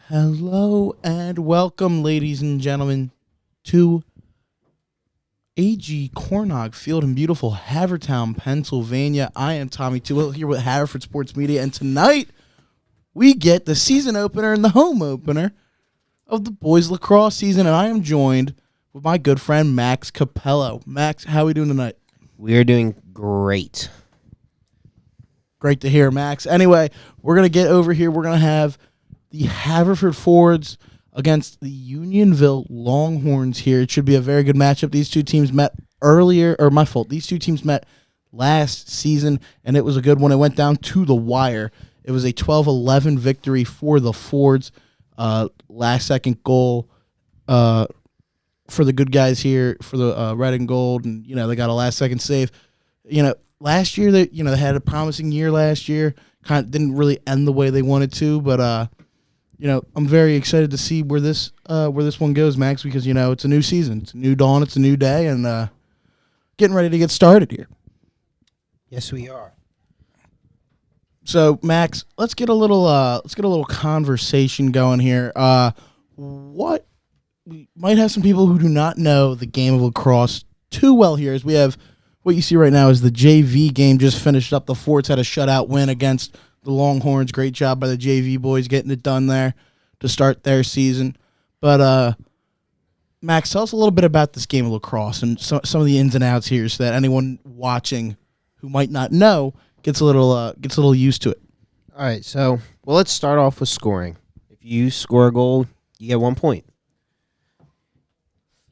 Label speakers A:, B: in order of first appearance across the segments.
A: Hello and welcome, ladies and gentlemen, to AG Cornog Field in beautiful Havertown, Pennsylvania. I am Tommy Tewell here with Haverford Sports Media, and tonight we get the season opener and the home opener of the boys lacrosse season, and I am joined with my good friend Max Capello. Max, how are we doing tonight?
B: We are doing great.
A: Great to hear, Max. Anyway, we're going to get over here. We're going to have the Haverford Forwards against the Unionville Longhorns here. It should be a very good matchup. These two teams met These two teams met last season, and it was a good one. It went down to the wire. It was a 12-11 victory for the Fords. Last-second goal for the good guys here for the red and gold, and they got a last-second save. Last year they had a promising year. Last year kind of didn't really end the way they wanted to, but I'm very excited to see where this one goes, Max, because it's a new season, it's a new dawn, it's a new day, and getting ready to get started here.
B: Yes, we are.
A: So, Max, let's get a little conversation going here. We might have some people who do not know the game of lacrosse too well here, as we have what you see right now is the JV game just finished up. The Forts had a shutout win against the Longhorns. Great job by the JV boys getting it done there to start their season. But Max, tell us a little bit about this game of lacrosse and some of the ins and outs here, so that anyone watching who might not know gets a little used to it.
B: All right, so let's start off with scoring. If you score a goal, you get 1 point.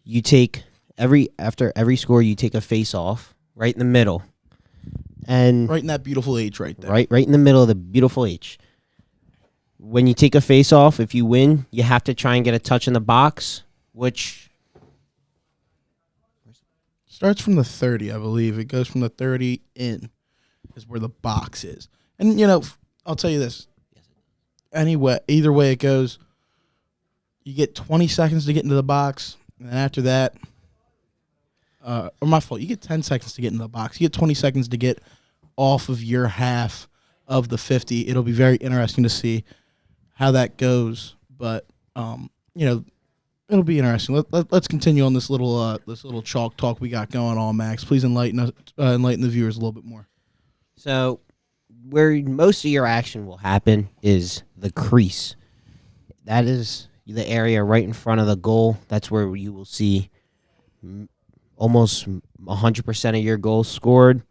B: You take after every score, you take a face off right in the middle. And
A: right in that beautiful H right there.
B: Right in the middle of the beautiful H. When you take a face off, if you win, you have to try and get a touch in the box, which
A: starts from the 30, I believe. It goes from the 30 in is where the box is. And, I'll tell you this. Anyway, either way it goes, you get 20 seconds to get into the box, and then after that, or my fault, you get 10 seconds to get into the box. You get 20 seconds to get off of your half of the 50. It'll be very interesting to see how that goes. But, it'll be interesting. Let's continue on this little chalk talk we got going on, Max. Please enlighten the viewers a little bit more.
B: So, where most of your action will happen is the crease. That is the area right in front of the goal. That's where you will see almost 100% of your goals scored.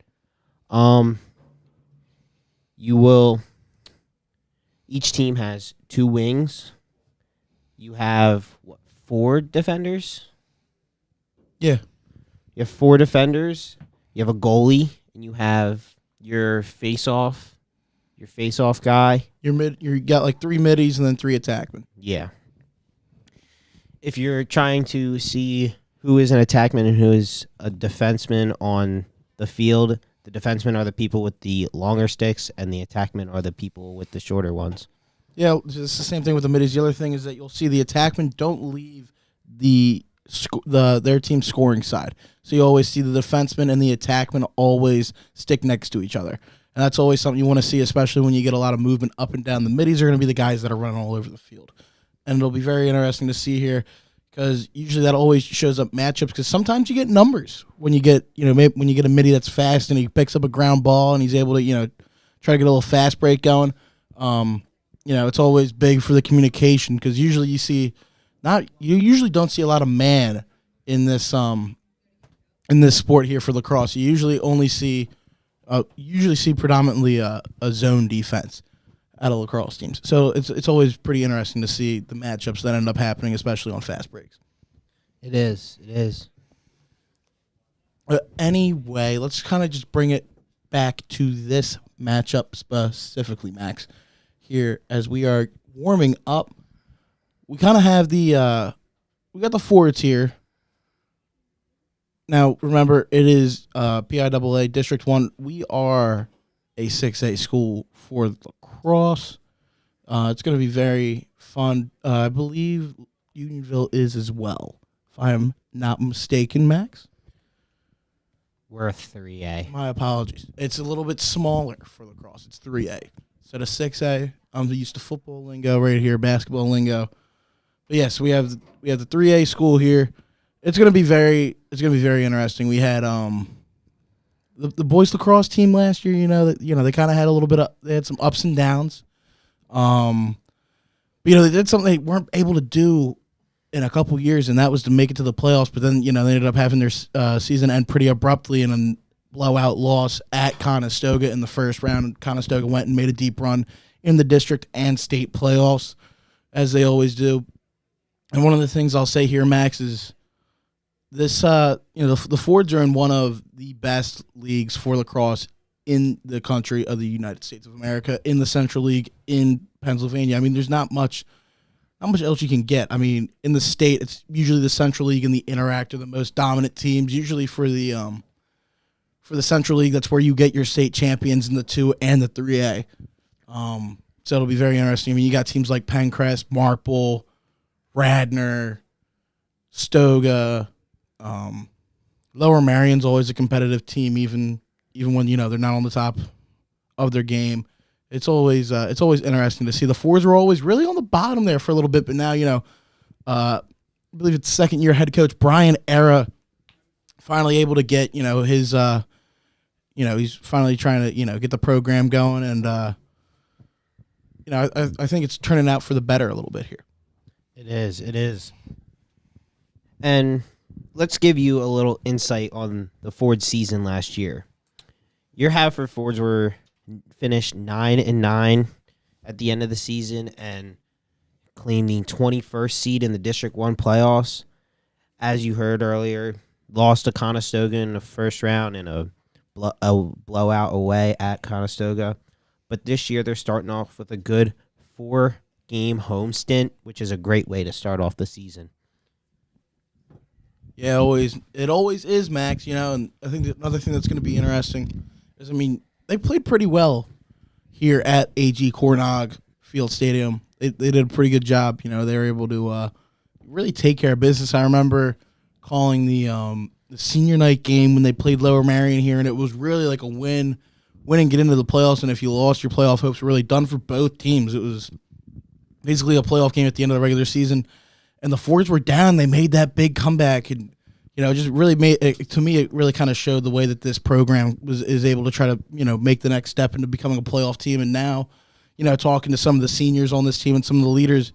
B: Each team has 2 wings. You have 4 defenders?
A: Yeah.
B: You have 4 defenders. You have a goalie, and you have your face-off guy.
A: You got like 3 middies and then 3 attackmen.
B: Yeah. If you're trying to see who is an attackman and who is a defenseman on the field, the defensemen are the people with the longer sticks, and the attackmen are the people with the shorter ones.
A: Yeah, it's the same thing with the middies. The other thing is that you'll see the attackmen don't leave their team's scoring side. So you always see the defenseman and the attackman always stick next to each other. And that's always something you want to see, especially when you get a lot of movement up and down. The middies are going to be the guys that are running all over the field. And it'll be very interesting to see here, because usually that always shows up matchups, because sometimes you get numbers when you get, when you get a midi that's fast and he picks up a ground ball and he's able to, try to get a little fast break going. It's always big for the communication, because usually you usually don't see a lot of man in this sport here for lacrosse. You usually only see predominantly a zone defense out of lacrosse teams. So it's always pretty interesting to see the matchups that end up happening, especially on fast breaks.
B: It is.
A: Anyway, let's kind of just bring it back to this matchup specifically, Max. Here, as we are warming up, we kind of have we got the Forwards here. Now, remember, it is PIAA District 1. We are a 6A school for lacrosse. It's going to be very fun. I believe Unionville is as well, if I'm not mistaken, Max.
B: We're a 3A.
A: My apologies. It's a little bit smaller for lacrosse. It's 3A. Instead of 6A, I'm used to football lingo right here, basketball lingo. But yes, we have the 3A school here. It's gonna be very interesting. We had the boys lacrosse team last year. They kind of had a little bit of, they had some ups and downs. But they did something they weren't able to do in a couple years, and that was to make it to the playoffs. But then they ended up having their season end pretty abruptly in a blowout loss at Conestoga in the first round. And Conestoga went and made a deep run in the district and state playoffs, as they always do. And one of the things I'll say here, Max, is this, the Fords are in one of the best leagues for lacrosse in the country of the United States of America, in the Central League in Pennsylvania. I mean, there's not much else you can get. I mean, in the state, it's usually the Central League and the Interact are the most dominant teams. Usually for the Central League, that's where you get your state champions in the 2 and the 3A. So it'll be very interesting. I mean, you got teams like Pencrest, Marple, Radnor, Stoga. Lower Marion's always a competitive team, even when they're not on the top of their game. It's always interesting to see. The Fords were always really on the bottom there for a little bit, but now I believe it's second-year head coach Brian Era finally able to get his he's finally trying to get the program going, and I think it's turning out for the better a little bit here.
B: It is. And let's give you a little insight on the Ford season last year. Your Haverford Fords were finished 9-9 at the end of the season and claimed the 21st seed in the District 1 playoffs. As you heard earlier, lost to Conestoga in the first round in a blowout away at Conestoga. But this year they're starting off with a good 4-game home stint, which is a great way to start off the season.
A: Yeah, it always is, Max. And I think another thing that's going to be interesting is, they played pretty well here at AG Cornog Field Stadium. They did a pretty good job. They were able to really take care of business. I remember calling the senior night game when they played Lower Marion here, and it was really like a win and get into the playoffs. And if you lost, your playoff hopes were really done for both teams. It was basically a playoff game at the end of the regular season. And the Fords were down. They made that big comeback, and just really made it, to me. It really kind of showed the way that this program is able to try to make the next step into becoming a playoff team. And now, talking to some of the seniors on this team and some of the leaders,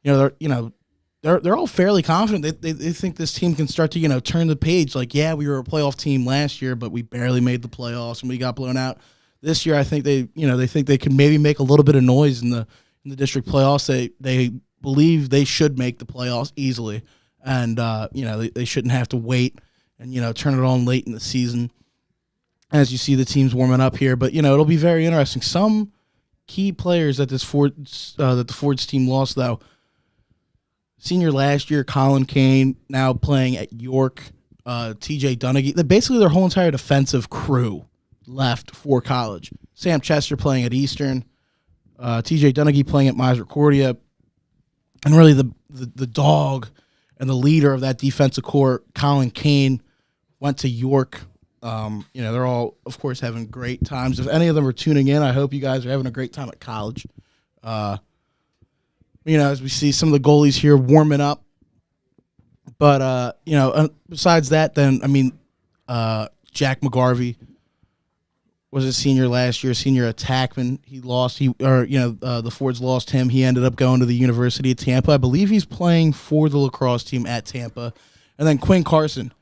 A: they're all fairly confident. They think this team can start to turn the page. Like, yeah, we were a playoff team last year, but we barely made the playoffs and we got blown out. This year, I think they think they can maybe make a little bit of noise in the district playoffs. They believe they should make the playoffs easily, and they shouldn't have to wait and turn it on late in the season as you see the teams warming up here. But it'll be very interesting. Some key players that the Fords team lost, though. Senior last year, Colin Kane, now playing at York. TJ Dunaghy, basically their whole entire defensive crew left for college. Sam Chester playing at Eastern. TJ Dunaghy playing at Misericordia. And really the dog and the leader of that defensive core, Colin Kane, went to York. They're all, of course, having great times. If any of them are tuning in, I hope you guys are having a great time at college. As we see some of the goalies here warming up. But, besides that, then, Jack McGarvey was a senior last year, senior attackman. He lost. The Fords lost him. He ended up going to the University of Tampa. I believe he's playing for the lacrosse team at Tampa. And then Quinn Carson.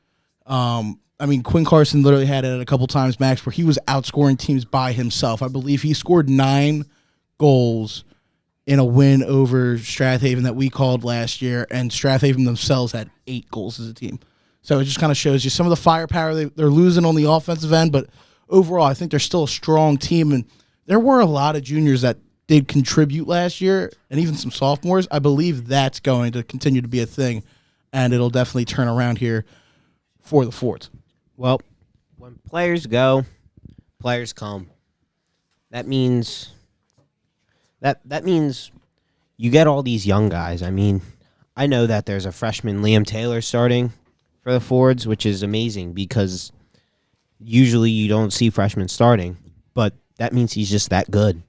A: Quinn Carson literally had it a couple times, Max, where he was outscoring teams by himself. I believe he scored 9 goals in a win over Strathaven that we called last year, and Strathaven themselves had 8 goals as a team. So it just kind of shows you some of the firepower they're losing on the offensive end, but overall, I think they're still a strong team, and there were a lot of juniors that did contribute last year, and even some sophomores. I believe that's going to continue to be a thing, and it'll definitely turn around here for the Fords.
B: Well, when players go, players come. That means you get all these young guys. I know that there's a freshman, Liam Taylor, starting for the Fords, which is amazing because usually you don't see freshmen starting, but that means he's just that good.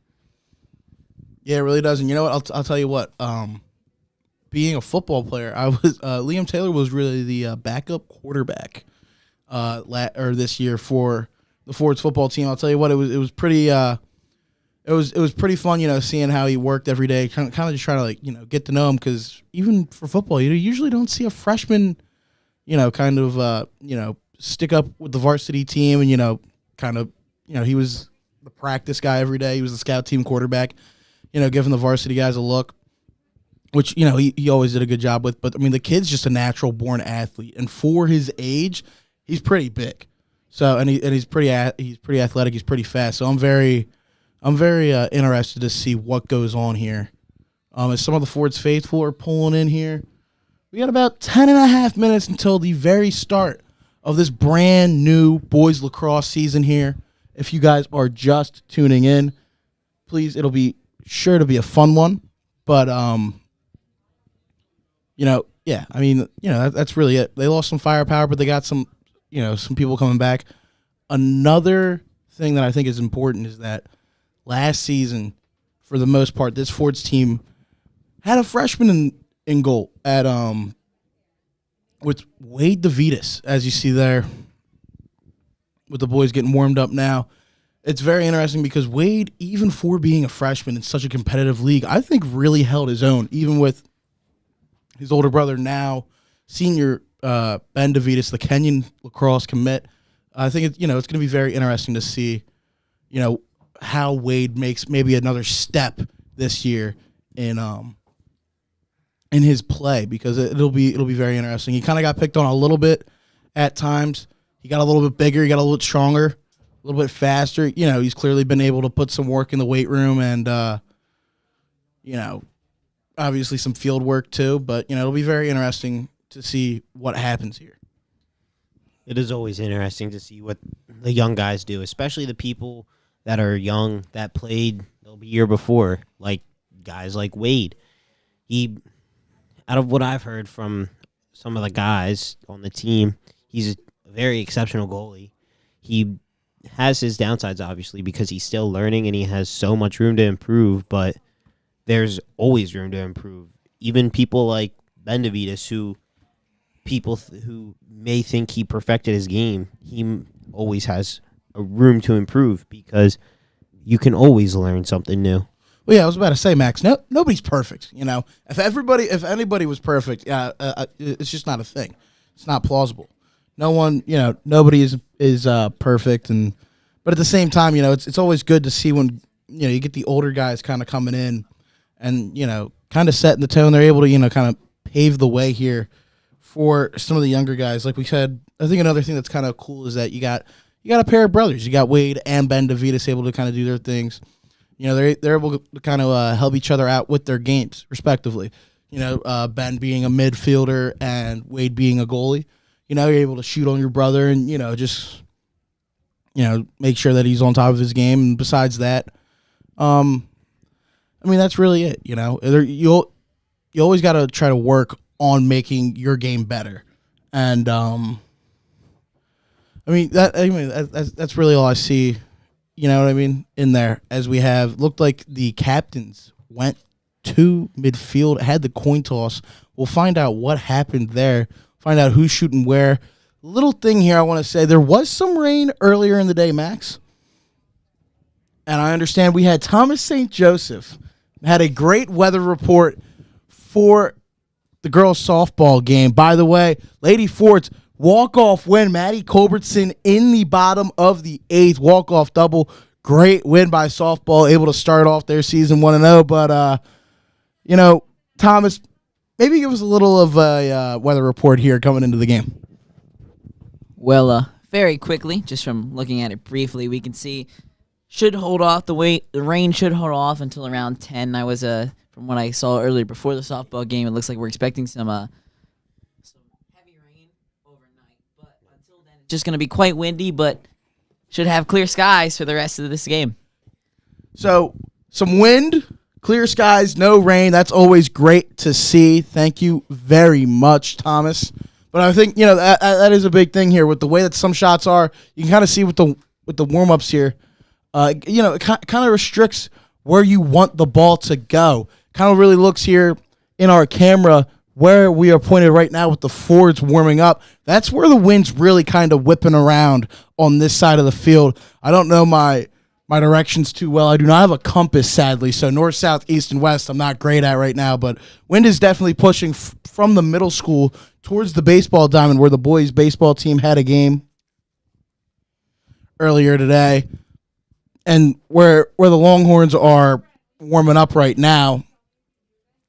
A: Yeah, it really does. And you know what? I'll tell you what. Being a football player, I was Liam Taylor was really the backup quarterback this year for the Fords football team. I'll tell you what, it was pretty it was pretty fun, seeing how he worked every day, kind of just trying to get to know him, because even for football, you usually don't see a freshman, stick up with the varsity team, and he was the practice guy every day. He was the scout team quarterback, giving the varsity guys a look, which he always did a good job with. But I mean, the kid's just a natural born athlete, and for his age, he's pretty big. So he's pretty athletic. He's pretty fast. So I'm very interested to see what goes on here. As some of the Fords faithful are pulling in here, we got about 10 and a half minutes until the very start of this brand new boys lacrosse season here. If you guys are just tuning in, please, it'll be sure to be a fun one. But that's really it. They lost some firepower, but they got some people coming back. Another thing that I think is important is that last season, for the most part, this Fords team had a freshman in goal at with Wade DeVitas, as you see there, with the boys getting warmed up now. It's very interesting because Wade, even for being a freshman in such a competitive league, I think really held his own, even with his older brother now, senior Ben DeVitas, the Kenyan lacrosse commit. I think it's going to be very interesting to see, how Wade makes maybe another step this year in his play, because it'll be very interesting. He kind of got picked on a little bit at times. He got a little bit bigger. He got a little bit stronger, a little bit faster. He's clearly been able to put some work in the weight room and, obviously some field work too. But, it'll be very interesting to see what happens here.
B: It is always interesting to see what the young guys do, especially the people that are young that played the year before, like guys like Wade. He, out of what I've heard from some of the guys on the team, he's a very exceptional goalie. He has his downsides, obviously, because he's still learning and he has so much room to improve, but there's always room to improve. Even people like Ben DeVitas, who may think he perfected his game, he always has a room to improve, because you can always learn something new.
A: Well, yeah, I was about to say, Max, nobody's perfect. If anybody was perfect, it's just not a thing. It's not plausible. No one, nobody is perfect, but at the same time, it's always good to see when you get the older guys kind of coming in and kind of setting the tone. They're able to kind of pave the way here for some of the younger guys. Like we said, I think another thing that's kind of cool is that you got a pair of brothers. You got Wade and Ben DeVitas able to kind of do their things. They're able to kind of help each other out with their games, respectively. Ben being a midfielder and Wade being a goalie. You're able to shoot on your brother and, just, make sure that he's on top of his game. And besides that, that's really it. You always got to try to work on making your game better. And, that's really all I see, in there, as we have looked like the captains went to midfield, had the coin toss. We'll find out what happened there, find out who's shooting where. Little thing here I want to say, there was some rain earlier in the day, Max. And I understand we had Thomas St. Joseph had a great weather report for the girls' softball game. By the way, Lady Fords walk-off win. Maddie Culbertson in the bottom of the 8th. Walk-off double. Great win by softball. Able to start off their season 1-0. But, Thomas, maybe give us a little of a weather report here coming into the game.
C: Well, very quickly, just from looking at it briefly, we can see should hold off the rain should hold off until around 10. I was from what I saw earlier before the softball game, it looks like we're expecting some heavy rain overnight. But until then, it's just going to be quite windy, but should have clear skies for the rest of this game.
A: So, some wind, clear skies, no rain. That's always great to see. Thank you very much, Thomas. But I think, that is a big thing here with the way that some shots are. You can kind of see with the warm-ups here. It kind of restricts where you want the ball to go. Kind of really looks here in our camera where we are pointed right now with the Fords warming up. That's where the wind's really kind of whipping around on this side of the field. I don't know my directions too well. I do not have a compass, sadly, so north, south, east, and west I'm not great at right now, but wind is definitely pushing from the middle school towards the baseball diamond where the boys' baseball team had a game earlier today, and where the Longhorns are warming up right now.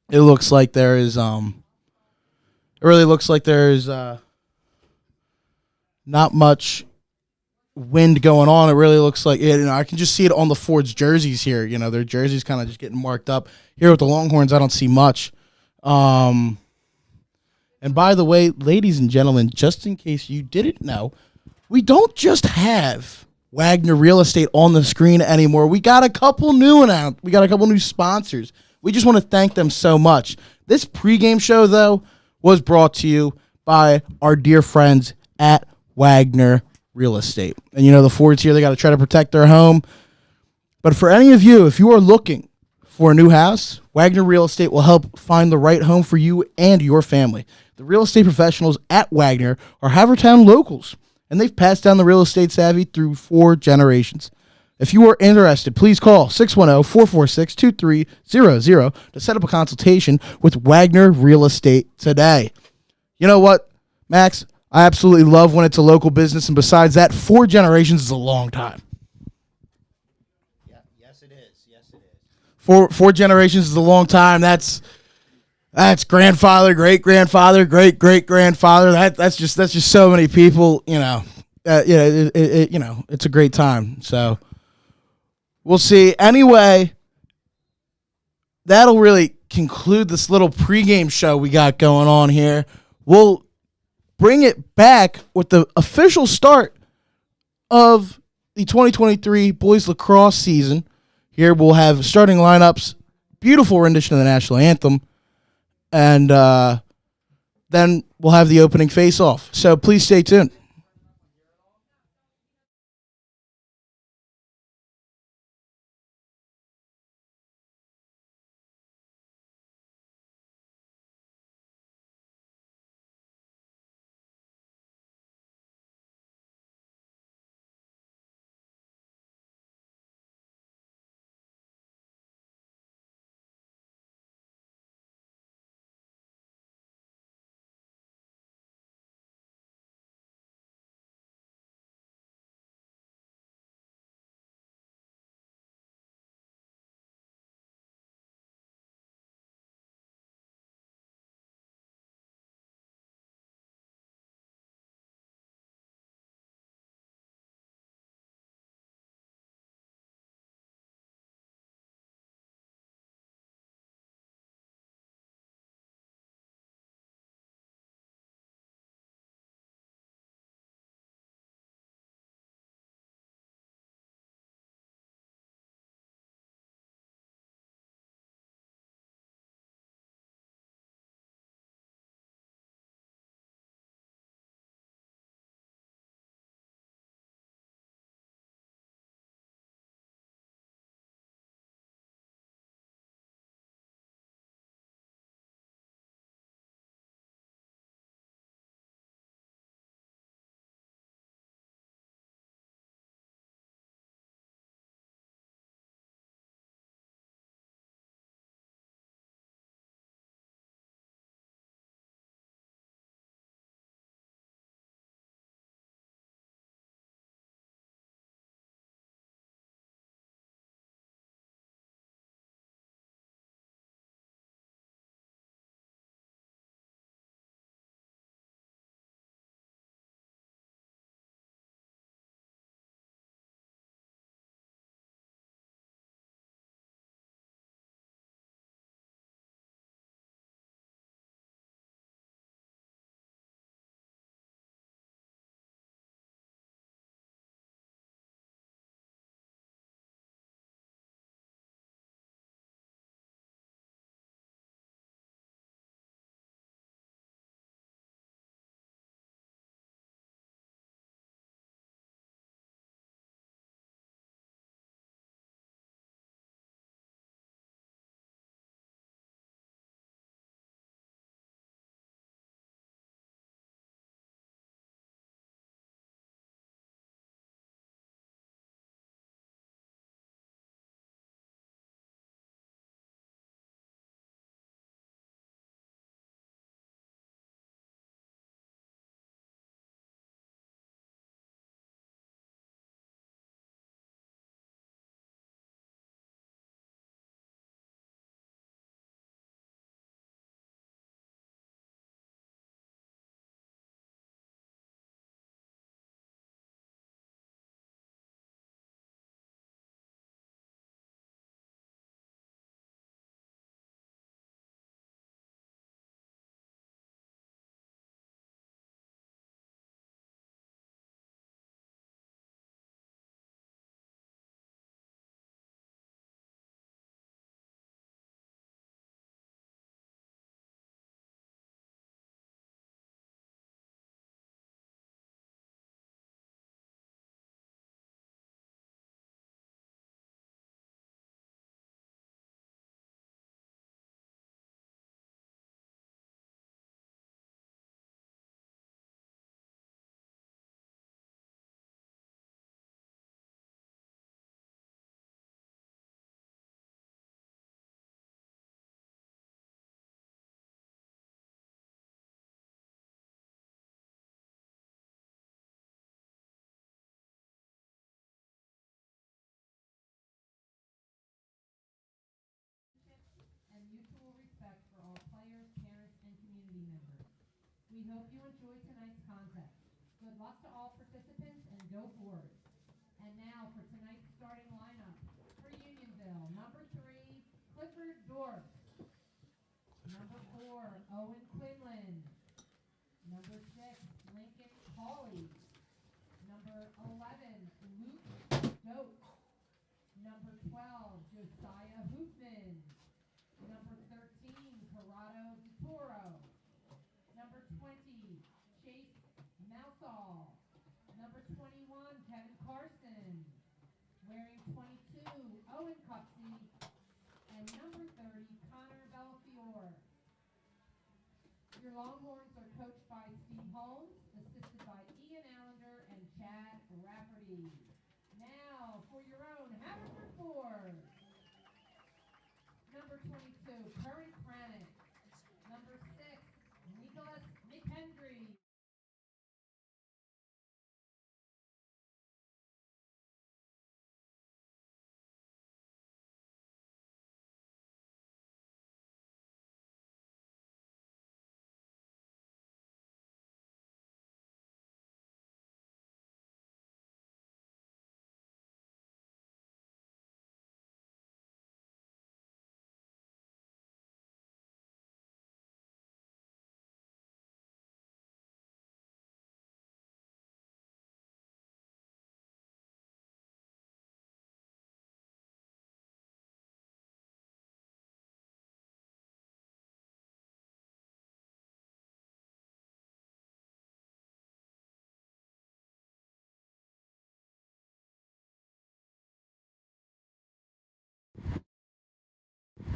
A: It looks like there is it really looks like there's not much wind going on. It really looks like I can just see it on the Ford's jerseys here. Their jerseys kind of just getting marked up. Here with the Longhorns, I don't see much. And by the way, ladies and gentlemen, just in case you didn't know, we don't just have Wagner Real Estate on the screen anymore. We got a couple new sponsors. We just want to thank them so much. This pregame show, though, was brought to you by our dear friends at Wagner Real Estate. And the Fords here, they got to try to protect their home. But for any of you, if you are looking for a new house, Wagner Real Estate will help find the right home for you and your family. The real estate professionals at Wagner are Havertown locals, and they've passed down the real estate savvy through 4 generations. If you are interested, please call 610-446-2300 to set up a consultation with Wagner Real Estate today. You know what, Max? I absolutely love when it's a local business, and besides that, 4 generations is a long time.
B: Yeah, yes, it is. Yes, it is.
A: Four generations is a long time. That's grandfather, great grandfather, great great grandfather. That's just so many people. It's a great time. So we'll see. Anyway, that'll really conclude this little pregame show we got going on here. We'll bring it back with the official start of the 2023 boys lacrosse season. Here we'll have starting lineups, beautiful rendition of the national anthem, and then we'll have the opening face-off. So please stay tuned.
D: We hope you enjoy tonight's contest. Good luck to all participants and go Fords. And now for tonight's starting lineup. For Unionville, number 3, Clifford Dorff. Number 4, Owen Quinlan. Number 6, Lincoln Hawley. Number 11, Luke Doak. Number 12, Josiah Hoopman. Number 13, Corrado DeToro. Number 20, Chase Mousall. Number 21, Kevin Carson. Wearing 22, Owen Cupsey. And number 30, Connor Bellafiore. Your Longhorns are coached by Steve Holmes, assisted by Ian Allender and Chad Rafferty. Now for your own Haverford Ford. Number 22, Curry Cranick. Number 6, Nicholas McHenry.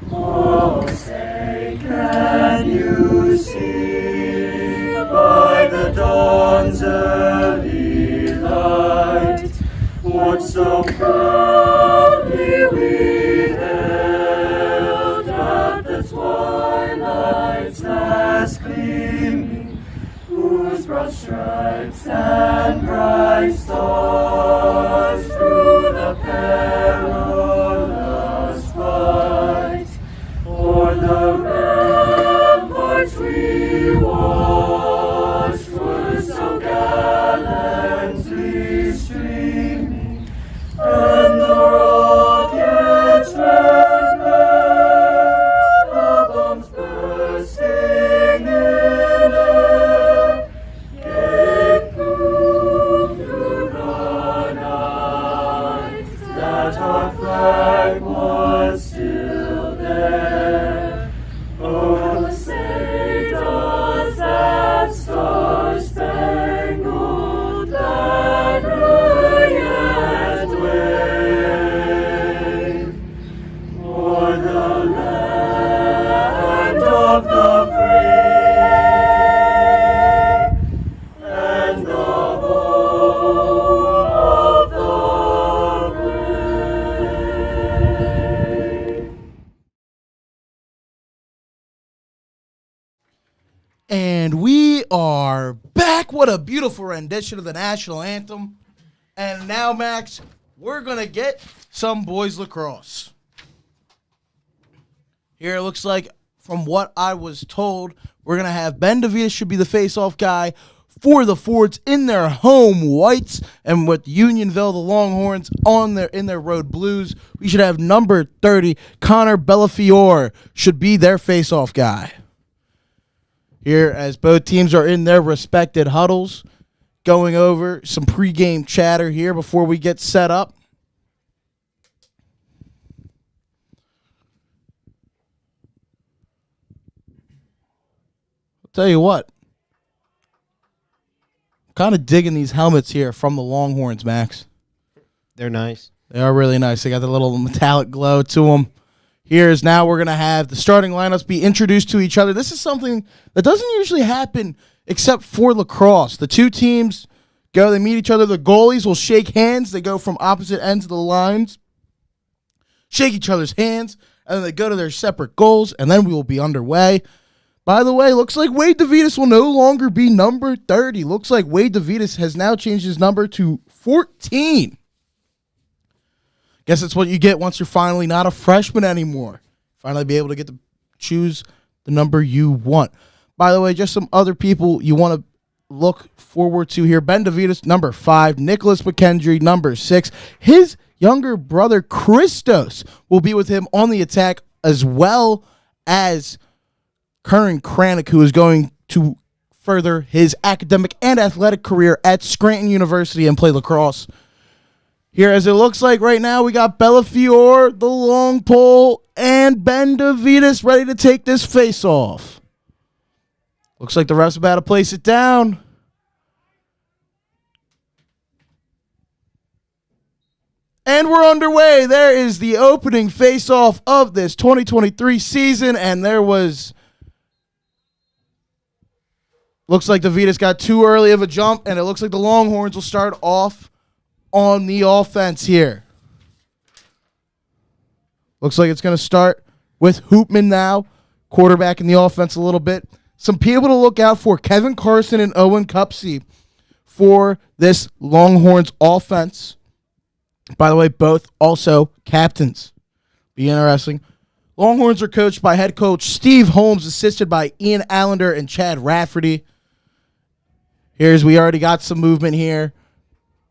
E: Oh, say, can you see by the dawn's early light what so proudly we hailed at the twilight's last gleaming, whose broad stripes and bright stars through the perilous fight o'er the ramparts we watched were so gallantly streaming, and the rockets' red glare, the bombs bursting in air, gave proof through the night that our flag was still there. Oh, say does that star-spangled banner yet wave o'er the land of the free and the home of the brave?
A: And we are back. What a beautiful rendition of the national anthem. And now, Max, we're going to get some boys lacrosse. Here it looks like, from what I was told, we're going to have Ben DeVita should be the face-off guy for the Fords in their home whites, and with Unionville, the Longhorns, in their road blues. We should have number 30, Connor Bellafiore, should be their face-off guy. Here, as both teams are in their respected huddles, going over some pregame chatter here before we get set up. I'll tell you what, I'm kind of digging these helmets here from the Longhorns, Max.
B: They're nice.
A: They are really nice. They got the little metallic glow to them. Here's now we're going to have the starting lineups be introduced to each other. This is something that doesn't usually happen except for lacrosse. The two teams go, they meet each other. The goalies will shake hands. They go from opposite ends of the lines, shake each other's hands, and then they go to their separate goals, and then we will be underway. By the way, looks like Wade DeVitas will no longer be number 30. Looks like Wade DeVitas has now changed his number to 14. Guess that's what you get once you're finally not a freshman anymore. Finally be able to get to choose the number you want. By the way, just some other people you want to look forward to here. Ben DeVitas, number 5. Nicholas McKendry, number 6. His younger brother, Christos, will be with him on the attack, as well as Curran Kranick, who is going to further his academic and athletic career at Scranton University and play lacrosse. Here, as it looks like right now, we got Bellafiore, the long pole, and Ben DeVitas ready to take this face-off. Looks like the ref's about to place it down. And we're underway. There is the opening face-off of this 2023 season, and there was... Looks like DeVitas got too early of a jump, and it looks like the Longhorns will start off on the offense here. Looks like it's going to start with Hoopman now, quarterback in the offense a little bit. Some people to look out for, Kevin Carson and Owen Cupsey for this Longhorns offense. By the way, both also captains. Be interesting. Longhorns are coached by head coach Steve Holmes, assisted by Ian Allender and Chad Rafferty. We already got some movement here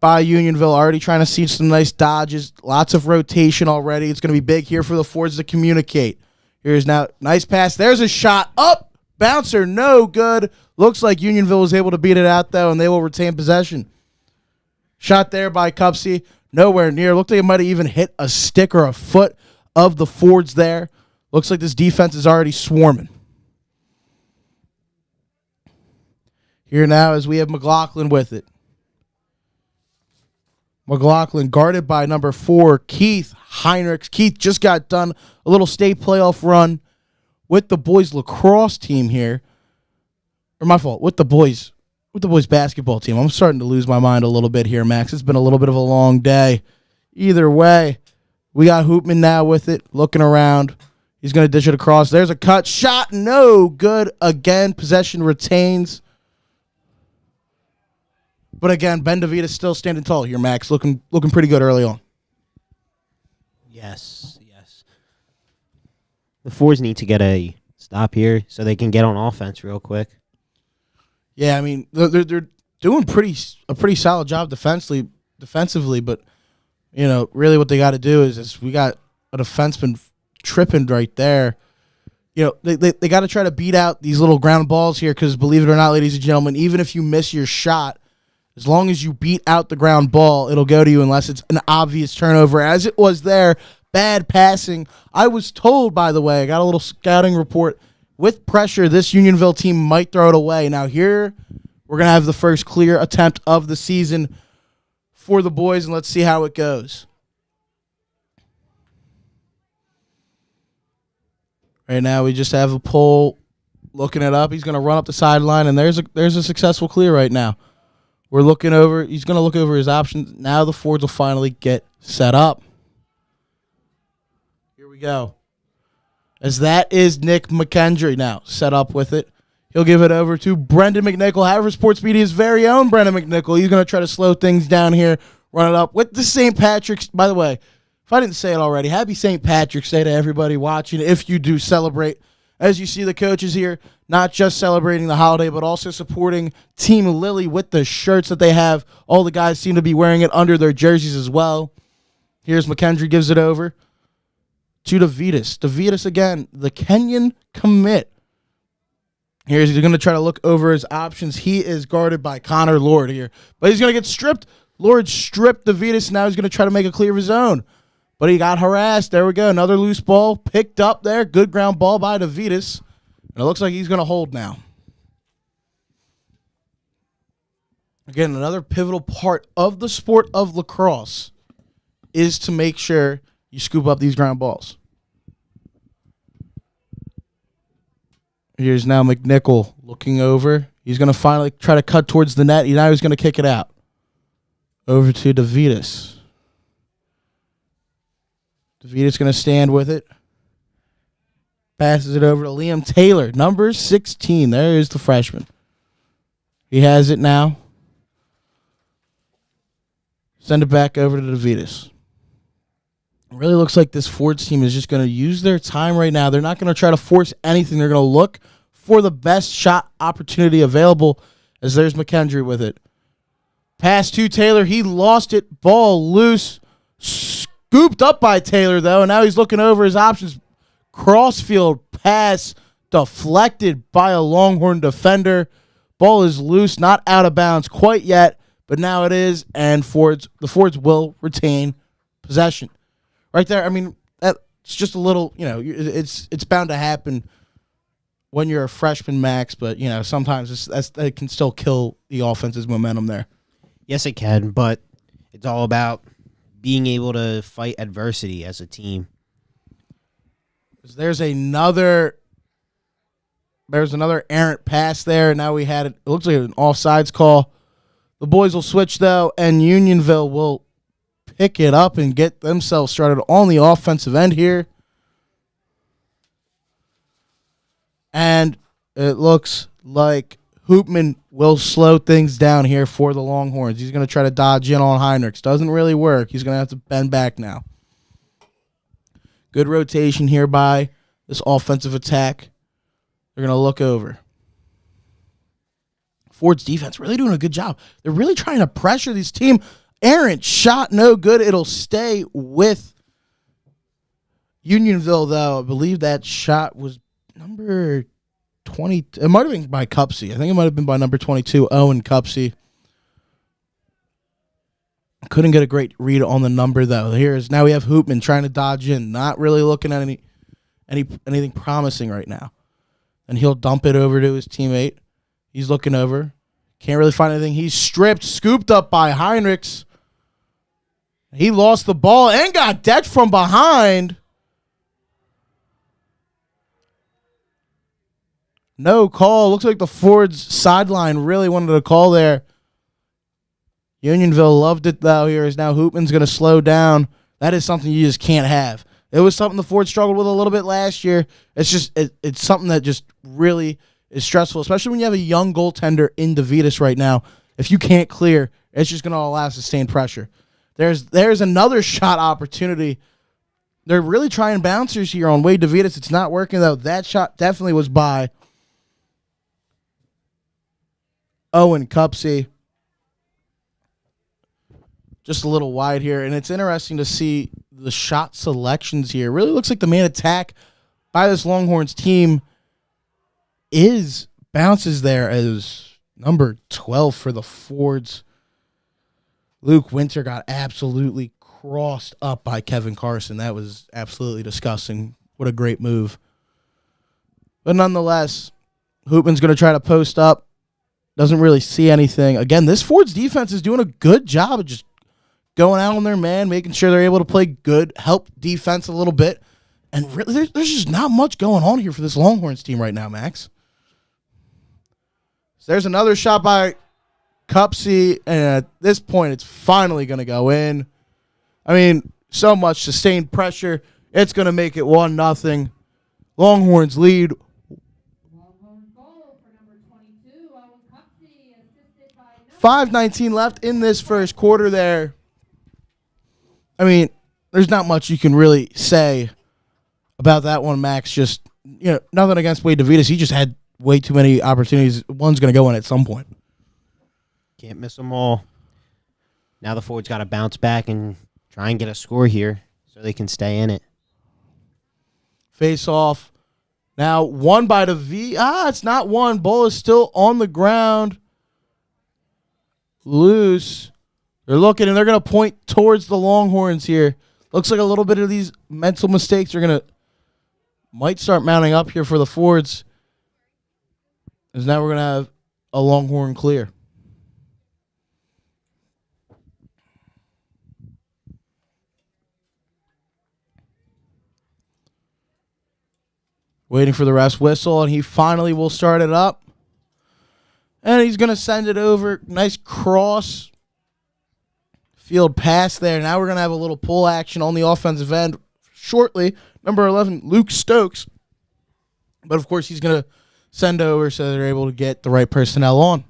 A: by Unionville, already trying to see some nice dodges, lots of rotation already. It's going to be big here for the Fords to communicate. Here's now, nice pass. There's a shot up, bouncer, no good. Looks like Unionville was able to beat it out, though, and they will retain possession. Shot there by Cupsey, nowhere near. Looked like it might have even hit a stick or a foot of the Fords there. Looks like this defense is already swarming. Here now as we have McLaughlin with it. McLaughlin guarded by number 4, Keith Heinrichs. Keith just got done a little state playoff run with the boys lacrosse team here. Or my fault, with the boys basketball team. I'm starting to lose my mind a little bit here, Max. It's been a little bit of a long day. Either way, we got Hoopman now with it, looking around. He's going to dish it across. There's a cut shot. No good again. Possession retains. But again, Ben DeVitas still standing tall here, Max. Looking pretty good early on.
B: Yes. The Fords need to get a stop here so they can get on offense real quick.
A: Yeah, I mean, they're doing a pretty solid job defensively, but, you know, really what they got to do is we got a defenseman tripping right there. You know, they got to try to beat out these little ground balls here because, believe it or not, ladies and gentlemen, even if you miss your shot, as long as you beat out the ground ball, it'll go to you unless it's an obvious turnover, as it was there. Bad passing. I was told, by the way, I got a little scouting report, with pressure, this Unionville team might throw it away. Now here, we're going to have the first clear attempt of the season for the boys, and let's see how it goes. Right now, we just have a pole looking it up. He's going to run up the sideline, and there's a successful clear right now. We're looking over. He's going to look over his options. Now the Fords will finally get set up. Here we go. As that is Nick McKendry now set up with it. He'll give it over to Brendan McNichol, Haverford Sports Media's very own Brendan McNichol. He's going to try to slow things down here, run it up with the St. Patrick's. By the way, if I didn't say it already, happy St. Patrick's Day to everybody watching, if you do celebrate. As you see the coaches here, not just celebrating the holiday, but also supporting Team Lily with the shirts that they have. All the guys seem to be wearing it under their jerseys as well. Here's McKendry, gives it over to DeVitas. DeVitas again, the Kenyan commit. He's going to try to look over his options. He is guarded by Connor Lord here, but he's going to get stripped. Lord stripped DeVitas. Now he's going to try to make a clear of his own, but he got harassed. There we go. Another loose ball picked up there. Good ground ball by DeVitas. And it looks like he's going to hold now. Again, another pivotal part of the sport of lacrosse is to make sure you scoop up these ground balls. Here's now McNichol looking over. He's going to finally try to cut towards the net. Now he's going to kick it out. Over to DeVitas. DeVitas going to stand with it. Passes it over to Liam Taylor, number 16. There is the freshman. He has it now. Send it back over to DeVitas. It really looks like this Fords team is just going to use their time right now. They're not going to try to force anything. They're going to look for the best shot opportunity available, as there's McKendry with it. Pass to Taylor. He lost it. Ball loose. Scooped up by Taylor, though, and now he's looking over his options. Crossfield pass deflected by a Longhorn defender. Ball is loose, not out of bounds quite yet, but now it is, and the Fords will retain possession. Right there, I mean, that's just a little, it's bound to happen when you're a freshman, Max, but, sometimes it can still kill the offense's momentum there.
B: Yes, it can, but it's all about being able to fight adversity as a team.
A: There's another errant pass there. Now it looks like an offsides call. The boys will switch, though, and Unionville will pick it up and get themselves started on the offensive end here. And it looks like Hoopman will slow things down here for the Longhorns. He's going to try to dodge in on Heinrichs. Doesn't really work. He's going to have to bend back now. Good rotation here by this offensive attack. They're going to look over. Ford's defense really doing a good job. They're really trying to pressure this team. Errant shot, no good. It'll stay with Unionville, though. I believe that shot was number 20. It might have been by Cupsey. I think it might have been by number 22, Owen Cupsey. Couldn't get a great read on the number, though. Now we have Hoopman trying to dodge in, not really looking at anything promising right now. And he'll dump it over to his teammate. He's looking over. Can't really find anything. He's stripped, scooped up by Heinrichs. He lost the ball and got decked from behind. No call. Looks like the Ford's sideline really wanted a call there. Unionville loved it, though. Here is now Hoopman's going to slow down. That is something you just can't have. It was something the Ford struggled with a little bit last year. It's just it's something that just really is stressful, especially when you have a young goaltender in DeVitas right now. If you can't clear, it's just going to allow sustained pressure. There's another shot opportunity. They're really trying bouncers here on Wade DeVitas. It's not working, though. That shot definitely was by Owen Cupsey. Just a little wide here, and it's interesting to see the shot selections here. It really looks like the main attack by this Longhorns team is bounces there as number 12 for the Fords. Luke Winter got absolutely crossed up by Kevin Carson. That was absolutely disgusting. What a great move. But nonetheless, Hoopman's going to try to post up. Doesn't really see anything. Again, this Fords defense is doing a good job of just going out on their man, making sure they're able to play good, help defense a little bit. And really, there's just not much going on here for this Longhorns team right now, Max. So there's another shot by Cupsey, and at this point, it's finally going to go in. I mean, so much sustained pressure. It's going to make it 1-0. Longhorns lead.
D: Longhorn goal for number 22, Owen Cupsey, assisted by
A: 5:19 left in this first quarter there. I mean, there's not much you can really say about that one, Max. Just, nothing against Wade DeVitas. He just had way too many opportunities. One's going to go in at some point.
B: Can't miss them all. Now the Ford's got to bounce back and try and get a score here so they can stay in it.
A: Face off. Now won by it's not one. Ball is still on the ground. Loose. They're looking, and they're going to point towards the Longhorns here. Looks like a little bit of these mental mistakes might start mounting up here for the Fords. Because now we're going to have a Longhorn clear. Waiting for the ref's whistle, and he finally will start it up. And he's going to send it over. Nice cross field pass there. Now we're going to have a little pull action on the offensive end shortly. Number 11, Luke Stokes. But, of course, he's going to send over so they're able to get the right personnel on.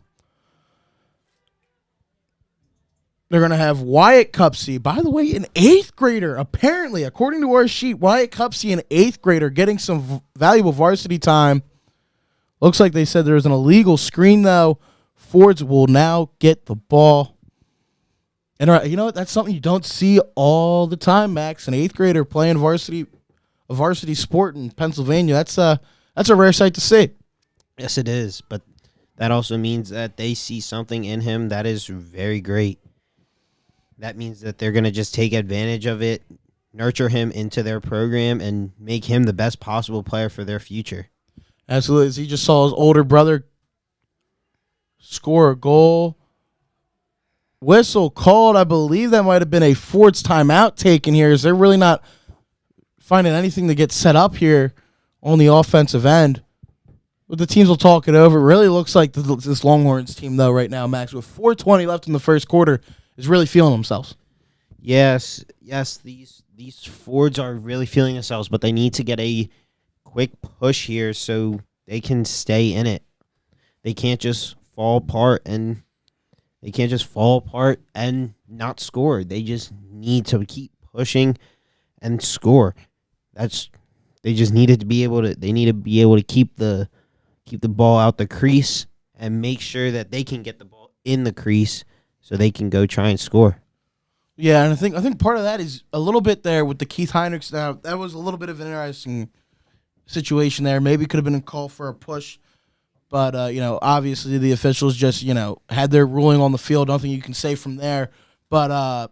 A: They're going to have Wyatt Cupsey. By the way, an 8th grader. Apparently, according to our sheet, Wyatt Cupsey, an 8th grader, getting some valuable varsity time. Looks like they said there was an illegal screen, though. Fords will now get the ball. And you know what? That's something you don't see all the time, Max. An 8th grader playing a varsity sport in Pennsylvania. That's a rare sight to see.
B: Yes, it is. But that also means that they see something in him that is very great. That means that they're going to just take advantage of it, nurture him into their program, and make him the best possible player for their future.
A: Absolutely. As he just saw his older brother score a goal. Whistle called. I believe that might have been a Ford's timeout taken here. Is they're really not finding anything to get set up here on the offensive end. But the teams will talk it over. It really looks like this Longhorns team, though, right now, Max, with 4:20 left in the first quarter, is really feeling themselves.
B: Yes, these Fords are really feeling themselves, but they need to get a quick push here so they can stay in it. They can't just fall apart and not score. They just need to keep pushing and score. They just needed to be able to keep the ball out the crease and make sure that they can get the ball in the crease so they can go try and score.
A: Yeah, and I think part of that is a little bit there with the Keith Heinrichs. Now, that was a little bit of an interesting situation there. Maybe could have been a call for a push. But, obviously the officials just, had their ruling on the field. Nothing you can say from there. But, a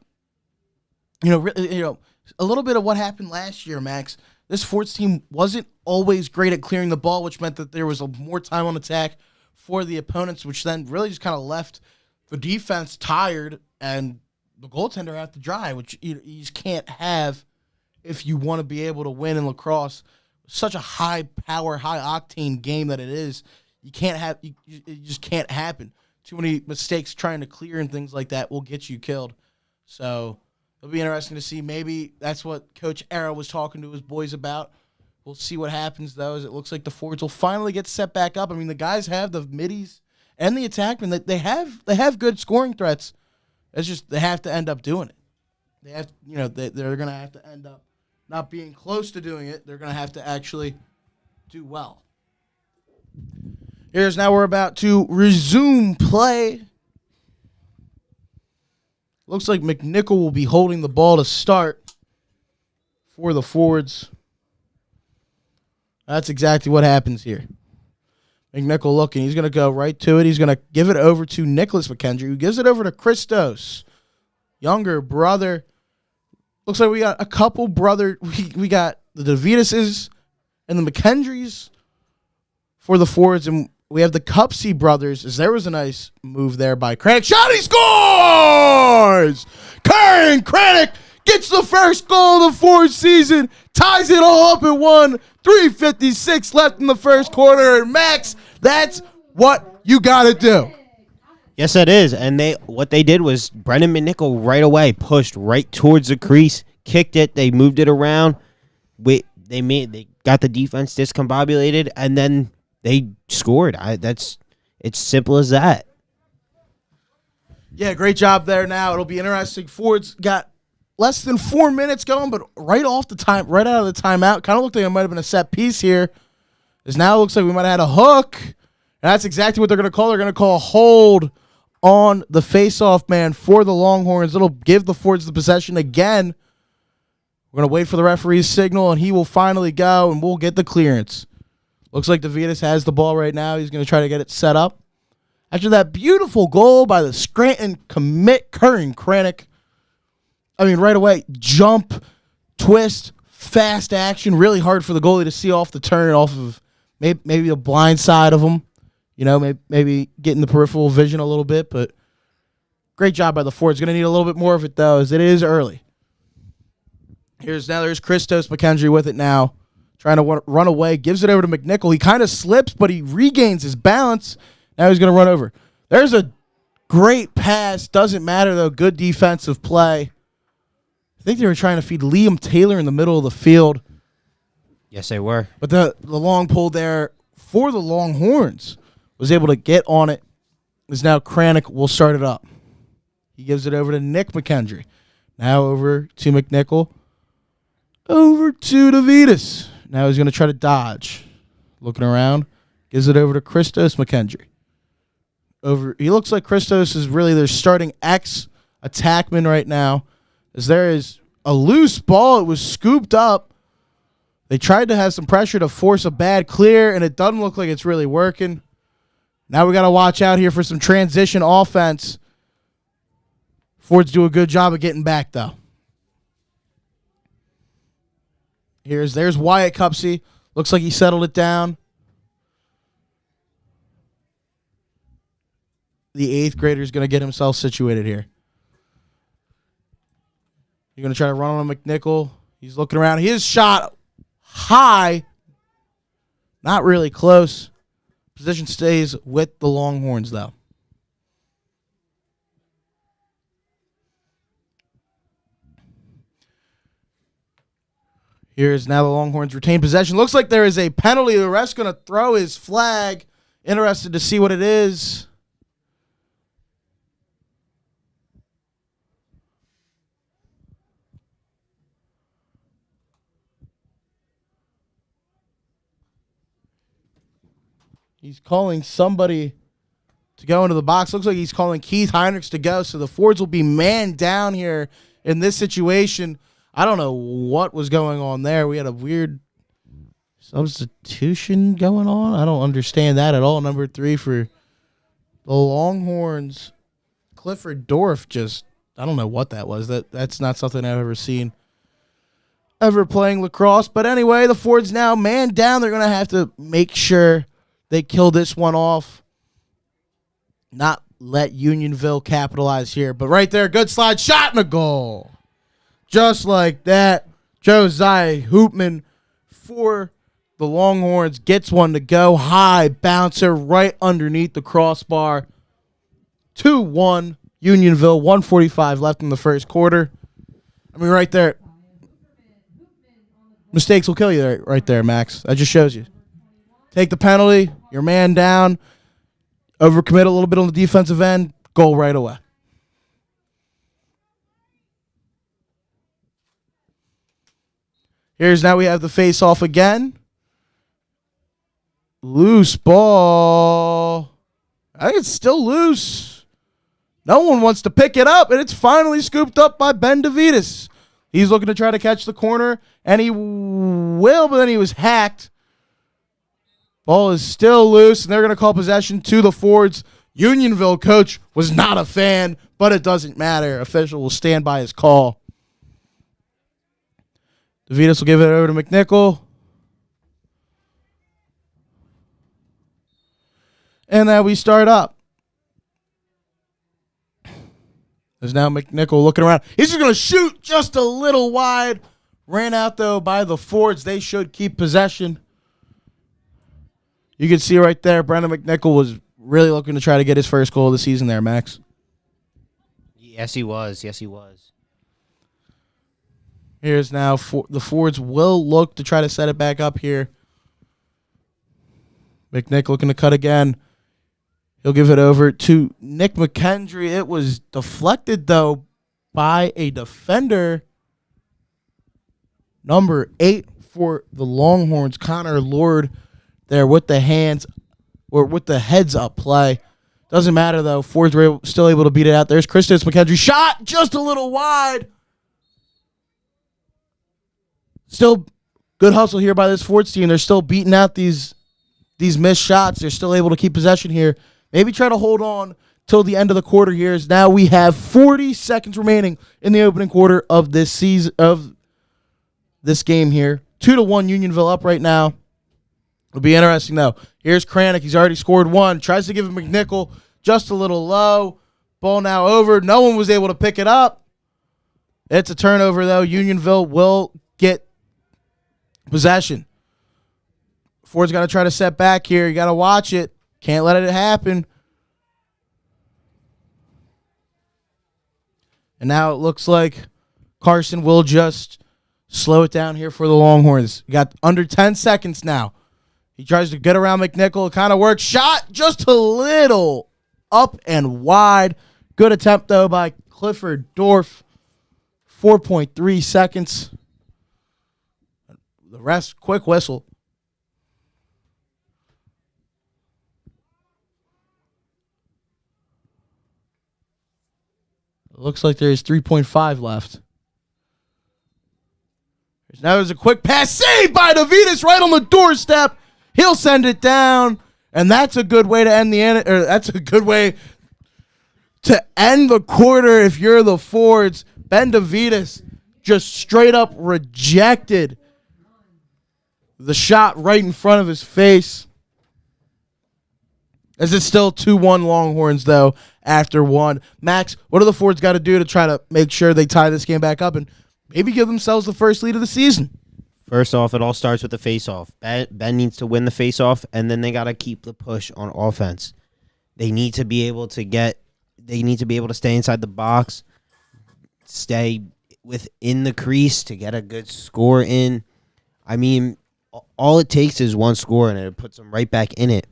A: little bit of what happened last year, Max. This Fords team wasn't always great at clearing the ball, which meant that there was more time on attack for the opponents, which then really just kind of left the defense tired and the goaltender out to dry, which you just can't have if you want to be able to win in lacrosse. Such a high-power, high-octane game that it is. You can't have it just can't happen. Too many mistakes trying to clear and things like that will get you killed. So it'll be interesting to see. Maybe that's what Coach Arrow was talking to his boys about. We'll see what happens, though, as it looks like the Fords will finally get set back up. I mean, the guys have the middies and the attackmen. They have good scoring threats. It's just they have to end up doing it. They have, they're going to have to end up not being close to doing it. They're going to have to actually do well. Here's now we're about to resume play. Looks like McNichol will be holding the ball to start for the Fords. That's exactly what happens here. McNichol looking. He's going to go right to it. He's going to give it over to Nicholas McKendry, who gives it over to Christos, younger brother. Looks like we got a couple brother. We got the DeVitases and the McKendrys for the Fords, and we have the Cupsey brothers, as there was a nice move there by Kranick. Shot, he scores! Karen Kranick gets the first goal of the Fords season, ties it all up at 1. 3:56 left in the first quarter, and Max, that's what you got to do.
B: Yes, it is. And what they did was Brendan McNichol right away pushed right towards the crease, kicked it, they moved it around. They got the defense discombobulated, and then they scored. It's simple as that.
A: Yeah, great job there. Now it'll be interesting. Fords got less than 4 minutes going, but right out of the timeout, kind of looked like it might have been a set piece here. As now it looks like we might have had a hook. And that's exactly what they're going to call. They're going to call a hold on the face-off man for the Longhorns. It'll give the Fords the possession again. We're going to wait for the referee's signal, and he will finally go, and we'll get the clearance. Looks like DeVitas has the ball right now. He's going to try to get it set up. After that beautiful goal by the Scranton commit, Karen Kranick. I mean, right away, jump, twist, fast action. Really hard for the goalie to see off the turn, off of maybe the blind side of him. Maybe getting the peripheral vision a little bit, but great job by the Fords. Going to need a little bit more of it, though, as it is early. There's Christos McKendry with it now, trying to run away, gives it over to McNichol. He kind of slips, but he regains his balance. Now he's going to run over. There's a great pass. Doesn't matter, though. Good defensive play. I think they were trying to feed Liam Taylor in the middle of the field.
B: Yes, they were.
A: But the long pull there for the Longhorns was able to get on it. Is now Kranick will start it up. He gives it over to Nick McKendry. Now over to McNichol. Over to DeVitas. Now he's going to try to dodge. Looking around. Gives it over to Christos McKendry. He looks like Christos is really their starting X attackman right now. As there is a loose ball. It was scooped up. They tried to have some pressure to force a bad clear, and it doesn't look like it's really working. Now we got to watch out here for some transition offense. Fords do a good job of getting back, though. There's Wyatt Cupsey. Looks like he settled it down. The 8th grader is going to get himself situated here. You're going to try to run on a McNichol. He's looking around. His shot high. Not really close. Position stays with the Longhorns, though. Here's now the Longhorns retain possession. Looks like there is a penalty. The ref's going to throw his flag. Interested to see what it is. He's calling somebody to go into the box. Looks like he's calling Keith Heinrichs to go. So the Fords will be man down here in this situation. I don't know what was going on there. We had a weird substitution going on. I don't understand that at all. Number 3 for the Longhorns. Clifford Dorff I don't know what that was. That's not something I've ever seen ever playing lacrosse. But anyway, the Fords now man down. They're going to have to make sure they kill this one off. Not let Unionville capitalize here. But right there, good slide shot and a goal. Just like that, Josiah Hoopman for the Longhorns gets one to go. High bouncer right underneath the crossbar. 2-1 Unionville, 1:45 left in the first quarter. I mean, right there. Mistakes will kill you right there, Max. That just shows you. Take the penalty, your man down, overcommit a little bit on the defensive end, goal right away. Now we have the face-off again. Loose ball. I think it's still loose. No one wants to pick it up, and it's finally scooped up by Ben DeVitis. He's looking to try to catch the corner, and he will, but then he was hacked. Ball is still loose, and they're going to call possession to the Fords. Unionville coach was not a fan, but it doesn't matter. Official will stand by his call. DeVitis will give it over to McNichol. And now we start up. There's now McNichol looking around. He's just going to shoot just a little wide. Ran out, though, by the Fords. They should keep possession. You can see right there, Brendan McNichol was really looking to try to get his first goal of the season there, Max.
B: Yes, he was. Yes, he was.
A: Here's now the Fords will look to try to set it back up here. McNichol looking to cut again. He'll give it over to Nick McKendry. It was deflected, though, by a defender. Number 8 for the Longhorns, Connor Lord, there with the hands or with the heads up play. Doesn't matter, though. Fords were still able to beat it out. There's Christos McKendry. Shot just a little wide. Still good hustle here by this Fords team. They're still beating out these missed shots. They're still able to keep possession here. Maybe try to hold on till the end of the quarter here. Now we have 40 seconds remaining in the opening quarter of this season of this game here. 2-1 Unionville up right now. It'll be interesting, though. Here's Kranick. He's already scored one. Tries to give him McNichol just a little low. Ball now over. No one was able to pick it up. It's a turnover, though. Unionville will get possession. Ford's got to try to set back here. You got to watch it. Can't let it happen. And now it looks like Carson will just slow it down here for the Longhorns. You got under 10 seconds now. He tries to get around McNichol. It kind of works. Shot just a little up and wide. Good attempt, though, by Clifford Dorff. 4.3 seconds. The rest, quick whistle. looks like there's 3.5 left. Now there's a quick pass saved by Davidas right on the doorstep. He'll send it down, and that's a good way to end that's a good way to end the quarter if you're the Fords. Ben Davidas just straight up rejected the shot right in front of his face. As it's still 2-1 Longhorns, though, after one. Max, what do the Fords got to do to try to make sure they tie this game back up and maybe give themselves the first lead of the season?
B: First off, it all starts with the face-off. Ben needs to win the face-off, and then they got to keep the push on offense. They need to be able to stay inside the box, stay within the crease to get a good score in. I mean, all it takes is one score, and it puts them right back in it.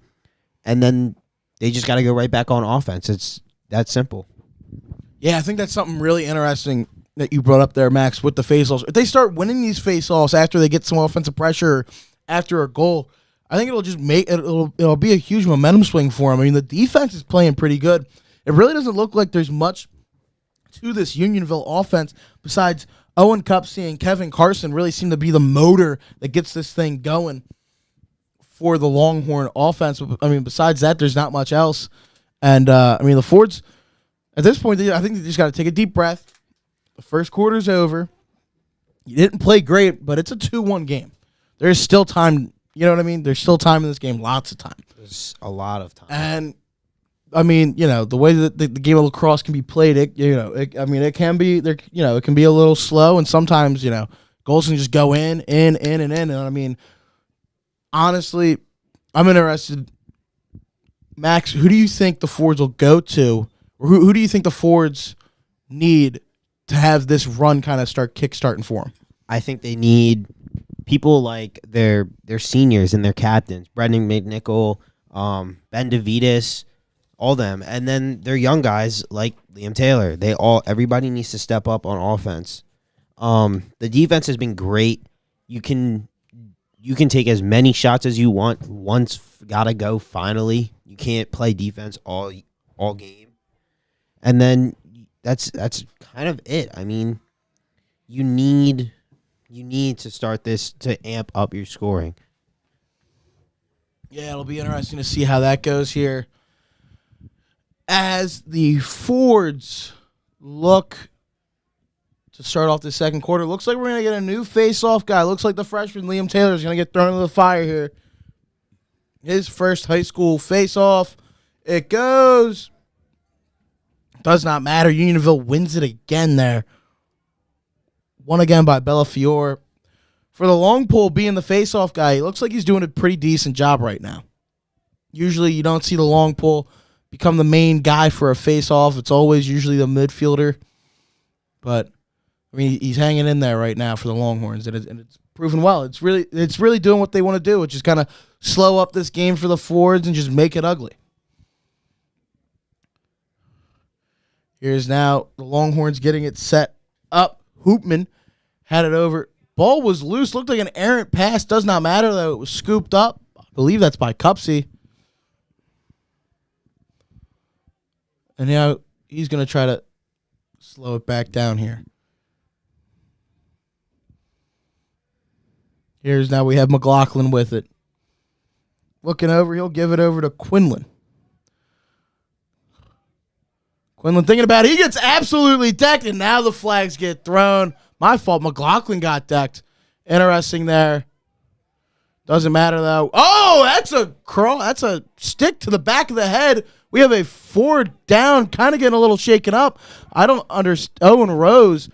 B: And then they just got to go right back on offense. It's that simple.
A: Yeah, I think that's something really interesting that you brought up there, Max, with the face-offs. If they start winning these face-offs after they get some offensive pressure after a goal, I think it'll just it'll be a huge momentum swing for them. I mean, the defense is playing pretty good. It really doesn't look like there's much to this Unionville offense besides Owen Cupsey and Kevin Carson really seem to be the motor that gets this thing going for the Longhorn offense. I mean, besides that, there's not much else. And, I mean, the Fords, at this point, I think they just got to take a deep breath. The first quarter's over. You didn't play great, but it's a 2-1 game. There's still time. You know what I mean? There's still time in this game, lots of time.
B: There's a lot of time.
A: And, I mean, the way that the game of lacrosse can be played, it can be, it can be a little slow, and sometimes, goals can just go in, and in. And, I mean, honestly, I'm interested. Max, who do you think the Fords will go to, or who do you think the Fords need to have this run kind of start kickstarting for them?
B: I think they need people like their seniors and their captains, Brendan McNichol, Ben DeVitas, all them, and then their young guys like Liam Taylor. Everybody needs to step up on offense. The defense has been great. You can take as many shots as you want. One's gotta go finally. You can't play defense all game. And then that's kind of it. I mean, you need to start this to amp up your scoring.
A: Yeah, it'll be interesting to see how that goes here. As the Fords look to start off the second quarter, looks like we're going to get a new face-off guy. Looks like the freshman Liam Taylor is going to get thrown into the fire here. His first high school face-off. It goes. Does not matter. Unionville wins it again there. Won again by Bellafiore. For the long pole being the face-off guy, he looks like he's doing a pretty decent job right now. Usually you don't see the long pole become the main guy for a face-off. It's always usually the midfielder. But, I mean, he's hanging in there right now for the Longhorns, and it's proven well. It's really doing what they want to do, which is kind of slow up this game for the Fords and just make it ugly. Here's now the Longhorns getting it set up. Hoopman had it over. Ball was loose. Looked like an errant pass. Does not matter, though. It was scooped up. I believe that's by Cupsey. And now he's going to try to slow it back down here. Here's now we have McLaughlin with it. Looking over, he'll give it over to Quinlan. Quinlan thinking about it. He gets absolutely decked, and now the flags get thrown. My fault. McLaughlin got decked. Interesting there. Doesn't matter, though. Oh, that's a crawl. That's a stick to the back of the head. We have a Ford down, kind of getting a little shaken up. I don't understand. Owen Rose.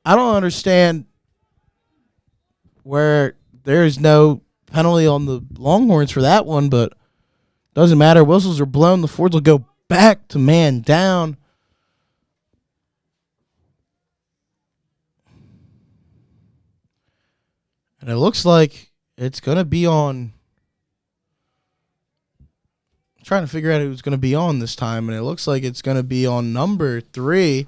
A: I don't understand where there's no penalty on the Longhorns for that one, but doesn't matter. Whistles are blown. The Fords will go back to man down. And it looks like it's going to be on. I'm trying to figure out who's going to be on this time, and it looks like it's going to be on number 3,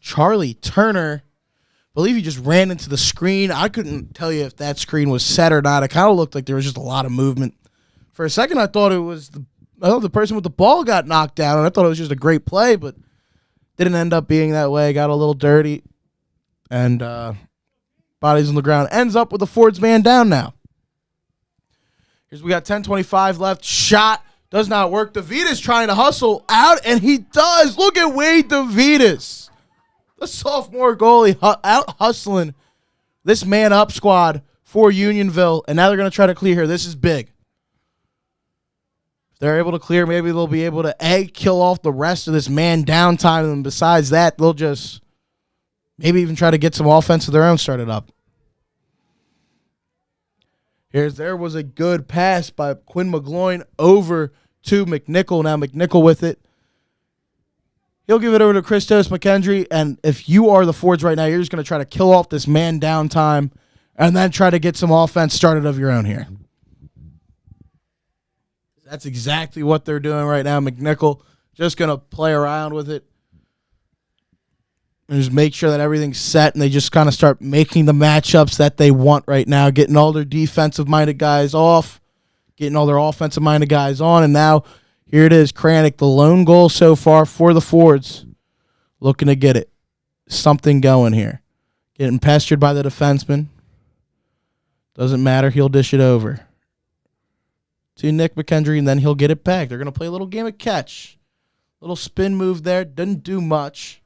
A: Charlie Turner. I believe he just ran into the screen. I couldn't tell you if that screen was set or not. It kind of looked like there was just a lot of movement. For a second, I thought it was the person with the ball got knocked down, and I thought it was just a great play, but Didn't end up being that way. Got a little dirty. And bodies on the ground. Ends up with the Fords man down now. Here's we got 10:25 left. Shot. Does not work. DeVitas trying to hustle out, and he does. Look at Wade DeVitas. The sophomore goalie out hustling this man-up squad for Unionville, and now they're going to try to clear here. This is big. If they're able to clear, maybe they'll be able to, A, kill off the rest of this man downtime, and besides that, they'll just maybe even try to get some offense of their own started up. There was a good pass by Quinn McGloin over to McNichol. Now McNichol with it. He'll give it over to Christos McKendry, and if you are the Fords right now, you're just going to try to kill off this man downtime and then try to get some offense started of your own here. That's exactly what they're doing right now. McNichol just going to play around with it and just make sure that everything's set, and they just kind of start making the matchups that they want right now, getting all their defensive-minded guys off, getting all their offensive-minded guys on, and now here it is, Kranick, the lone goal so far for the Fords, looking to get it. Something going here. Getting pestered by the defenseman. Doesn't matter, he'll dish it over to Nick McKendry, and then he'll get it back. They're going to play a little game of catch. Little spin move there, doesn't do much.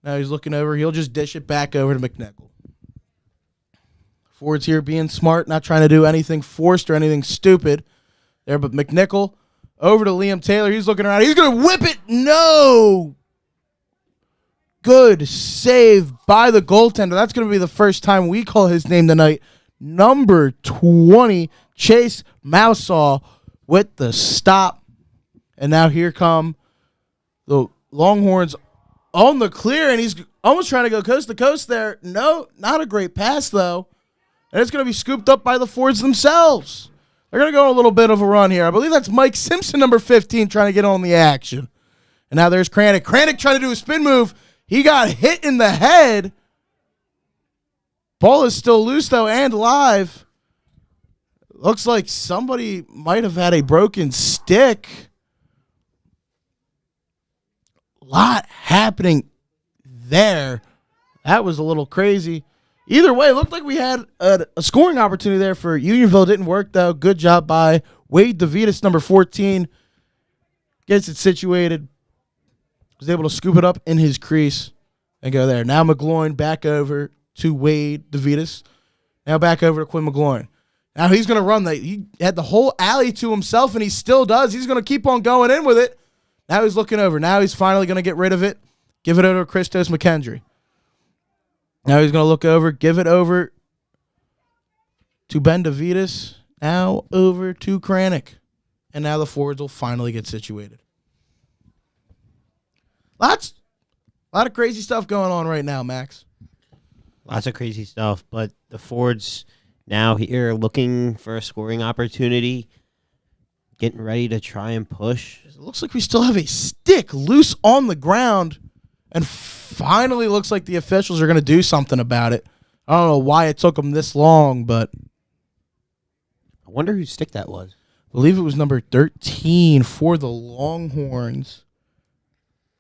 A: Now he's looking over. He'll just dish it back over to McNichol. Fords here being smart, not trying to do anything forced or anything stupid there, but McNichol over to Liam Taylor. He's looking around. He's going to whip it. No. Good save by the goaltender. That's going to be the first time we call his name tonight. Number 20, Chase Mousaw with the stop. And now here come the Longhorns on the clear, and he's almost trying to go coast to coast there. No, not a great pass, though. And it's going to be scooped up by the Fords themselves. They're going to go on a little bit of a run here. I believe that's Mike Simpson, number 15, trying to get on the action. And now there's Kranick. Kranick trying to do a spin move. He got hit in the head. Ball is still loose, though, and live. Looks like somebody might have had a broken stick. Lot happening there. That was a little crazy. Either way, it looked like we had a scoring opportunity there for Unionville. Didn't work, though. Good job by Wade DeVitas, number 14. Gets it situated. Was able to scoop it up in his crease and go there. Now McGloin back over to Wade DeVitas. Now back over to Quinn McGloin. Now he's going to run. He had the whole alley to himself, and he still does. He's going to keep on going in with it. Now he's looking over. Now he's finally going to get rid of it. Give it over to Christos McKendry. Now he's going to look over. Give it over to Ben DeVitas. Now over to Kranick. And now the Fords will finally get situated. A lot of crazy stuff going on right now, Max.
B: Lots of crazy stuff, but the Fords now here looking for a scoring opportunity, getting ready to try and push.
A: It looks like we still have a stick loose on the ground, and finally looks like the officials are going to do something about it. I don't know why it took them this long, but
B: I wonder whose stick that was.
A: I believe it was number 13 for the Longhorns.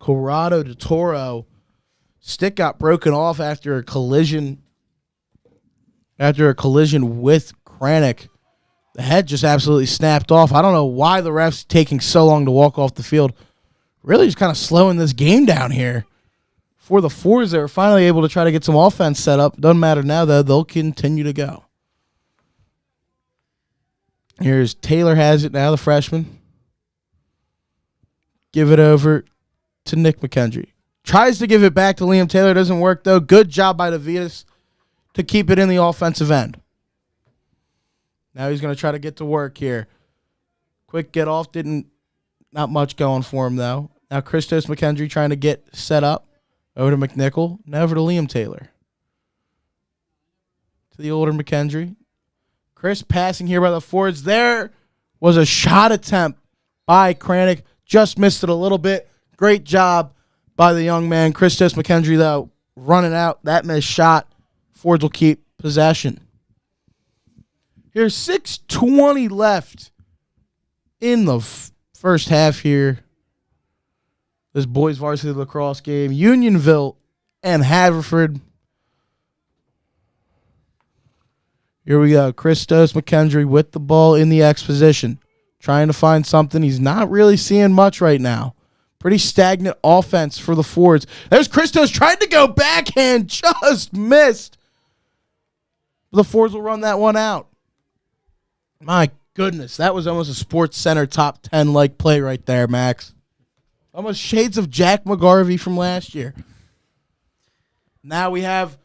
A: Corrado de Toro. Stick got broken off after a collision with Kranick. The head just absolutely snapped off. I don't know why the ref's taking so long to walk off the field. Really just kind of slowing this game down here. For the Fords, they were finally able to try to get some offense set up. Doesn't matter now, though. They'll continue to go. Here's Taylor has it now, the freshman. Give it over to Nick McKendry. Tries to give it back to Liam Taylor. Doesn't work, though. Good job by DeVitas to keep it in the offensive end. Now he's going to try to get to work here. Quick get off. Not much going for him, though. Now Christos McKendry trying to get set up. Over to McNichol. Now over to Liam Taylor. To the older McKendry. Chris passing here by the Fords. There was a shot attempt by Kranick. Just missed it a little bit. Great job by the young man. Christos McKendry, though, running out. That missed shot. Fords will keep possession. Here's 6:20 left in the first half here this boys varsity lacrosse game. Unionville and Haverford. Here we go. Christos McKendry with the ball in the X position. Trying to find something. He's not really seeing much right now. Pretty stagnant offense for the Fords. There's Christos trying to go backhand. Just missed. The Fords will run that one out. My goodness. That was almost a Sports Center top 10 like play right there, Max. Almost shades of Jack McGarvey from last year. Now we have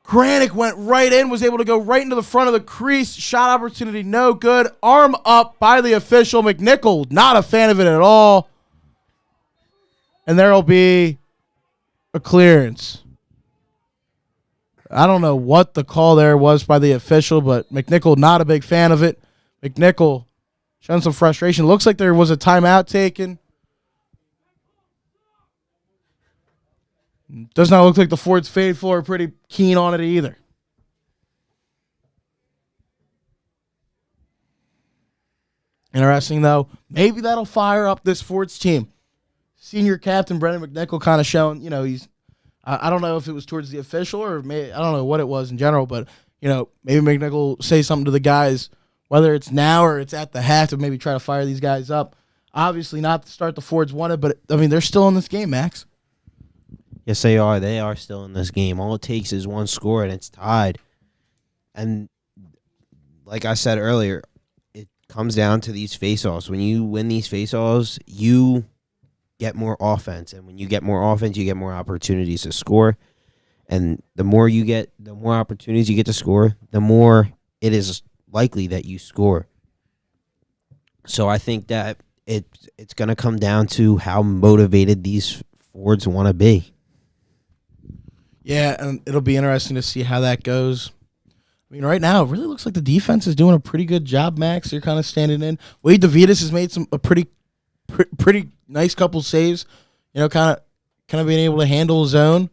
A: Granick went right in, was able to go right into the front of the crease. Shot opportunity, no good. Arm up by the official. McNichol, not a fan of it at all. And there will be a clearance. I don't know what the call there was by the official, but McNichol, not a big fan of it. McNichol showing some frustration. Looks like there was a timeout taken. Does not look like the Fords faithful are pretty keen on it either. Interesting, though. Maybe that'll fire up this Fords team. Senior captain Brendan McNichol kind of showing, he's, I don't know if it was towards the official or maybe, I don't know what it was in general, but, maybe McNichol will say something to the guys, whether it's now or it's at the half to maybe try to fire these guys up. Obviously not the start the Fords wanted, but, they're still in this game, Max.
B: Yes, they are. They are still in this game. All it takes is one score, and it's tied. And like I said earlier, it comes down to these face-offs. When you win these face-offs, you get more offense. And when you get more offense, you get more opportunities to score. And the more you get, the more opportunities you get to score, the more it is likely that you score. So I think that it's going to come down to how motivated these Fords want to be.
A: Yeah, and it'll be interesting to see how that goes. I mean, right now, it really looks like the defense is doing a pretty good job, Max. They're kind of standing in. Wade DeVitas has made a pretty nice couple saves, kind of being able to handle his own.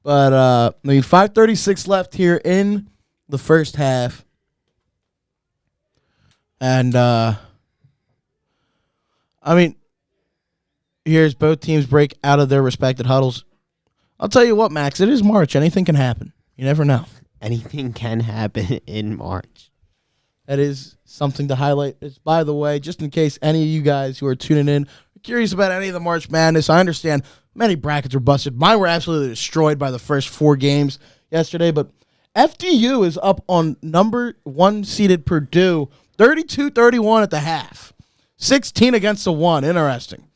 A: But, 5:36 left here in the first half. And, here's both teams break out of their respected huddles. I'll tell you what, Max, it is March. Anything can happen. You never know.
B: Anything can happen in March.
A: That is something to highlight. It's, by the way, just in case any of you guys who are tuning in are curious about any of the March Madness, I understand many brackets were busted. Mine were absolutely destroyed by the first 4 games yesterday, but FDU is up on number 1 seeded Purdue, 32-31 at the half. 16 against the 1. Interesting.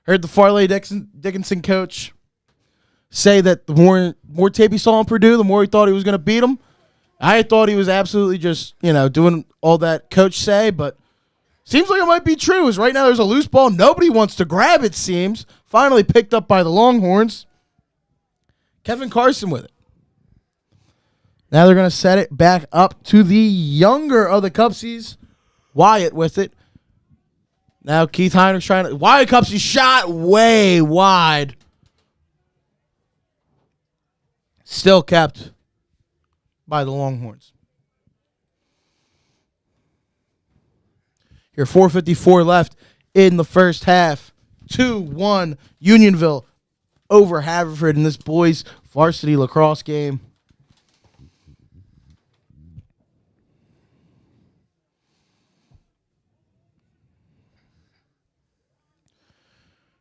A: Heard the Farley Dickinson coach say that the more tape he saw on Purdue, the more he thought he was going to beat him. I thought he was absolutely just, doing all that coach say, but seems like it might be true. As right now there's a loose ball. Nobody wants to grab it, seems. Finally picked up by the Longhorns. Kevin Carson with it. Now they're going to set it back up to the younger of the Cupsies. Wyatt with it. Now Keith Heinrich's trying to... Wyatt Cupsey shot way wide. Still kept by the Longhorns. Here, 4:54 left in the first half. 2-1 Unionville over Haverford in this boys varsity lacrosse game.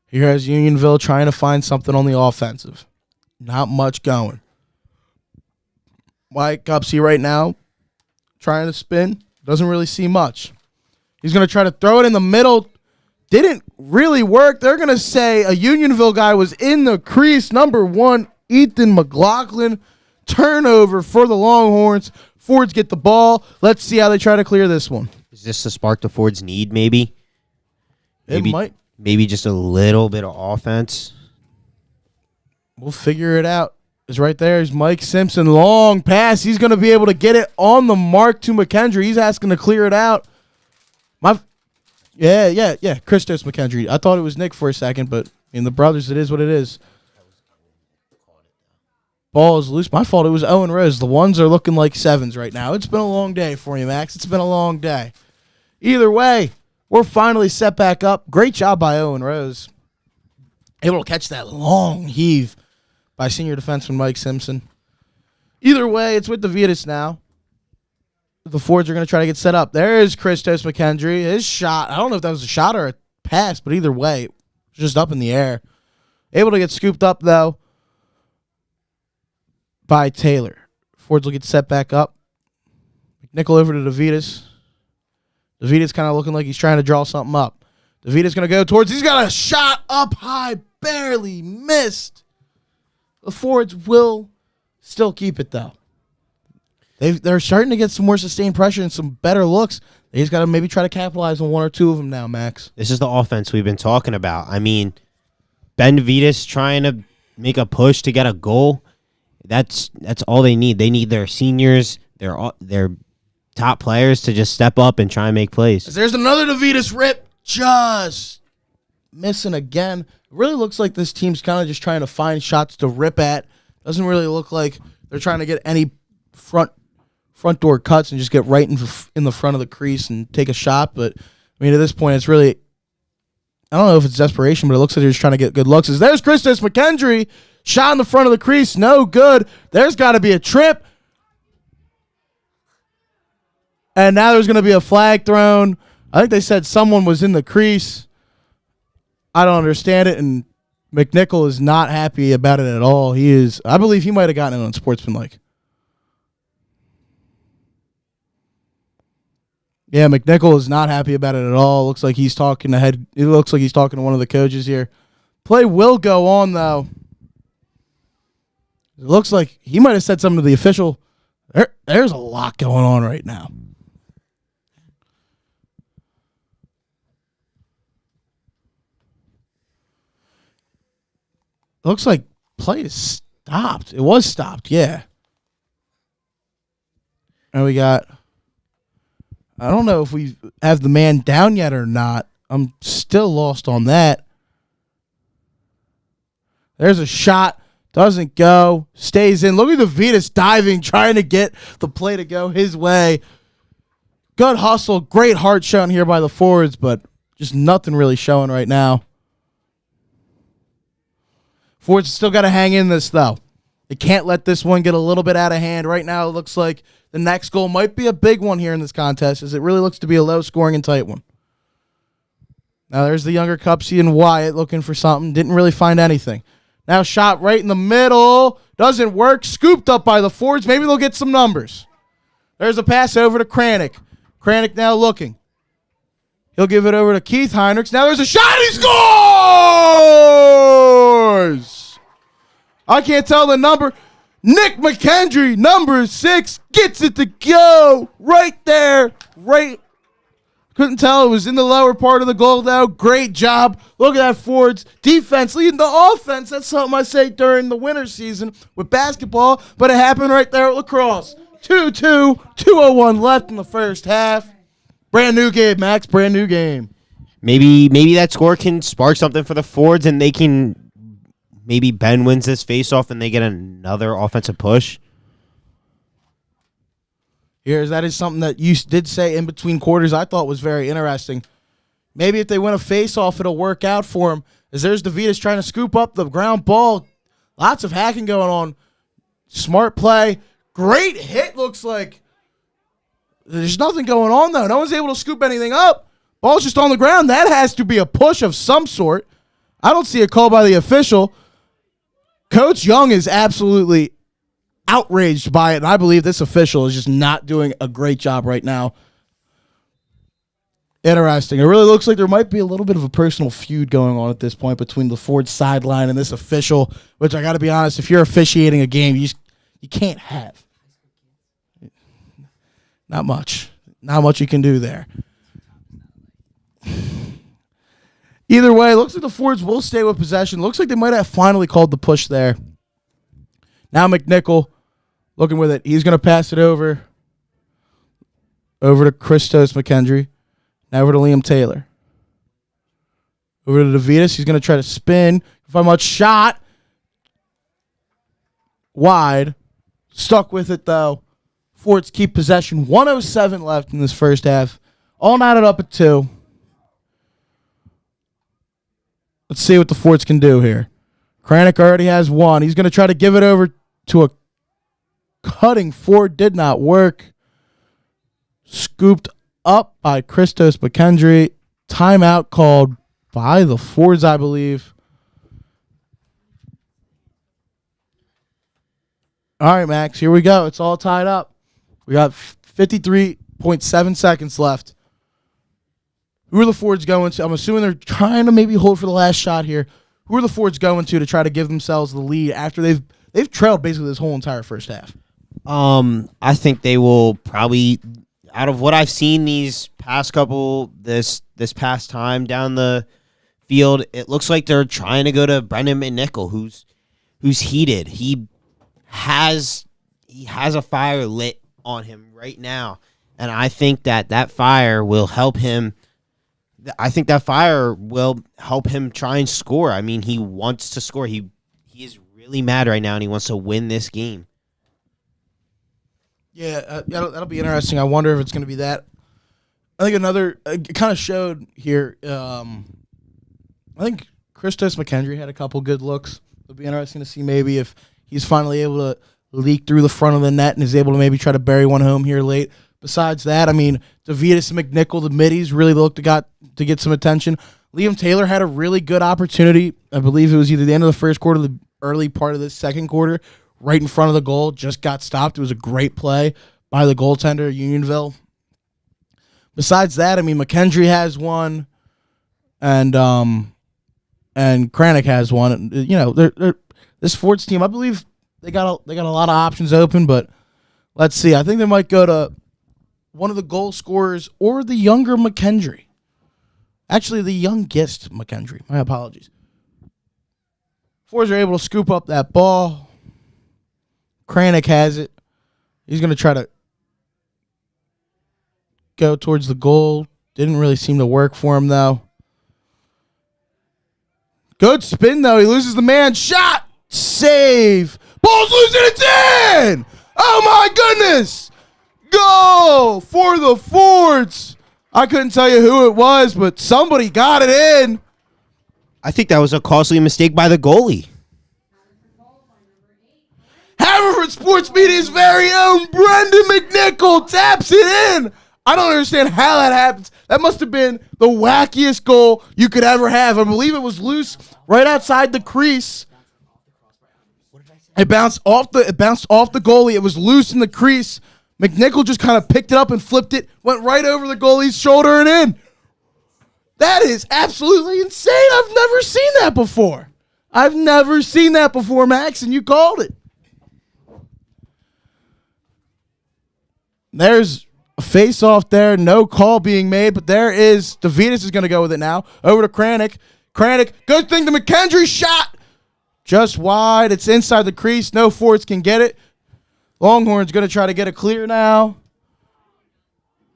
A: Here has Unionville trying to find something on the offensive. Not much going. Mike Cupsey right now trying to spin. Doesn't really see much. He's going to try to throw it in the middle. Didn't really work. They're going to say a Unionville guy was in the crease. Number 1, Ethan McLaughlin. Turnover for the Longhorns. Fords get the ball. Let's see how they try to clear this one.
B: Is this the spark the Fords need, maybe?
A: It might.
B: Maybe just a little bit of offense.
A: We'll figure it out. Is right there is Mike Simpson. Long pass. He's going to be able to get it on the mark to McKendry. He's asking to clear it out. Yeah. Christos McKendry. I thought it was Nick for a second, but in the brothers, it is what it is. Ball is loose. My fault. It was Owen Rose. The 1s are looking like 7s right now. It's been a long day for you, Max. It's been a long day. Either way, we're finally set back up. Great job by Owen Rose. Able to catch that long heave by senior defenseman Mike Simpson. Either way, it's with the Vitas now. The Fords are going to try to get set up. There's Christos McKendry. His shot, I don't know if that was a shot or a pass, but either way, it's just up in the air. Able to get scooped up, though, by Taylor. Fords will get set back up. McNichol over to DeVitas. DeVitas kind of looking like he's trying to draw something up. DeVitas going to go towards. He's got a shot up high, barely missed. The Fords will still keep it, though. They're starting to get some more sustained pressure and some better looks. They just got to maybe try to capitalize on one or two of them now, Max.
B: This is the offense we've been talking about. I mean, Ben DeVitas trying to make a push to get a goal. That's all they need. They need their seniors, their top players to just step up and try and make plays.
A: There's another DeVitas rip. Just missing again. It really looks like this team's kind of just trying to find shots to rip at. Doesn't really look like they're trying to get any front door cuts and just get right in the front of the crease and take a shot. But, I mean, at this point, it's really, I don't know if it's desperation, but it looks like they're just trying to get good looks. There's Christos McKendry. Shot in the front of the crease. No good. There's got to be a trip. And now there's going to be a flag thrown. I think they said someone was in the crease. I don't understand it, and McNichol is not happy about it at all. I believe he might have gotten it on sportsmanlike. Yeah, McNichol is not happy about it at all. Looks like he's talking ahead. It looks like he's talking to one of the coaches here. Play will go on, though. It looks like he might have said something to the official. There's a lot going on right now. Looks like play is stopped. It was stopped, yeah. And we got, I don't know if we have the man down yet or not. I'm still lost on that. There's a shot. Doesn't go. Stays in. Look at the Vitas diving, trying to get the play to go his way. Good hustle. Great heart shown here by the Forwards, but just nothing really showing right now. Forwards still got to hang in this, though. They can't let this one get a little bit out of hand. Right now, it looks like the next goal might be a big one here in this contest, as it really looks to be a low-scoring and tight one. Now, there's the younger Cupsy and Wyatt looking for something. Didn't really find anything. Now, shot right in the middle. Doesn't work. Scooped up by the Forwards. Maybe they'll get some numbers. There's a pass over to Kranick. Kranick now looking. He'll give it over to Keith Heinrichs. Now there's a shot. He scores! I can't tell the number. Nick McKendry, number 6, gets it to go right there. Right. Couldn't tell. It was in the lower part of the goal, though. Great job. Look at that Fords defense leading the offense. That's something I say during the winter season with basketball, but it happened right there at Lacrosse. 2-2, 2:01 left in the first half. Brand new game, Max. Brand new game.
B: Maybe that score can spark something for the Fords, and they can. Maybe Ben wins this faceoff, and they get another offensive push.
A: That is something that you did say in between quarters I thought was very interesting. Maybe if they win a faceoff, it'll work out for them. As there's DeVitas trying to scoop up the ground ball. Lots of hacking going on. Smart play. Great hit, looks like. There's nothing going on, though. No one's able to scoop anything up. Ball's just on the ground. That has to be a push of some sort. I don't see a call by the official. Coach Young is absolutely outraged by it, and I believe this official is just not doing a great job right now. Interesting. It really looks like there might be a little bit of a personal feud going on at this point between the Ford sideline and this official, which I got to be honest, if you're officiating a game, you can't have. Not much. Not much you can do there. Either way, looks like the Fords will stay with possession. Looks like they might have finally called the push there. Now McNichol looking with it. He's going to pass it over to Christos McKendry. Now over to Liam Taylor. Over to DeVitas. He's going to try to spin. Find much shot. Wide. Stuck with it, though. Fords keep possession. 1:07 left in this first half. All knotted up at 2. Let's see what the Forts can do here. Kranick already has one. He's going to try to give it over to a cutting Ford. Did not work. Scooped up by Christos McKendry. Timeout called by the Fords, I believe. All right, Max, here we go. It's all tied up. We got 53.7 seconds left. Who are the Fords going to? I'm assuming they're trying to maybe hold for the last shot here. Who are the Fords going to try to give themselves the lead after they've trailed basically this whole entire first half?
B: I think they will probably, out of what I've seen these past couple, this past time down the field, it looks like they're trying to go to Brendan McNichol, who's heated. He has a fire lit on him right now, and I think that fire will help him. I think that fire will help him try and score. I mean, he wants to score. He is really mad right now, and he wants to win this game.
A: Yeah, that'll be interesting. I wonder if it's going to be that. I think another kind of showed here. I think Christos McKendry had a couple good looks. It'll be interesting to see maybe if he's finally able to leak through the front of the net and is able to maybe try to bury one home here late. Besides that, I mean, DeVitas and McNichol, the middies, really looked to get some attention. Liam Taylor had a really good opportunity. I believe it was either the end of the first quarter or the early part of the second quarter, right in front of the goal, just got stopped. It was a great play by the goaltender, Unionville. Besides that, I mean, McKendry has one, and Kranick has one. And, you know, this Fords team, I believe they got a lot of options open, but let's see. I think they might go to one of the goal scorers or the younger McKendry. Actually, the youngest McKendry. My apologies. Fords are able to scoop up that ball. Kranick has it. He's going to try to go towards the goal. Didn't really seem to work for him, though. Good spin, though. He loses the man. Shot! Save! Ball's losing. It's in! Oh, my goodness! Goal for the Fords. I couldn't tell you who it was, but somebody got it in.
B: I think that was a costly mistake by the goalie.
A: Haverford Sports Media's very own Brendan McNichol taps it in. I don't understand how that happens. That must have been the wackiest goal you could ever have. I believe it was loose right outside the crease. It bounced off the goalie. It was loose in the crease. McNichol just kind of picked it up and flipped it, went right over the goalie's shoulder and in. That is absolutely insane. I've never seen that before. Max, and you called it. There's a face-off there. No call being made, but there is. DeVitas is going to go with it now. Over to Kranick. Kranick, good thing the McKendry shot. Just wide. It's inside the crease. No Forts can get it. Longhorn's going to try to get it clear now.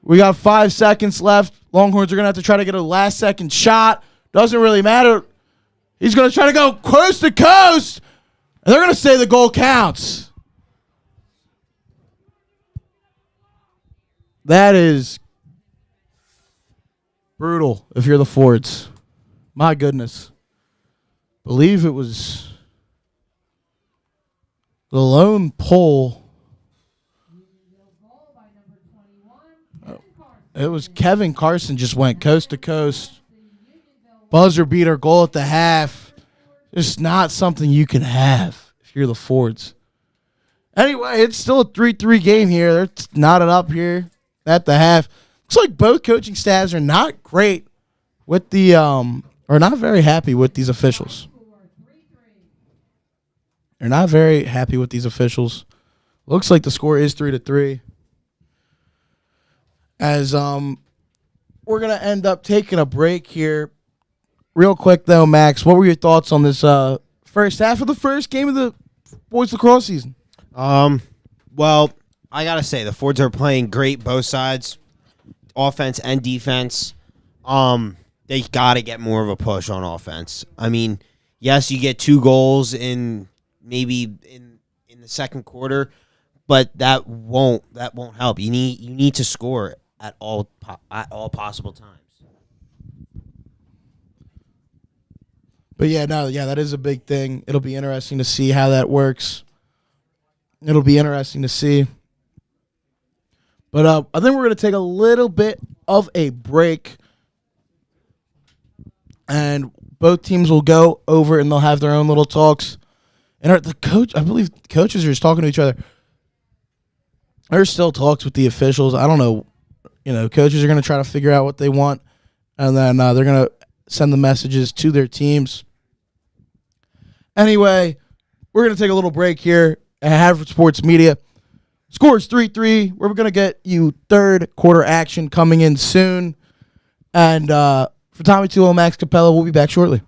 A: We got 5 seconds left. Longhorns are going to have to try to get a last-second shot. Doesn't really matter. He's going to try to go coast to coast. And they're going to say the goal counts. That is brutal if you're the Fords. My goodness. Believe it was the lone pole. It was Kevin Carson just went coast to coast. Buzzer beater goal at the half. It's not something you can have if you're the Fords. Anyway, it's still a 3-3 game here. They're knotted up here at the half. Looks like both coaching staffs are not great with the or not very happy with these officials. They're not very happy with these officials. Looks like the score is 3-3. As we're going to end up taking a break here. Real quick, though, Max, what were your thoughts on this first half of the first game of the boys lacrosse season?
B: Well, I got to say, the Fords are playing great, both sides, offense and defense. They got to get more of a push on offense. I mean, yes, you get 2 goals in maybe in the second quarter, but that won't help. You need to score at all possible times.
A: But yeah, no, yeah, that is a big thing. It'll be interesting to see how that works. It'll be interesting to see. But I think we're going to take a little bit of a break. And both teams will go over and they'll have their own little talks. And the coach, I believe coaches are just talking to each other. There's still talks with the officials. I don't know. Coaches are going to try to figure out what they want. And then they're going to send the messages to their teams. Anyway, we're going to take a little break here at Haverford Sports Media. Scores 3-3. We're going to get you third quarter action coming in soon. And for Tommy Tulo, Max Capella, we'll be back shortly.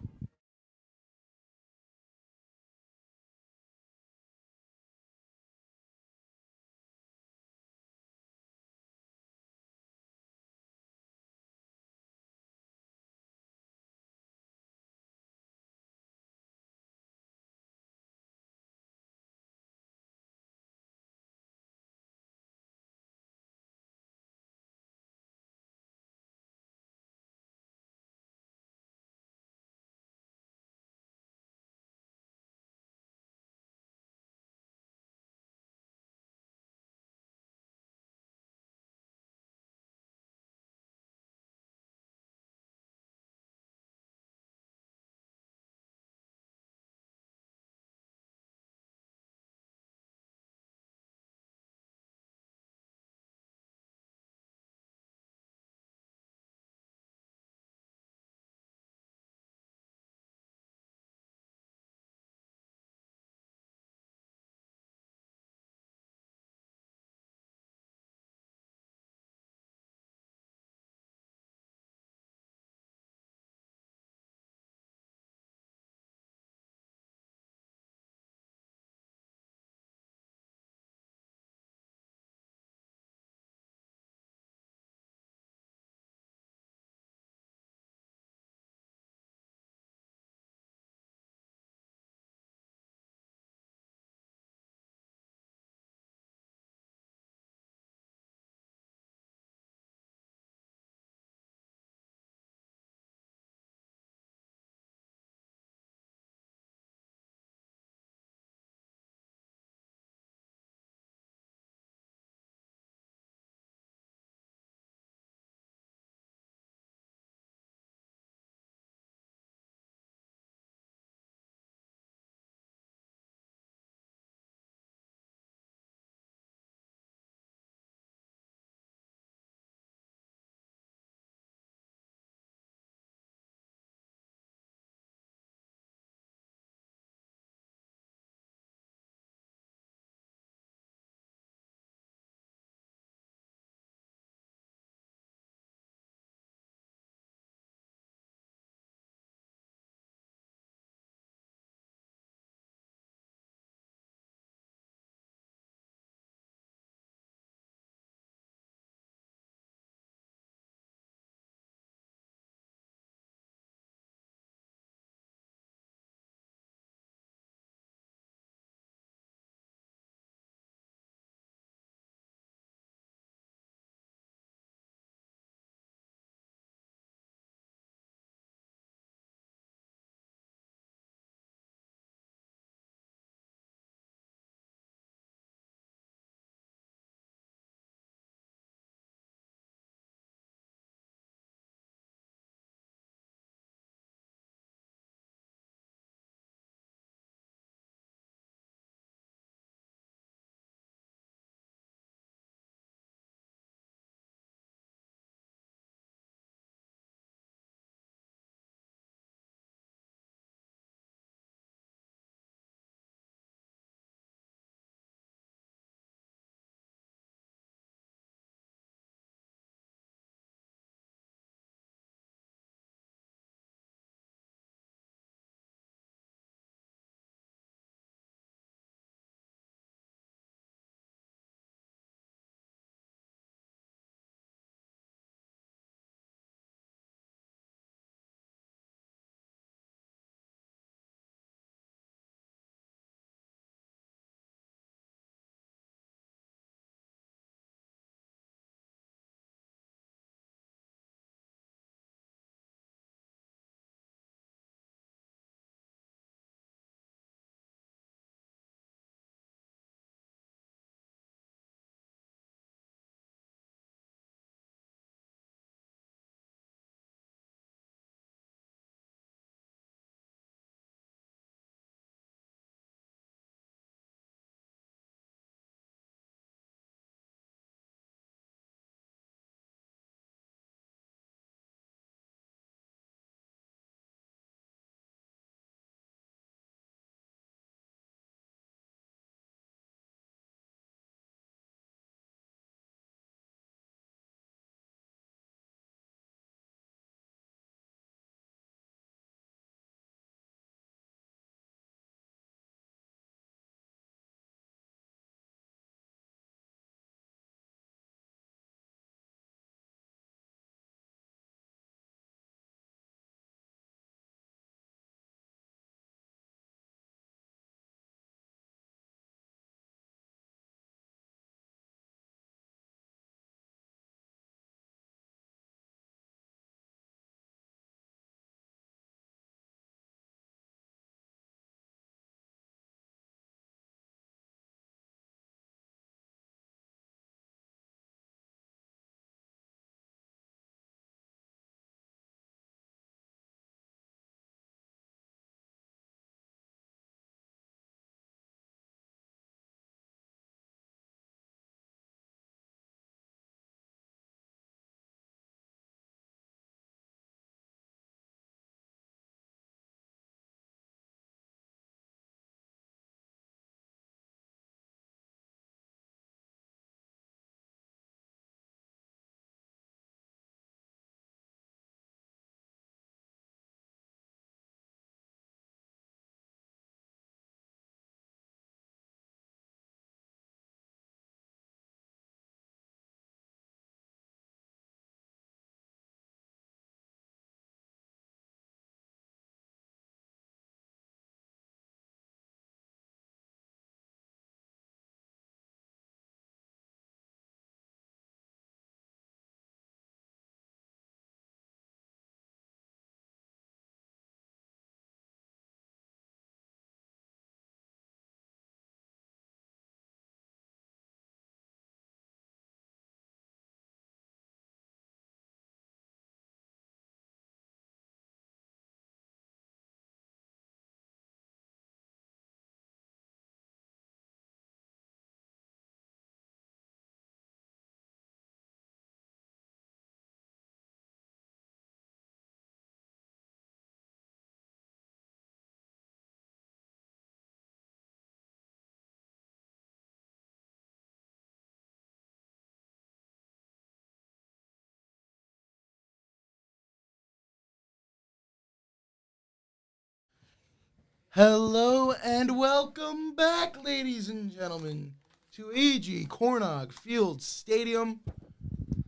A: Hello and welcome back, ladies and gentlemen, to A.G. Cornog Field Stadium,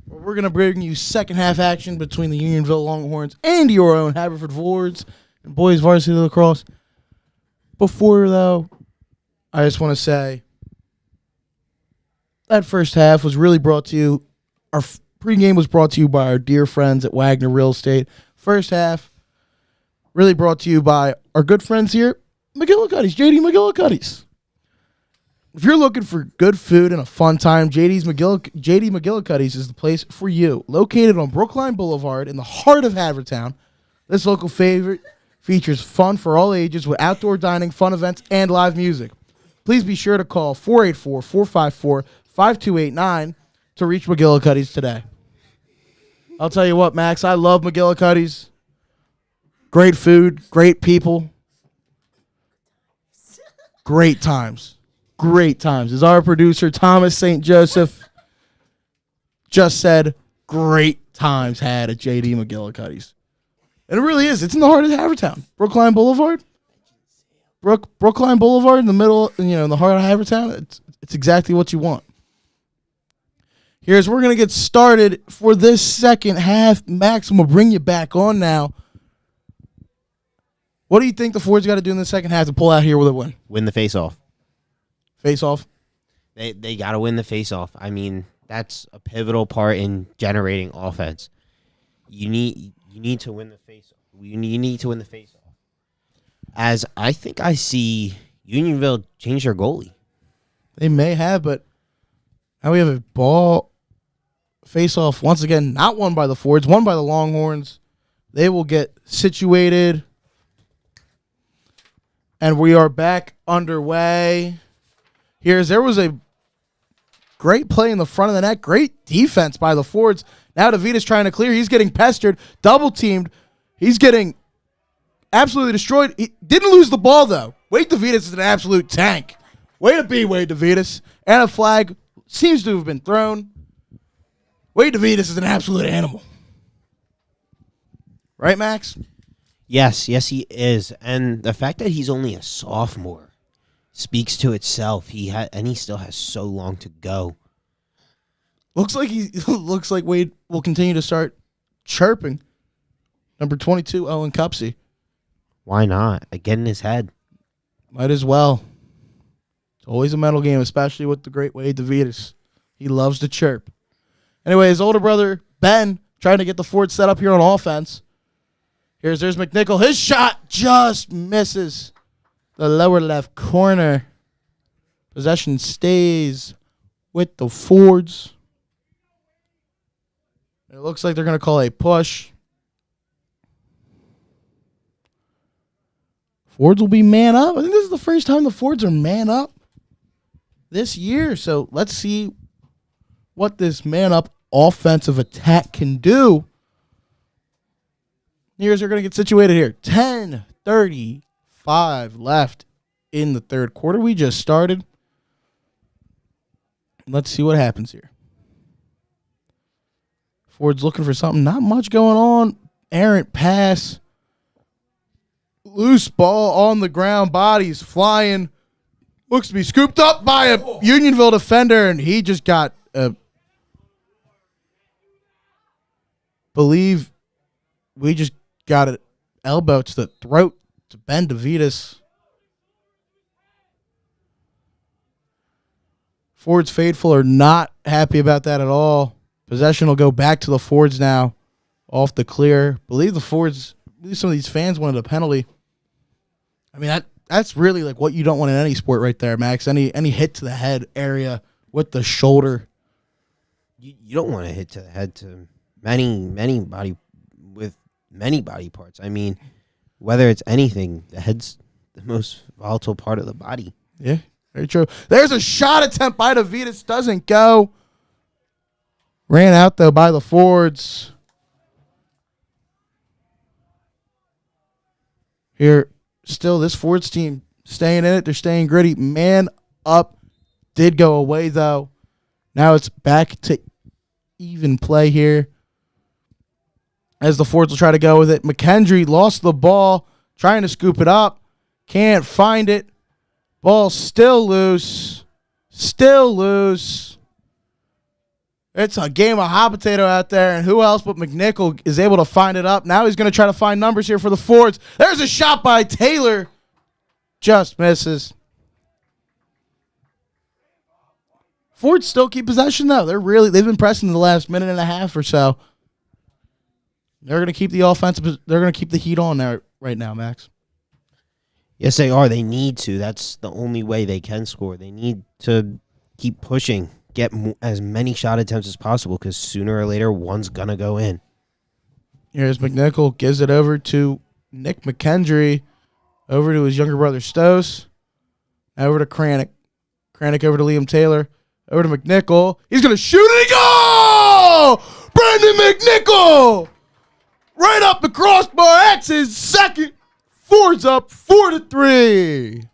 A: where we're going to bring you second half action between the Unionville Longhorns and your own Haverford Fords and boys Varsity Lacrosse. Before, though, I just want to say that first half was really brought to you. Our pregame was brought to you by our dear friends at Wagner Real Estate. First half really brought to you by our good friends here, McGillicuddy's, JD McGillicuddy's. If you're looking for good food and a fun time, JD McGillicuddy's is the place for you. Located on Brookline Boulevard in the heart of Havertown, this local favorite features fun for all ages with outdoor dining, fun events, and live music. Please be sure to call 484-454-5289 to reach McGillicuddy's today. I'll tell you what, Max, I love McGillicuddy's. Great food, great people. Great times. Great times. As our producer, Thomas St. Joseph, just said, great times had at JD McGillicuddy's. And it really is. It's in the heart of Havertown. Brookline Boulevard. Brookline Boulevard in the middle, in the heart of Havertown. It's exactly what you want. Here's we're going to get started for this second half. Max, I'm going to bring you back on now. What do you think the Fords got to do in the second half to pull out here with a win?
B: Win the face-off.
A: Face-off?
B: They got to win the face-off. I mean, that's a pivotal part in generating offense. You need to win the face-off. You need to win the face-off. As I think I see Unionville change their goalie.
A: They may have, but now we have a ball face-off once again, not won by the Fords, won by the Longhorns. They will get situated. And we are back underway. There was a great play in the front of the net. Great defense by the Fords. Now DeVita's trying to clear. He's getting pestered, double-teamed. He's getting absolutely destroyed. He didn't lose the ball, though. Wade DeVitas is an absolute tank. Way to be, Wade DeVitas. And a flag seems to have been thrown. Wade DeVitas is an absolute animal. Right, Max?
B: Yes, he is. And the fact that he's only a sophomore speaks to itself. He still has so long to go.
A: Looks like Wade will continue to start chirping. Number 22, Owen Cupsey.
B: Why not? Get in his head.
A: Might as well. It's always a mental game, especially with the great Wade DeVitas. He loves to chirp. Anyway, his older brother, Ben, trying to get the Ford set up here on offense. There's McNichol. His shot just misses the lower left corner. Possession stays with the Fords. It looks like they're going to call a push. Fords will be man up. I think this is the first time the Fords are man up this year. So let's see what this man up offensive attack can do. Here's we're going to get situated here. 10:35 left in the third quarter. We just started. Let's see what happens here. Ford's looking for something. Not much going on. Errant pass. Loose ball on the ground. Bodies flying. Looks to be scooped up by a Unionville defender, and he just got believe we just got an elbow to the throat to Ben DeVitas. Fords faithful are not happy about that at all. Possession will go back to the Fords now. Off the clear. Believe some of these fans wanted a penalty. I mean, that's really like what you don't want in any sport right there, Max. Any hit to the head area with the shoulder.
B: You don't want to hit to the head to many body parts. I mean, whether it's anything, the head's the most volatile part of the body.
A: Yeah, very true. There's a shot attempt by DeVitas. Doesn't go. Ran out, though, by the Fords. Here, still, this Fords team staying in it. They're staying gritty. Man up. Did go away, though. Now it's back to even play here. As the Fords will try to go with it. McKendry lost the ball, trying to scoop it up. Can't find it. Ball still loose. Still loose. It's a game of hot potato out there, and who else but McNichol is able to find it up. Now he's going to try to find numbers here for the Fords. There's a shot by Taylor. Just misses. Fords still keep possession, though. They've been pressing the last minute and a half or so. They're going to keep the they're going to keep the heat on there right now, Max.
B: Yes, they are. They need to. That's the only way they can score. They need to keep pushing, get as many shot attempts as possible, because sooner or later, one's going to go in.
A: Here's McNichol, gives it over to Nick McKendry, over to his younger brother Stos, over to Kranick. Kranick over to Liam Taylor, over to McNichol. He's going to shoot it. Goal! Brandon McNichol! Right up the crossbar. That's his second. Fords up 4-3.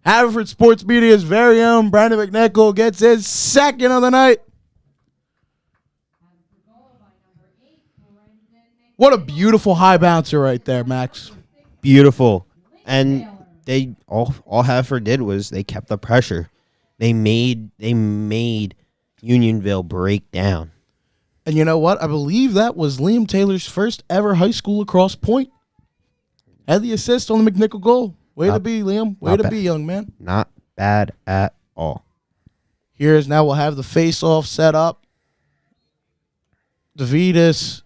A: Haverford Sports Media's very own Brandon McNichol gets his second of the night. What a beautiful high bouncer right there, Max.
B: Beautiful. And they all Haverford did was they kept the pressure. They made Unionville break down.
A: And you know what? I believe that was Liam Taylor's first ever high school lacrosse point. Had the assist on the McNichol goal. Way to be, Liam. Way to be, young man.
B: Not bad at all.
A: Here's now we'll have the face-off set up. DeVitas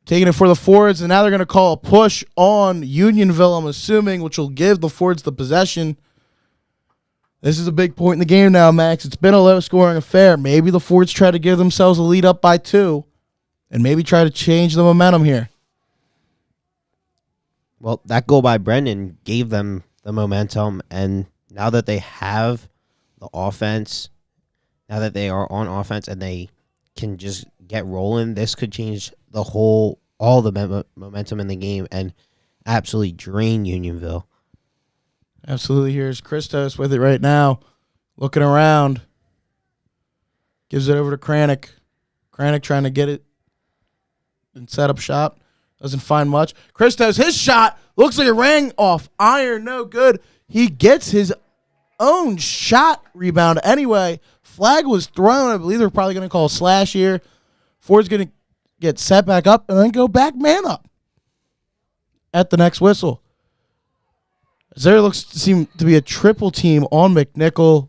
A: taking it for the Fords, and now they're going to call a push on Unionville, I'm assuming, which will give the Fords the possession. This is a big point in the game now, Max. It's been a low-scoring affair. Maybe the Fords try to give themselves a lead up by 2 and maybe try to change the momentum here.
B: Well, that goal by Brendan gave them the momentum, and now that they have the offense, now that they are on offense and they can just get rolling, this could change all the momentum in the game and absolutely drain Unionville.
A: Absolutely. Here's Christos with it right now. Looking around. Gives it over to Kranick. Kranick trying to get it and set up shop. Doesn't find much. Christos, his shot looks like it rang off iron. No good. He gets his own shot rebound anyway. Flag was thrown. I believe they're probably going to call a slash here. Ford's going to get set back up and then go back man up at the next whistle. As there looks to seem to be a triple team on McNichol.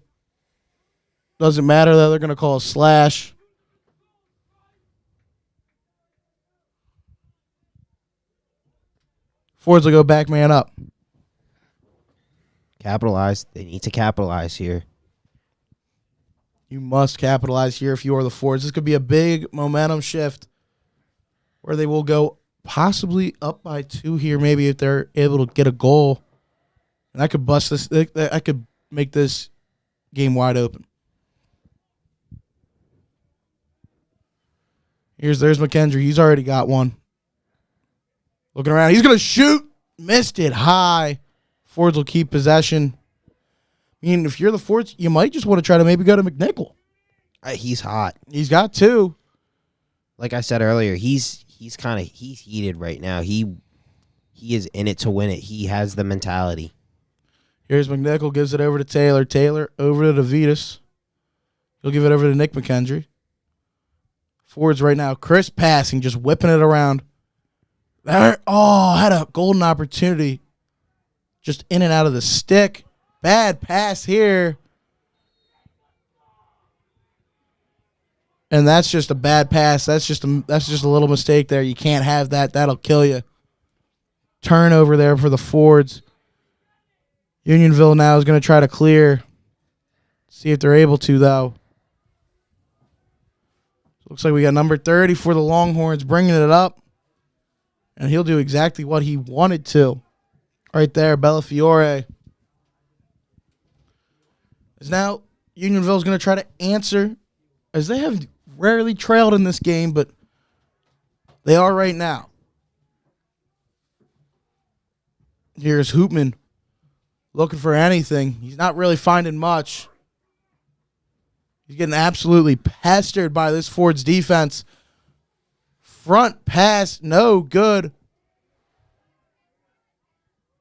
A: Doesn't matter that they're going to call a slash. Fords will go back man up.
B: Capitalize. They need to capitalize here.
A: You must capitalize here if you are the Fords. This could be a big momentum shift where they will go possibly up by 2 here, maybe if they're able to get a goal. And I could bust this. I could make this game wide open. There's McKendry. He's already got one. Looking around. He's going to shoot. Missed it high. Fords will keep possession. I mean, if you're the Fords, you might just want to try to maybe go to McNichol.
B: He's hot.
A: He's got 2.
B: Like I said earlier, he's heated right now. He is in it to win it. He has the mentality.
A: Here's McNichol, gives it over to Taylor. Taylor over to DeVitas. He'll give it over to Nick McKendry. Fords right now, crisp passing, just whipping it around. Had a golden opportunity. Just in and out of the stick. Bad pass here. And that's just a bad pass. That's just a little mistake there. You can't have that. That'll kill you. Turnover there for the Fords. Unionville now is going to try to clear. See if they're able to, though. Looks like we got number 30 for the Longhorns bringing it up. And he'll do exactly what he wanted to. Right there, Bellafiore. As now, Unionville is going to try to answer, as they have rarely trailed in this game, but they are right now. Here's Hoopman looking for anything. He's not really finding much. He's getting absolutely pestered by this Ford's defense. Front pass, no good.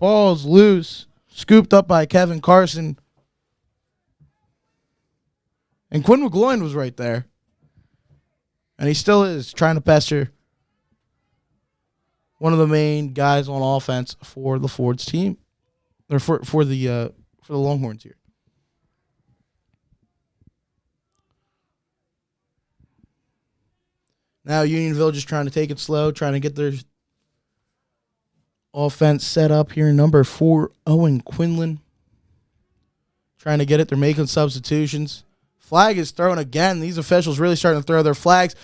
A: Ball's loose. Scooped up by Kevin Carson. And Quinn McGloin was right there. And he still is trying to pester one of the main guys on offense for the Fords team. Or for the Longhorns here. Now Unionville just trying to take it slow, trying to get their offense set up here. Number 4, Owen Quinlan. Trying to get it. They're making substitutions. Flag is thrown again. These officials really starting to throw their flags.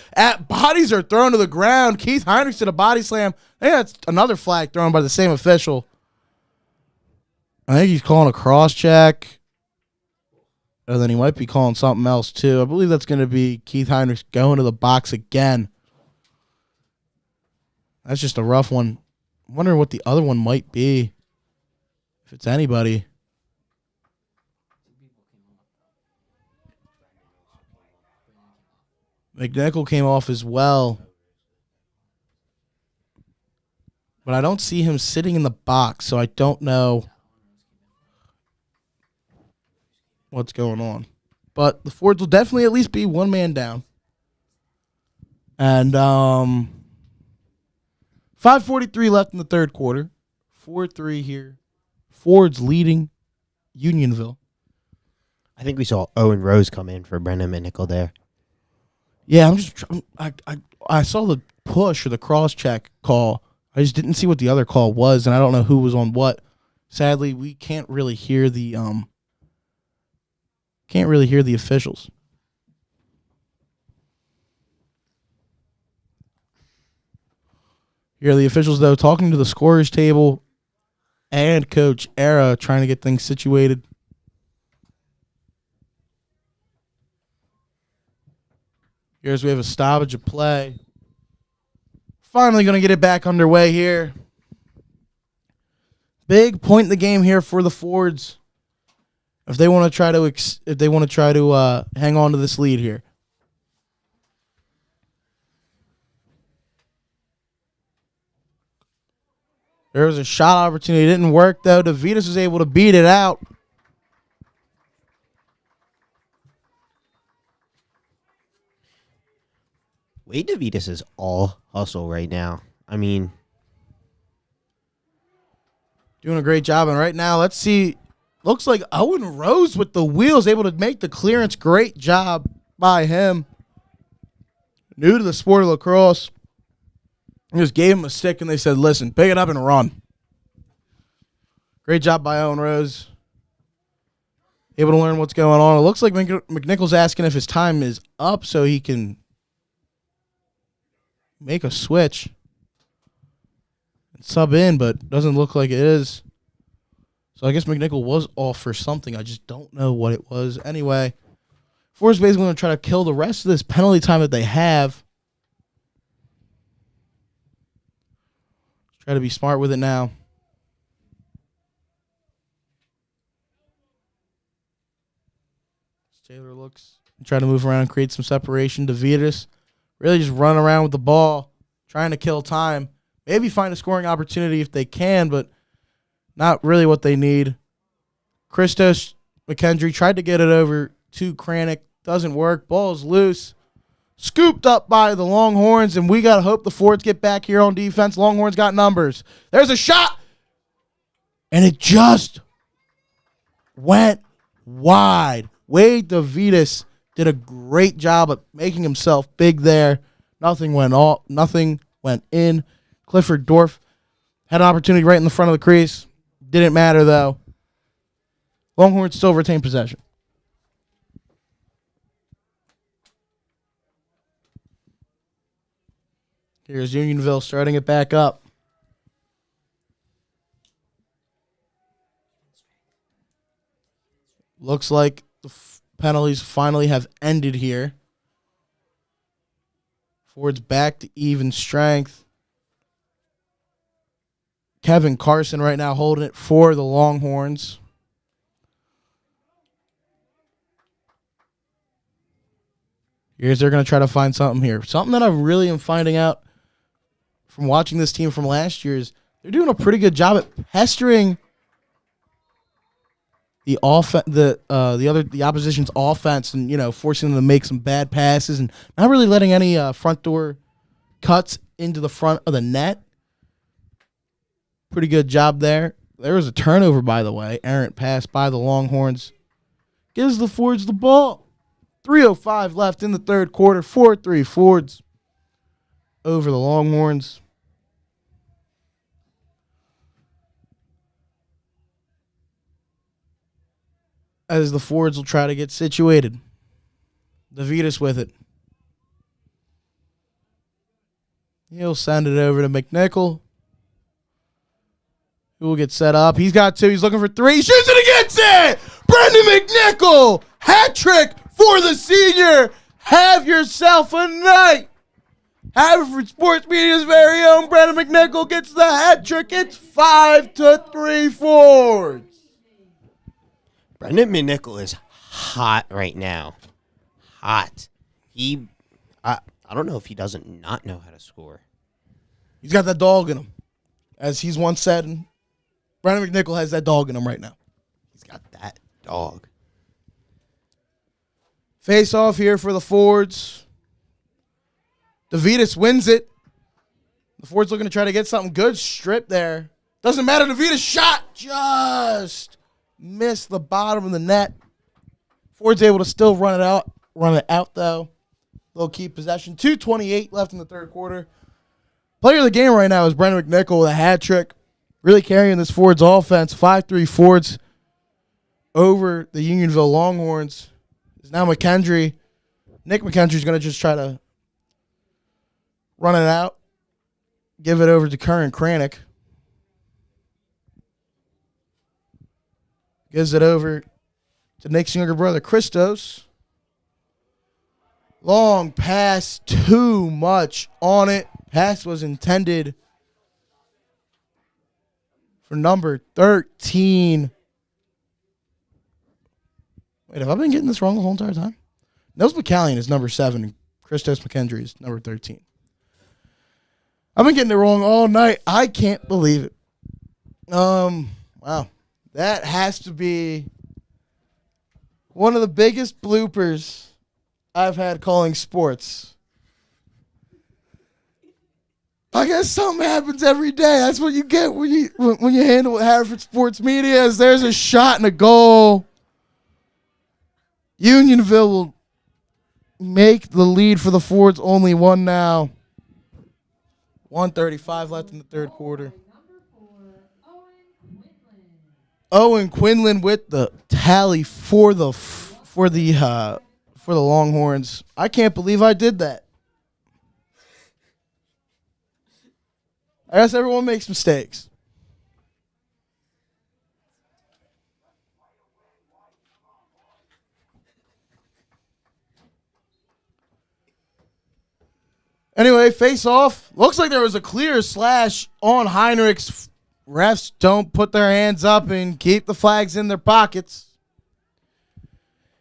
A: Bodies are thrown to the ground. Keith Heinrichs did a body slam. I think that's another flag thrown by the same official. I think he's calling a cross check. And then he might be calling something else too. I believe that's going to be Keith Heinrichs going to the box again. That's just a rough one. I'm wondering what the other one might be. If it's anybody. McNichol came off as well. But I don't see him sitting in the box, so I don't know what's going on. But the Fords will definitely at least be one man down. And 5:43 left in the third quarter. 4-3 here. Fords leading Unionville.
B: I think we saw Owen Rose come in for Brendan McNichol there.
A: Yeah, I saw the push or the cross check call. I just didn't see what the other call was, and I don't know who was on what. Sadly, we can't really hear the officials. Hear the officials though talking to the scorers table and Coach Era trying to get things situated. Here's we have a stoppage of play. Finally going to get it back underway here. Big point in the game here for the Fords. If they want to try to hang on to this lead here. There was a shot opportunity. It didn't work though. DeVitas was able to beat it out.
B: Wade DeVitas is all hustle right now. I mean,
A: doing a great job. And right now, let's see. Looks like Owen Rose with the wheels, able to make the clearance. Great job by him. New to the sport of lacrosse. Just gave him a stick and they said, listen, pick it up and run. Great job by Owen Rose. Able to learn what's going on. It looks like McNichol's asking if his time is up so he can make a switch and sub in, but doesn't look like it is. So I guess McNichol was off for something. I just don't know what it was. Anyway, Fords basically going to try to kill the rest of this penalty time that they have. Try to be smart with it now. Taylor looks and try to move around and create some separation. DeVitas really just run around with the ball, trying to kill time. Maybe find a scoring opportunity if they can, but not really what they need. Christos McKendry tried to get it over to Kranick. Doesn't work. Ball's loose. Scooped up by the Longhorns, and we got to hope the Fords get back here on defense. Longhorns got numbers. There's a shot, and it just went wide. Wade DeVitas did a great job of making himself big there. Nothing went in. Clifford Dorff had an opportunity right in the front of the crease. Didn't matter, though. Longhorns still retain possession. Here's Unionville starting it back up. Looks like the penalties finally have ended here. Ford's back to even strength. Kevin Carson right now holding it for the Longhorns. Here's they're going to try to find something here. Something that I really am finding out from watching this team from last year is they're doing a pretty good job at pestering the opposition's offense, and forcing them to make some bad passes and not really letting any front door cuts into the front of the net. Pretty good job there. There was a turnover, by the way. Errant pass by the Longhorns. Gives the Fords the ball. 3:05 left in the third quarter. 4-3 Fords over the Longhorns. As the Fords will try to get situated. DeVitas with it. He'll send it over to McNichol. Who will get set up. He's got two. He's looking for three. Shoots it against it! Brendan McNichol! Hat trick for the senior. Have yourself a night. Haverford Sports Media's very own Brendan McNichol gets the hat trick. It's 5-3 Fords.
B: Brendan McNichol is hot right now. Hot. I don't know if he doesn't not know how to score.
A: He's got that dog in him. As he's once said, Brendan McNichol has that dog in him right now.
B: He's got that dog.
A: Face off here for the Fords. DeVitas wins it. The Fords looking to try to get something good. Strip there. Doesn't matter. DeVitas shot. Just missed the bottom of the net. Fords able to still run it out though. They'll keep possession. 2:28 left in the third quarter. Player of the game right now is Brendan McNichol with a hat trick. Really carrying this Fords offense. 5-3 Fords over the Unionville Longhorns. It's now McKendry. Nick McKendry's going to just try to run it out. Give it over to Curran Kranick. Gives it over to Nick's younger brother, Christos. Long pass, too much on it. Pass was intended for number 13. Wait, have I been getting this wrong the whole entire time? Nels McCallion is number 7, and Christos McKendry is number 13. I've been getting it wrong all night. I can't believe it. Wow. That has to be one of the biggest bloopers I've had calling sports. I guess something happens every day. That's what you get when you handle Haverford Sports Media. Is there's a shot and a goal. Unionville will make the lead for the Fords. Only one now. 1:35 left in the third quarter. Owen Quinlan with the tally for the Longhorns. I can't believe I did that. I guess everyone makes mistakes. Anyway, face off. Looks like there was a clear slash on Heinrichs. Refs don't put their hands up and keep the flags in their pockets.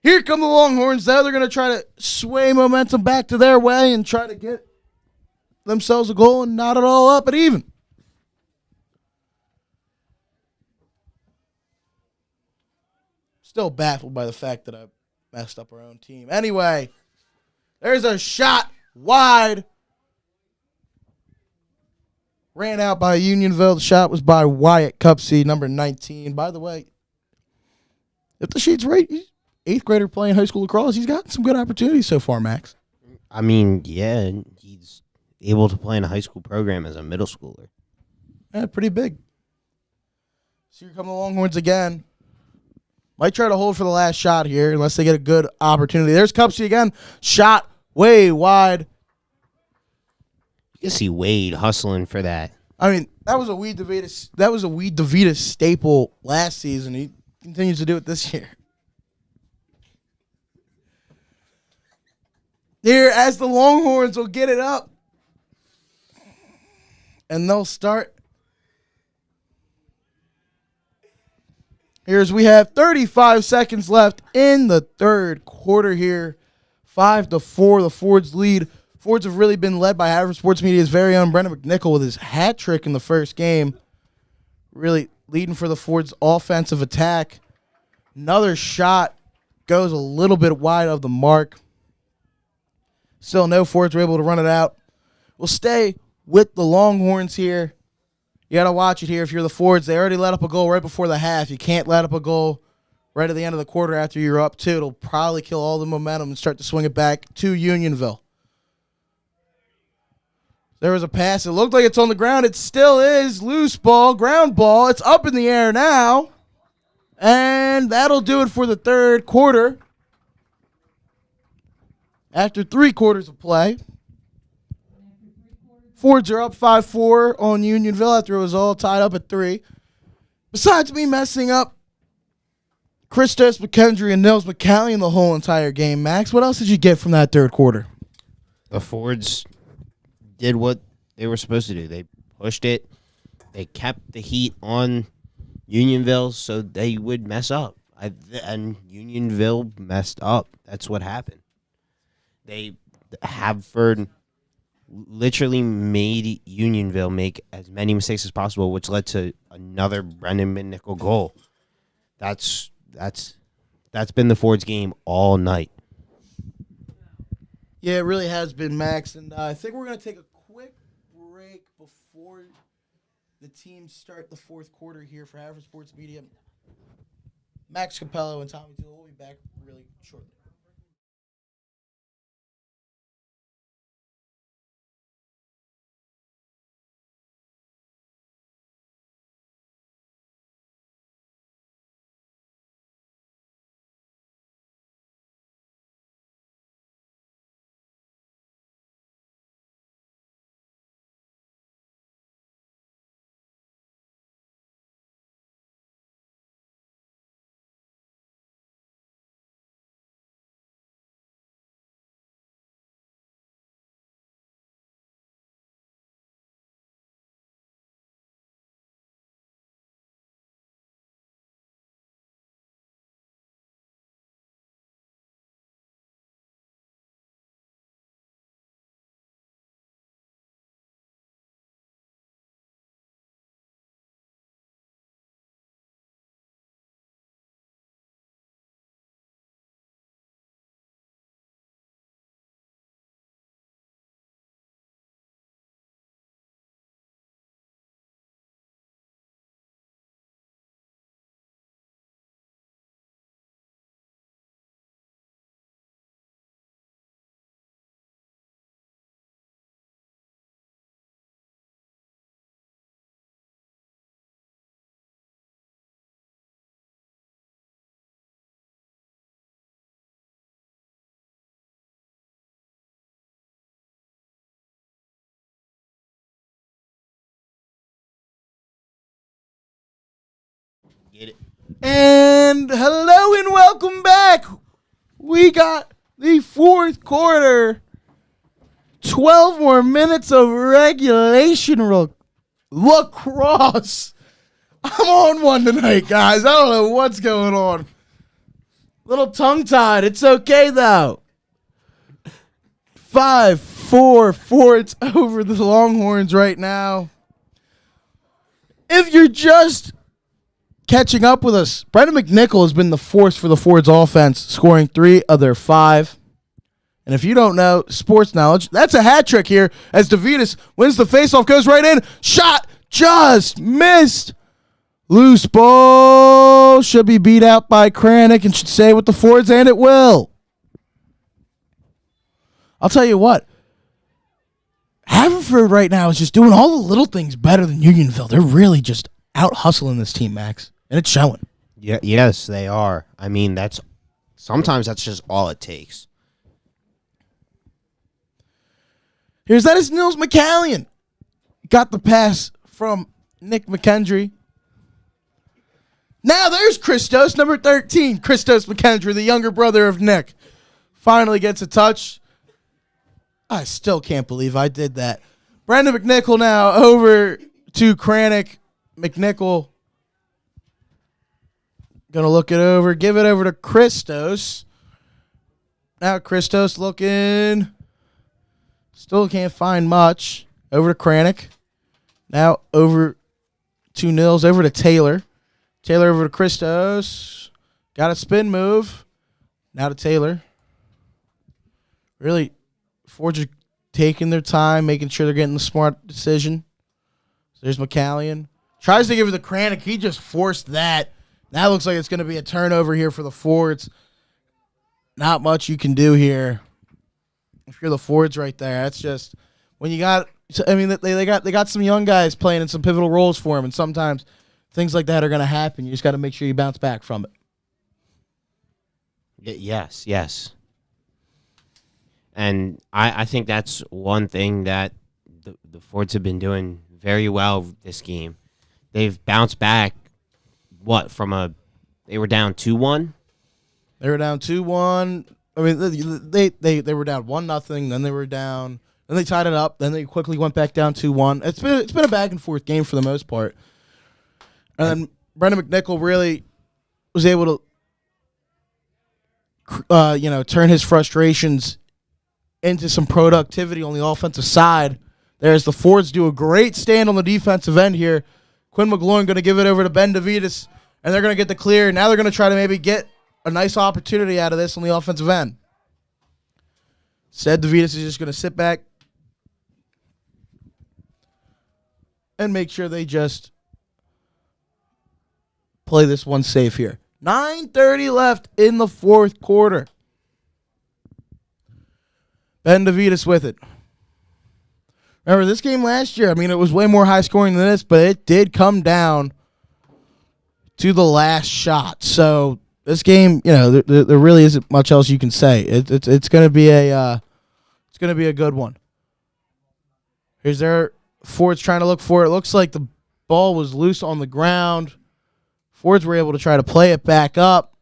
A: Here come the Longhorns, though. They're going to try to sway momentum back to their way and try to get themselves a goal and knot it all up at even. Still baffled by the fact that I messed up our own team. Anyway, there's a shot wide. Ran out by Unionville. The shot was by Wyatt Cupsey, number 19. By the way, if the sheet's right, he's 8th grader playing high school lacrosse. He's got some good opportunities so far, Max.
B: I mean, yeah, he's able to play in a high school program as a middle schooler.
A: Yeah, pretty big. So here come the Longhorns again. Might try to hold for the last shot here unless they get a good opportunity. There's Cupsey again. Shot way wide.
B: You see Wade hustling for that.
A: I mean, that was a Weed DeVitas staple last season. He continues to do it this year. Here, as the Longhorns will get it up, and they'll start. Here's we have 35 seconds left in the third quarter here. 5-4, the Fords lead. Fords have really been led by Haverford Sports Media's very own Brendan McNichol with his hat trick in the first game. really leading for the Fords' offensive attack. Another shot goes a little bit wide of the mark. Still no Fords were able to run it out. We'll stay with the Longhorns here. You got to watch it here if you're the Fords. They already let up a goal right before the half. You can't let up a goal right at the end of the quarter after you're up 2. It'll probably kill all the momentum and start to swing it back to Unionville. There was a pass. It looked like it's on the ground. It still is. Loose ball, ground ball. It's up in the air now. And that'll do it for the third quarter. After 3 quarters of play. Fords are up 5-4 on Unionville after it was all tied up at 3. Besides me messing up Christos McKendry and Nils McCallion the whole entire game, Max, what else did you get from that third quarter?
B: The Fords did what they were supposed to do. They pushed it. They kept the heat on Unionville so they would mess up. And Unionville messed up. That's what happened. Haverford literally made Unionville make as many mistakes as possible, which led to another Brendan McNichol goal. That's been the Fords game all night.
A: Yeah, it really has been, Max. And I think we're going to take a quick break before the teams start the fourth quarter here for Haverford Sports Media. Max Capello and Tommy Toole will be back really shortly.
B: Get it.
A: And hello and welcome back. We got the fourth quarter. 12 more minutes of regulation lacrosse. I'm on one tonight, guys. I don't know what's going on. Little tongue-tied. It's okay, though. 5-4 Fords over the Longhorns right now. If you're just catching up with us, Brendan McNichol has been the force for the Fords offense, scoring 3 of their 5. And if you don't know sports knowledge, that's a hat trick here as DeVitas wins the faceoff, goes right in. Shot just missed. Loose ball should be beat out by Kranick and should stay with the Fords, and it will. I'll tell you what. Haverford right now is just doing all the little things better than Unionville. They're really just out hustling this team, Max. And it's showing.
B: Yeah, yes, they are. I mean, sometimes that's just all it takes.
A: That is Nils McCallion. Got the pass from Nick McKendry. Now there's Christos, number 13. Christos McKendry, the younger brother of Nick. Finally gets a touch. I still can't believe I did that. Brendan McNichol now over to Kranick. McNichol gonna look it over, give it over to Christos. Now Christos looking, still can't find much. Over to Kranick. Now over 2-0 over to Taylor. Taylor over to Christos. Got a spin move. Now to Taylor. Really, Forge are taking their time, making sure they're getting the smart decision. So there's McCallion. Tries to give it to Kranick. He just forced that. That looks like it's going to be a turnover here for the Fords. Not much you can do here if you're the Fords right there. That's just when you got. I mean, they got some young guys playing in some pivotal roles for them, and sometimes things like that are going to happen. You just got to make sure you bounce back from it.
B: Yes. And I think that's one thing that the Fords have been doing very well this game. They've bounced back. They were down 2-1?
A: They were down 2-1. I mean, they were down 1-0. Then they were down. Then they tied it up. Then they quickly went back down 2-1. It's been a back and forth game for the most part. And then Brendan McNichol really was able to, turn his frustrations into some productivity on the offensive side. There's the Fords do a great stand on the defensive end here. Quinn McGloin going to give it over to Ben DeVitas, and they're going to get the clear. Now they're going to try to maybe get a nice opportunity out of this on the offensive end. Instead, DeVitas is just going to sit back and make sure they just play this one safe here. 9:30 left in the fourth quarter. Ben DeVitas with it. Remember, this game last year, I mean, it was way more high scoring than this, but it did come down to the last shot. So this game, there really isn't much else you can say. It's going to be a good one. Here's their Fords trying to look for it. Looks like the ball was loose on the ground. Fords were able to try to play it back up.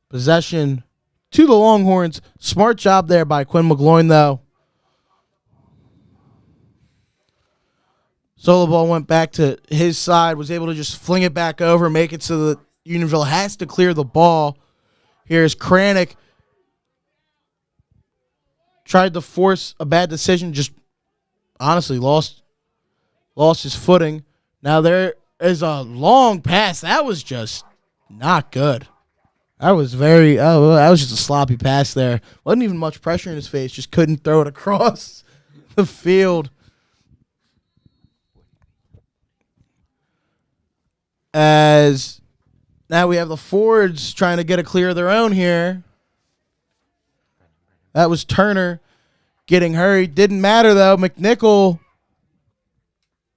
A: Possession to the Longhorns. Smart job there by Quinn McGloin, though. Solo ball went back to his side, was able to just fling it back over, make it so that Unionville has to clear the ball. Here's Kranick. Tried to force a bad decision, just honestly lost his footing. Now there is a long pass. That was just not good. That was just a sloppy pass there. Wasn't even much pressure in his face. Just couldn't throw it across the field. As now we have the Fords trying to get a clear of their own here. That was Turner getting hurried. Didn't matter, though. McNichol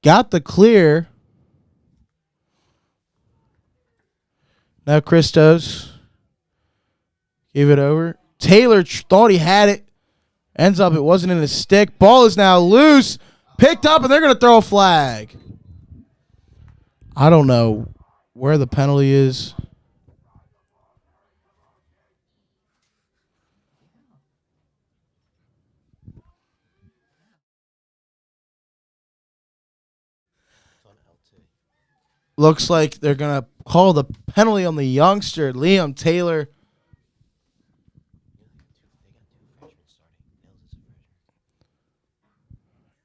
A: got the clear. Now Christos gave it over. Taylor thought he had it. Ends up it wasn't in his stick. Ball is now loose. Picked up, and they're going to throw a flag. I don't know where the penalty is. Looks like they're going to call the penalty on the youngster, Liam Taylor.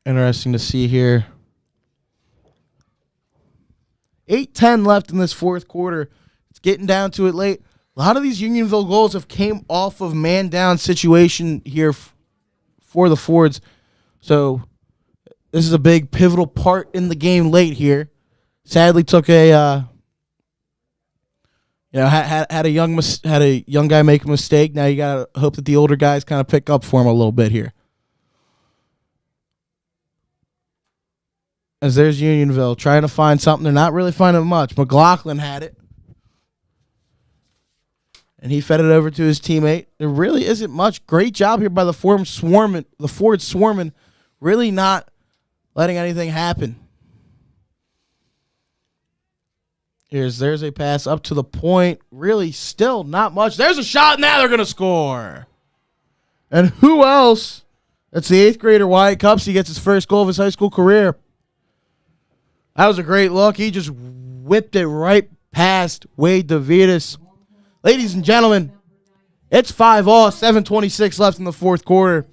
A: Interesting to see here. 8:10 left in this fourth quarter. It's getting down to it late. A lot of these Unionville goals have came off of man-down situation here for the Fords. So this is a big pivotal part in the game late here. Sadly took a had a young guy make a mistake. Now you got to hope that the older guys kind of pick up for him a little bit here. As there's Unionville trying to find something. They're not really finding much. McLaughlin had it. And he fed it over to his teammate. There really isn't much. Great job here by the Fords swarming. Really not letting anything happen. There's a pass up to the point. Really still not much. There's a shot. Now they're going to score. And who else? That's the 8th grader, Wyatt Cups. He gets his first goal of his high school career. That was a great look. He just whipped it right past Wade DeVitas. Ladies and gentlemen, it's 5-all, 7:26 left in the fourth quarter.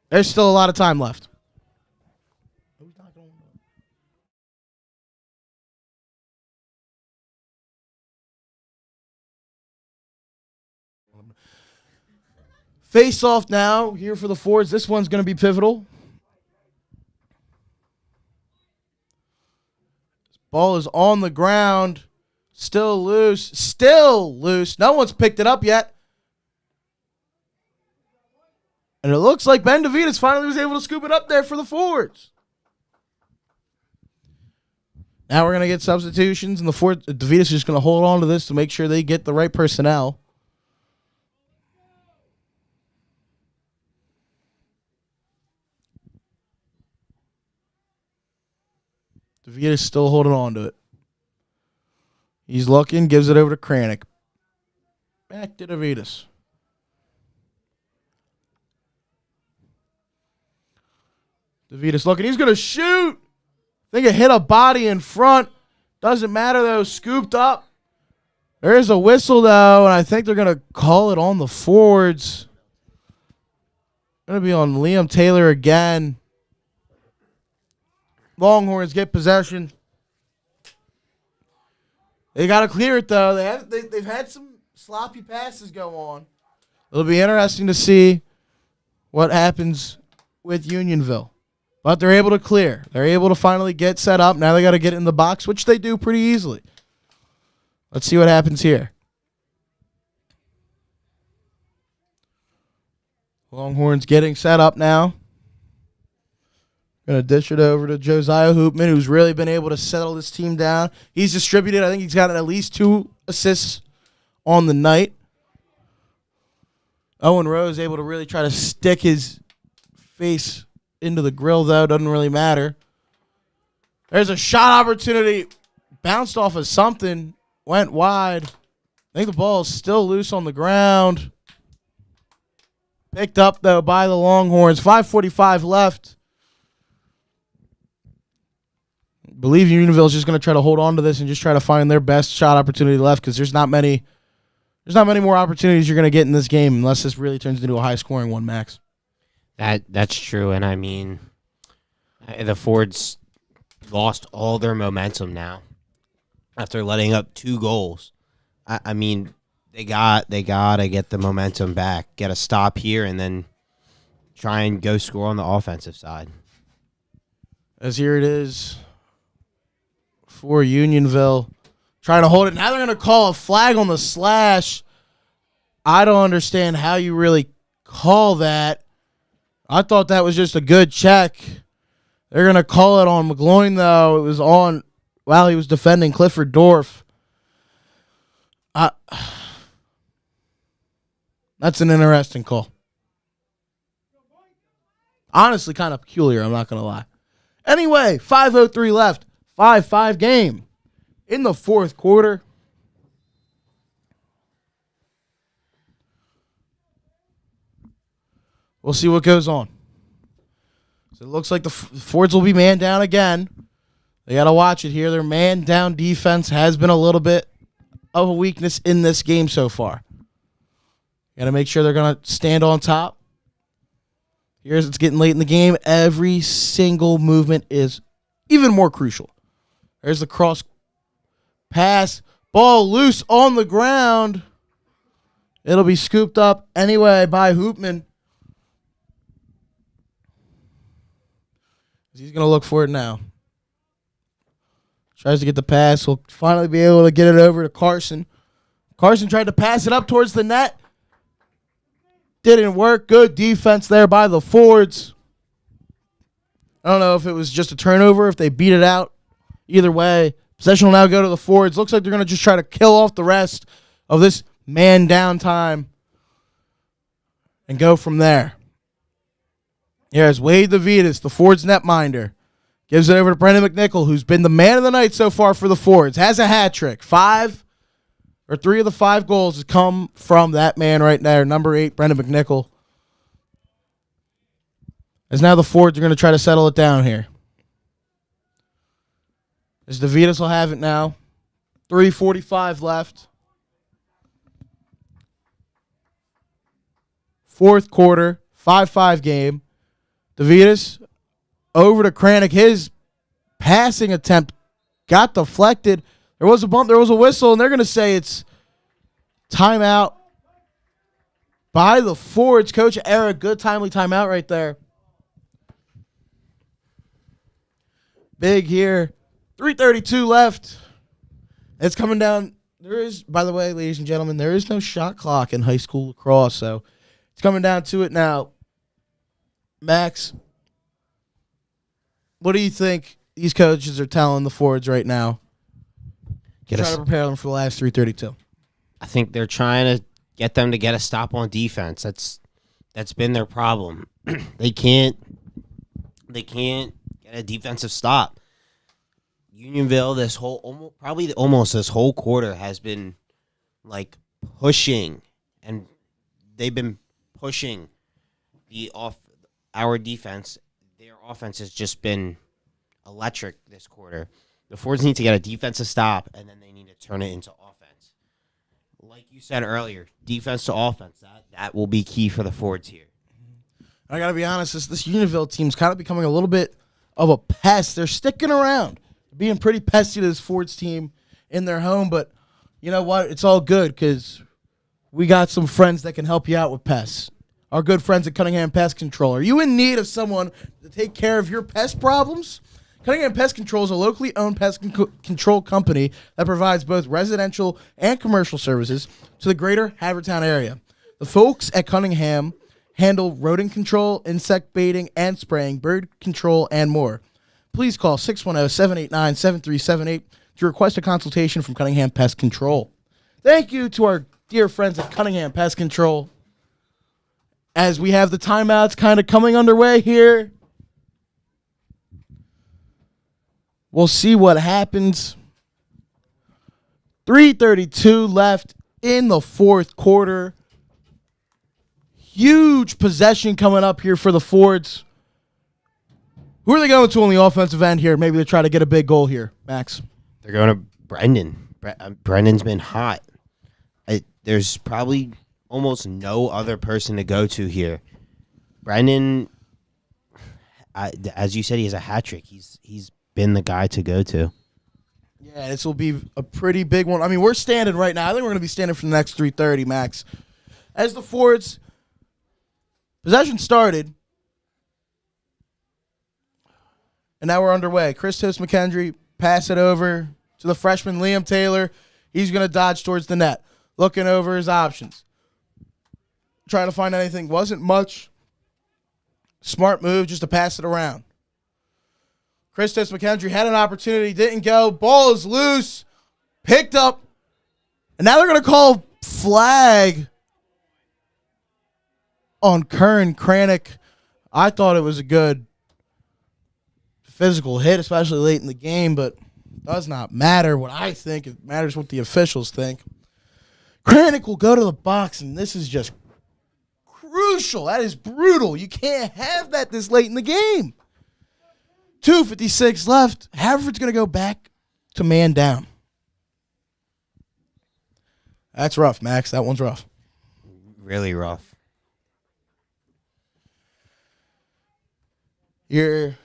A: There's still a lot of time left. Who's not going? Face off now here for the Fords. This one's going to be pivotal. Ball is on the ground. Still loose. Still loose. No one's picked it up yet. And it looks like Ben DeVitas finally was able to scoop it up there for the Fords. Now we're going to get substitutions, and DeVitas is just going to hold on to this to make sure they get the right personnel. DeVitas still holding on to it. He's looking, gives it over to Kranick. Back to DeVitas. DeVitas looking. He's going to shoot. I think it hit a body in front. Doesn't matter, though. Scooped up. There is a whistle, though, and I think they're going to call it on the Fords. Going to be on Liam Taylor again. Longhorns get possession. They got to clear it, though. They've had some sloppy passes go on. It'll be interesting to see what happens with Unionville. But they're able to clear. They're able to finally get set up. Now they got to get in the box, which they do pretty easily. Let's see what happens here. Longhorns getting set up now. Going to dish it over to Josiah Hoopman, who's really been able to settle this team down. He's distributed. I think he's got at least 2 assists on the night. Owen Rose able to really try to stick his face into the grill, though. Doesn't really matter. There's a shot opportunity. Bounced off of something. Went wide. I think the ball is still loose on the ground. Picked up, though, by the Longhorns. 5:45 left. I believe Unionville is just going to try to hold on to this and just try to find their best shot opportunity left, because there's not many more opportunities you're going to get in this game unless this really turns into a high-scoring one, Max.
B: That's true, and I mean, the Fords lost all their momentum now after letting up 2 goals. I mean, they gotta get the momentum back, get a stop here, and then try and go score on the offensive side.
A: As here it is for Unionville, trying to hold it. Now they're going to call a flag on the slash. I don't understand how you really call that. I thought that was just a good check. They're going to call it on McGloin, though. It was on while he was defending Clifford Dorff. That's an interesting call. Honestly, kind of peculiar, I'm not going to lie. Anyway, 5:03 left. 5-5 game in the 4th quarter. We'll see what goes on. So it looks like the Fords will be man down again. They got to watch it here. Their man down defense has been a little bit of a weakness in this game so far. Got to make sure they're going to stand on top. Here's it's getting late in the game. Every single movement is even more crucial. There's the cross pass. Ball loose on the ground. It'll be scooped up anyway by Hoopman. He's going to look for it now. Tries to get the pass. He'll finally be able to get it over to Carson. Carson tried to pass it up towards the net. Didn't work. Good defense there by the Fords. I don't know if it was just a turnover, if they beat it out. Either way, possession will now go to the Fords. Looks like they're going to just try to kill off the rest of this man down time and go from there. Here's Wade DeVitas, the Fords netminder. Gives it over to Brendan McNichol, who's been the man of the night so far for the Fords. Has a hat trick. 3 of the 5 goals has come from that man right there, number 8, Brendan McNichol. As now the Fords are going to try to settle it down here. As DeVitas will have it now. 3:45 left. 4th quarter, 5-5 game. DeVitas over to Kranick. His passing attempt got deflected. There was a bump. There was a whistle, and they're going to say it's timeout by the Fords. Coach Eric, good timely timeout right there. Big here. 3:32 left. It's coming down. There is, by the way, ladies and gentlemen, there is no shot clock in high school lacrosse, so it's coming down to it now. Max, what do you think these coaches are telling the Fords right now? Try to prepare them for the last 3:32.
B: I think they're trying to get them to get a stop on defense. That's been their problem. They can't get a defensive stop. Unionville, this whole almost this whole quarter has been like pushing, and they've been pushing our defense. Their offense has just been electric this quarter. The Fords need to get a defensive stop, and then they need to turn it into offense. Like you said earlier, defense to offense, that will be key for the Fords here.
A: I got to be honest, this Unionville team's kind of becoming a little bit of a pest. They're sticking around, being pretty pesty to this Fords team in their home, but you know what? It's all good because we got some friends that can help you out with pests. Our good friends at Cunningham Pest Control. Are you in need of someone to take care of your pest problems? Cunningham Pest Control is a locally owned pest control company that provides both residential and commercial services to the greater Havertown area. The folks at Cunningham handle rodent control, insect baiting and spraying, bird control, and more. Please call 610-789-7378 to request a consultation from Cunningham Pest Control. Thank you to our dear friends at Cunningham Pest Control. As we have the timeouts kind of coming underway here, we'll see what happens. 3:32 left in the fourth quarter. Huge possession coming up here for the Fords. Who are they going to on the offensive end here? Maybe they try to get a big goal here, Max.
B: They're going to Brendan. Brendan's been hot. There's probably almost no other person to go to here. Brendan, as you said, he has a hat trick. He's been the guy to go to.
A: Yeah, this will be a pretty big one. I mean, we're standing right now. I think we're going to be standing for the next 3:30, Max. As the Fords possession started, and now we're underway. Christos McKendry pass it over to the freshman Liam Taylor. He's going to dodge towards the net, looking over his options, trying to find anything. Wasn't much. Smart move just to pass it around. Christos McKendry had an opportunity, didn't go. Ball is loose, picked up, and now they're going to call flag on Kern Kranick. I thought it was a good physical hit, especially late in the game, but it does not matter what I think. It matters what the officials think. Kranick will go to the box, and this is just crucial. That is brutal. You can't have that this late in the game. 2:56 left. Haverford's going to go back to man down. That's rough, Max. That one's rough.
B: Really rough.
A: It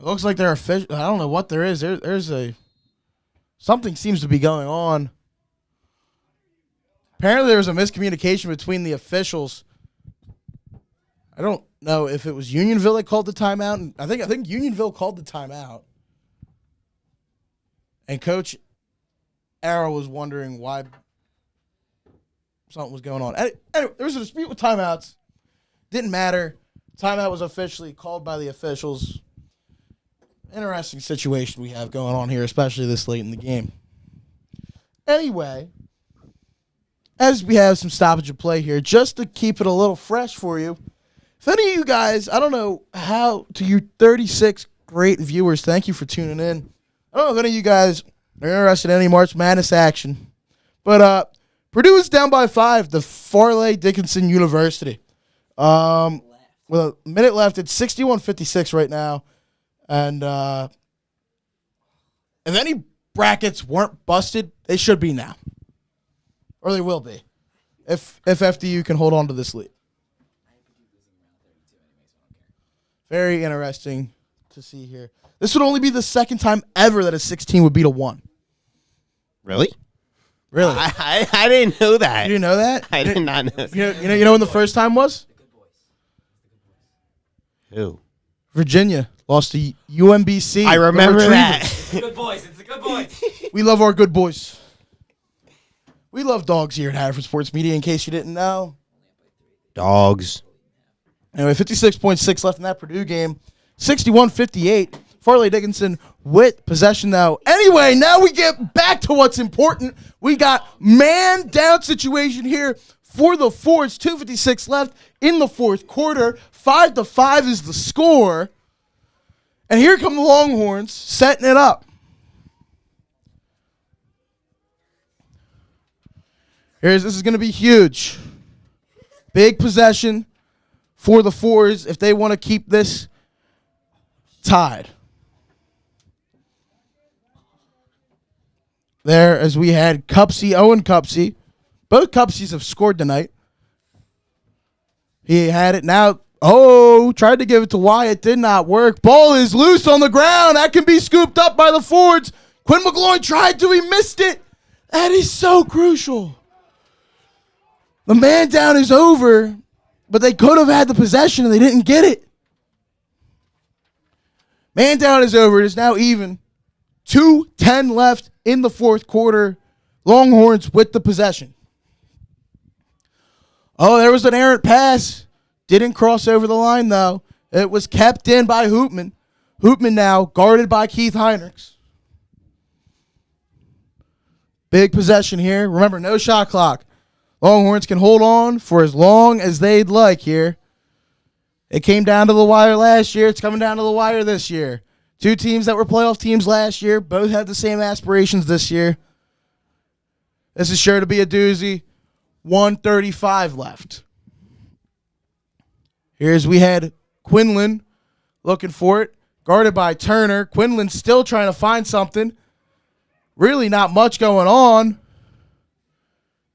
A: looks like they're official. I don't know what there is. There's something seems to be going on. Apparently, there was a miscommunication between the officials. I don't know if it was Unionville that called the timeout. And I think Unionville called the timeout. And Coach Arrow was wondering why something was going on. Anyway, there was a dispute with timeouts. Didn't matter. Timeout was officially called by the officials. Interesting situation we have going on here, especially this late in the game. Anyway, as we have some stoppage of play here, just to keep it a little fresh for you, if any of you guys, I don't know how, to you 36 great viewers, thank you for tuning in. I don't know if any of you guys are interested in any March Madness action, but Purdue is down by 5 to Farley Dickinson University. With a minute left, it's 61-56 right now. And if any brackets weren't busted, they should be now. Or they will be. If FDU can hold on to this lead. Very interesting to see here. This would only be the second time ever that a 16 would beat a 1.
B: Really?
A: Really?
B: I didn't know that.
A: You didn't know that?
B: I did not know.
A: You know when the first time was?
B: Who?
A: Virginia lost to UMBC.
B: I
A: the
B: remember that.
A: Retrievers.
C: Good boys. It's the good boys.
A: We love our good boys. We love dogs here at Haverford Sports Media, in case you didn't know.
B: Dogs.
A: Anyway, 56.6 left in that Purdue game. 61-58. Farley Dickinson with possession, though. Anyway, now we get back to what's important. We got man-down situation here for the Fords. 2:56 left in the fourth quarter. 5-5 is the score. And here come the Longhorns setting it up. This is going to be huge. Big possession for the Fords if they want to keep this tied. There, as we had Cupsey, Owen Cupsey. Both Cupseys have scored tonight. He had it now. Oh, tried to give it to Wyatt. Did not work. Ball is loose on the ground. That can be scooped up by the Fords. Quinn McGloin tried to. He missed it. That is so crucial. The man down is over, but they could have had the possession and they didn't get it. Man down is over. It is now even. 2:10 left in the fourth quarter. Longhorns with the possession. Oh, there was an errant pass. Didn't cross over the line, though. It was kept in by Hoopman. Hoopman now guarded by Keith Heinrichs. Big possession here. Remember, no shot clock. Longhorns can hold on for as long as they'd like here. It came down to the wire last year. It's coming down to the wire this year. Two teams that were playoff teams last year. Both have the same aspirations this year. This is sure to be a doozy. 1:35 left. Here's we had Quinlan looking for it. Guarded by Turner. Quinlan still trying to find something. Really not much going on.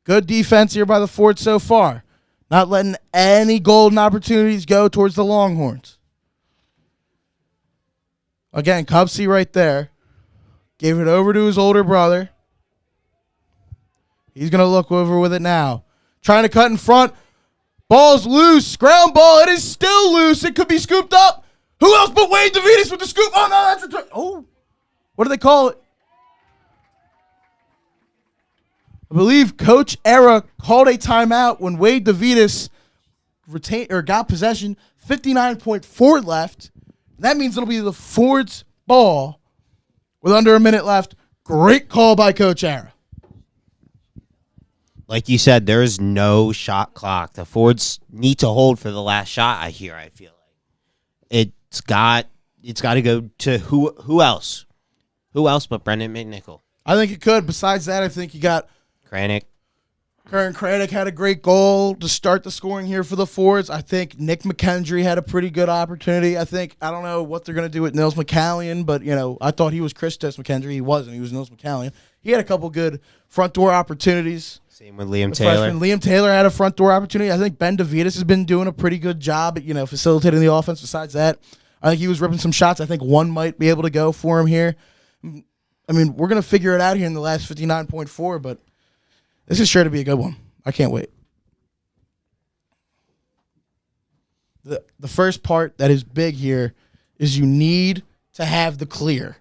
A: Good defense here by the Fords so far. Not letting any golden opportunities go towards the Longhorns. Again, Cupsey right there. Gave it over to his older brother. He's going to look over with it now. Trying to cut in front. Ball's loose. Ground ball. It is still loose. It could be scooped up. Who else but Wade DeVitas with the scoop? Oh, no, that's a... Oh. What do they call it? I believe Coach Era called a timeout when Wade DeVitas got possession. 59.4 left. That means it'll be the Fords' ball with under a minute left. Great call by Coach Era.
B: Like you said, there is no shot clock. The Fords need to hold for the last shot. I feel like it's got to go to who else? Who else but Brendan McNichol?
A: I think it could. Besides that, I think you got
B: Kranick.
A: Curran Craddock had a great goal to start the scoring here for the Fords. I think Nick McKendry had a pretty good opportunity. I don't know what they're going to do with Nils McCallion, but, I thought he was Christos McKendry. He wasn't. He was Nils McCallion. He had a couple good front door opportunities.
B: Same with Liam Taylor.
A: Freshman Liam Taylor had a front door opportunity. I think Ben DeVitas has been doing a pretty good job at, facilitating the offense. Besides that, I think he was ripping some shots. I think one might be able to go for him here. I mean, we're going to figure it out here in the last 59.4, but this is sure to be a good one. I can't wait. The first part that is big here is you need to have the clear.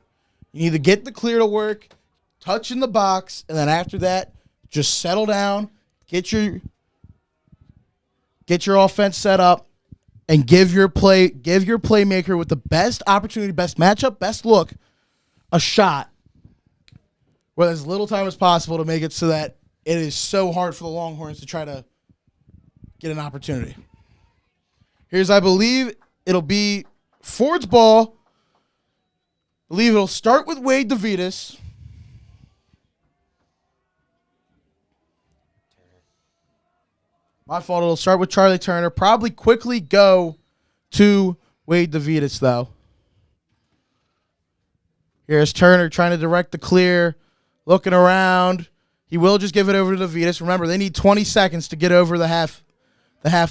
A: You need to get the clear to work, touch in the box, and then after that, just settle down, get your offense set up, and give your playmaker with the best opportunity, best matchup, best look, a shot with as little time as possible to make it so that it is so hard for the Longhorns to try to get an opportunity. Here's, I believe, it'll be Ford's ball. I believe it'll start with Wade DeVitas. My fault. It'll start with Charlie Turner. Probably quickly go to Wade DeVitas, though. Here's Turner trying to direct the clear, looking around. He will just give it over to DeVitas. Remember, they need 20 seconds to get over the half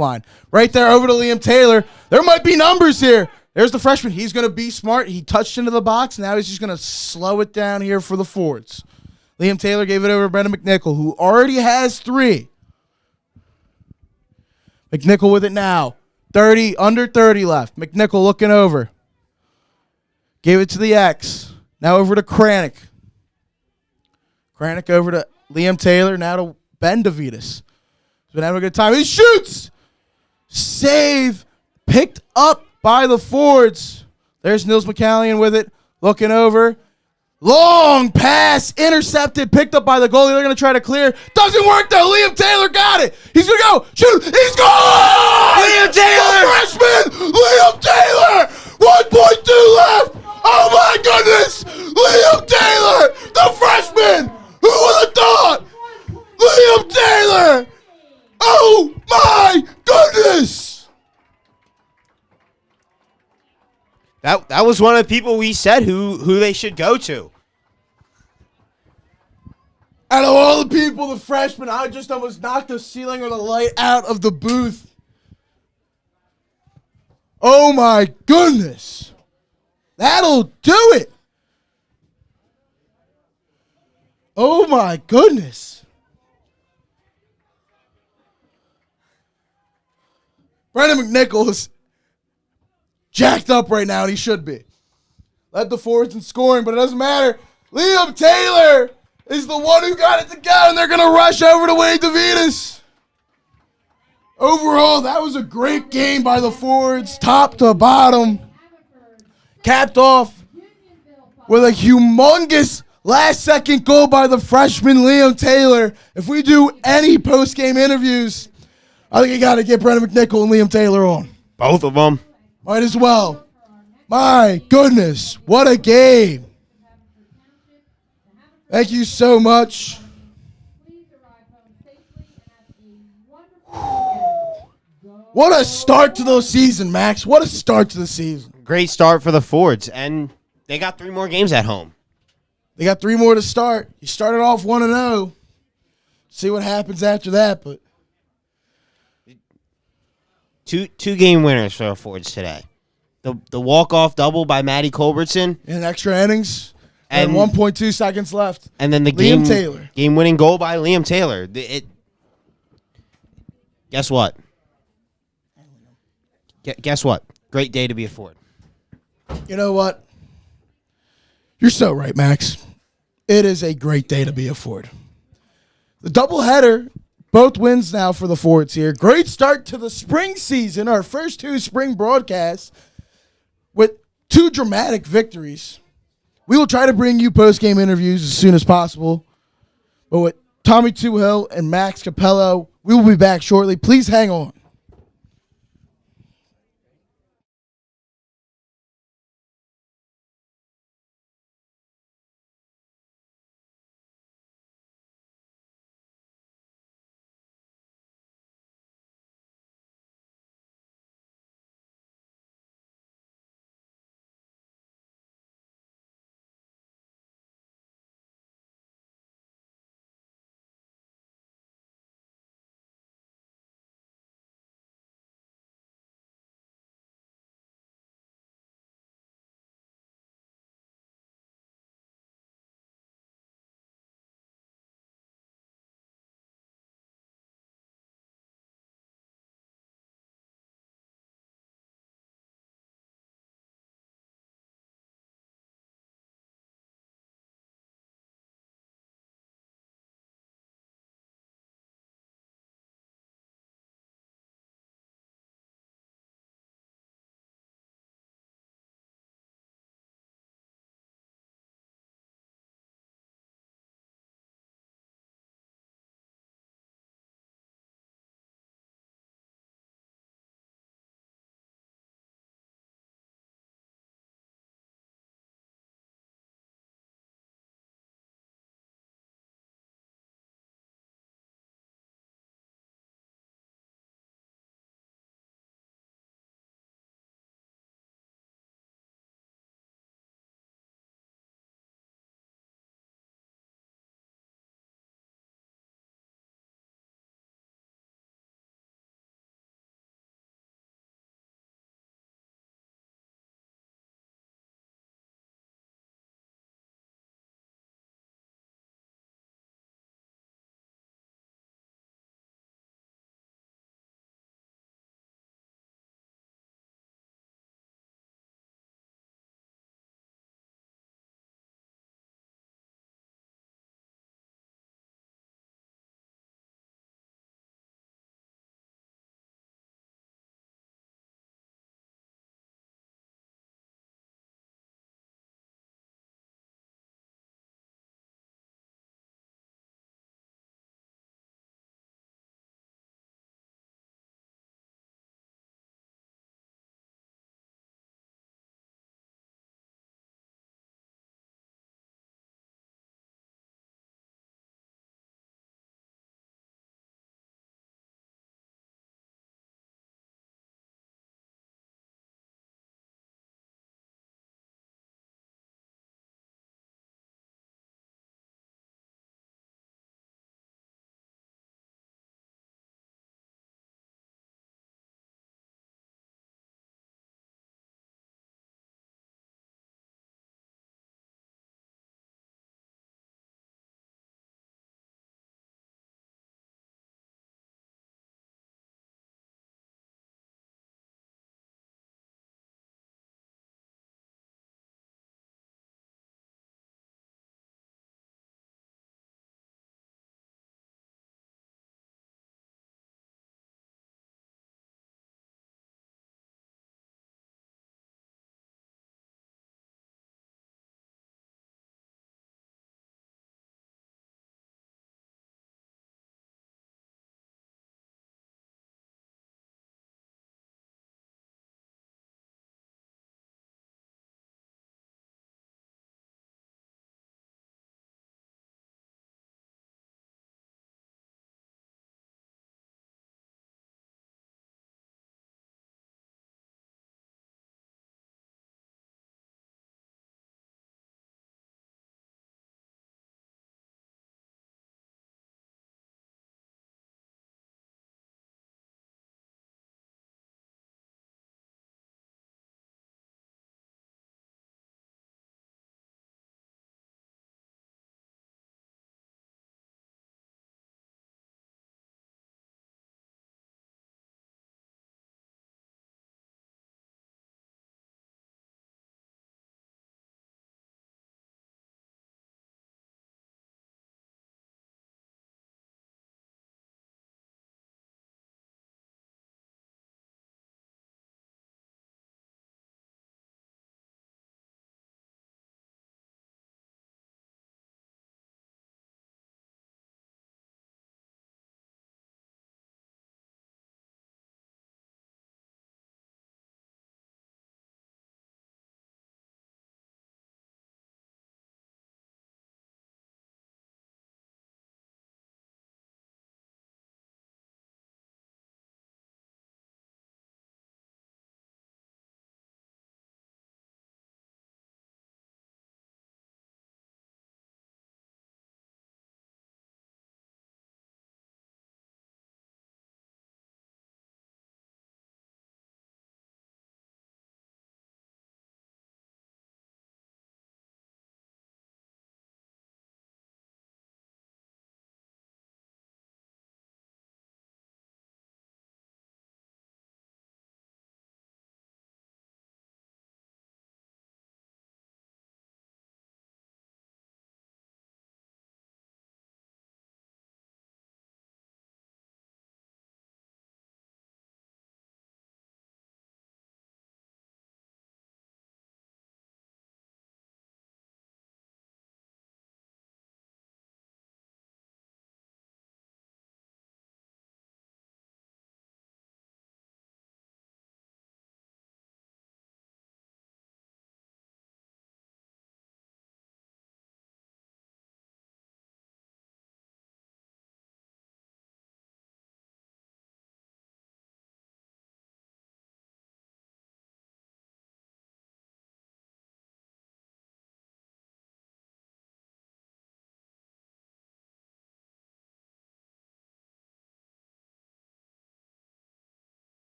A: line. Right there over to Liam Taylor. There might be numbers here. There's the freshman. He's going to be smart. He touched into the box. Now he's just going to slow it down here for the Fords. Liam Taylor gave it over to Brendan McNichol, who already has 3. McNichol with it now. Under 30 left. McNichol looking over. Gave it to the X. Now over to Kranick. Kranick over to Liam Taylor. Now to Ben DeVitas. He's been having a good time. He shoots! Save. Picked up by the Fords. There's Nils McCallion with it. Looking over. Long pass. Intercepted. Picked up by the goalie. They're going to try to clear. Doesn't work though. Liam Taylor got it. He's going to go. Shoot. He's gone!
B: Liam Taylor!
A: The freshman! Liam Taylor! 1.2 left! Oh my goodness! Liam Taylor! The freshman! Who would have thought? Liam Taylor! Oh my goodness!
B: That was one of the people we said who they should go to.
A: Out of all the people, the freshman, I just almost knocked the ceiling or the light out of the booth. Oh my goodness. That'll do it. Oh my goodness. Brendan McNichol is jacked up right now, and he should be. Led the Fords in scoring, but it doesn't matter. Liam Taylor is the one who got it to go, and they're going to rush over to Wade DeVitas. Overall, that was a great game by the Fords, top to bottom. Capped off with a humongous last-second goal by the freshman Liam Taylor. If we do any post-game interviews, I think you got to get Brendan McNichol and Liam Taylor on.
B: Both of them.
A: Might as well. My goodness, what a game. Thank you so much. What a start to the season, Max. What a start to the season.
B: Great start for the Fords, and they got 3 more games at home.
A: They got 3 more to start. You started off 1-0. See what happens after that, but
B: Two game winners for the Fords today. The walk-off double by Matty Culbertson.
A: in extra innings and
B: And
A: 1.2 seconds left.
B: And then the
A: Liam Taylor.
B: game-winning goal by Liam Taylor. Guess what? Guess what? Great day to be a Ford.
A: You know what? You're so right, Max. It is a great day to be a Ford. The doubleheader, both wins now for the Fords here. Great start to the spring season, our first 2 spring broadcasts with 2 dramatic victories. We will try to bring you post-game interviews as soon as possible. But with Tommy Tuhill and Max Capello, we will be back shortly. Please hang on.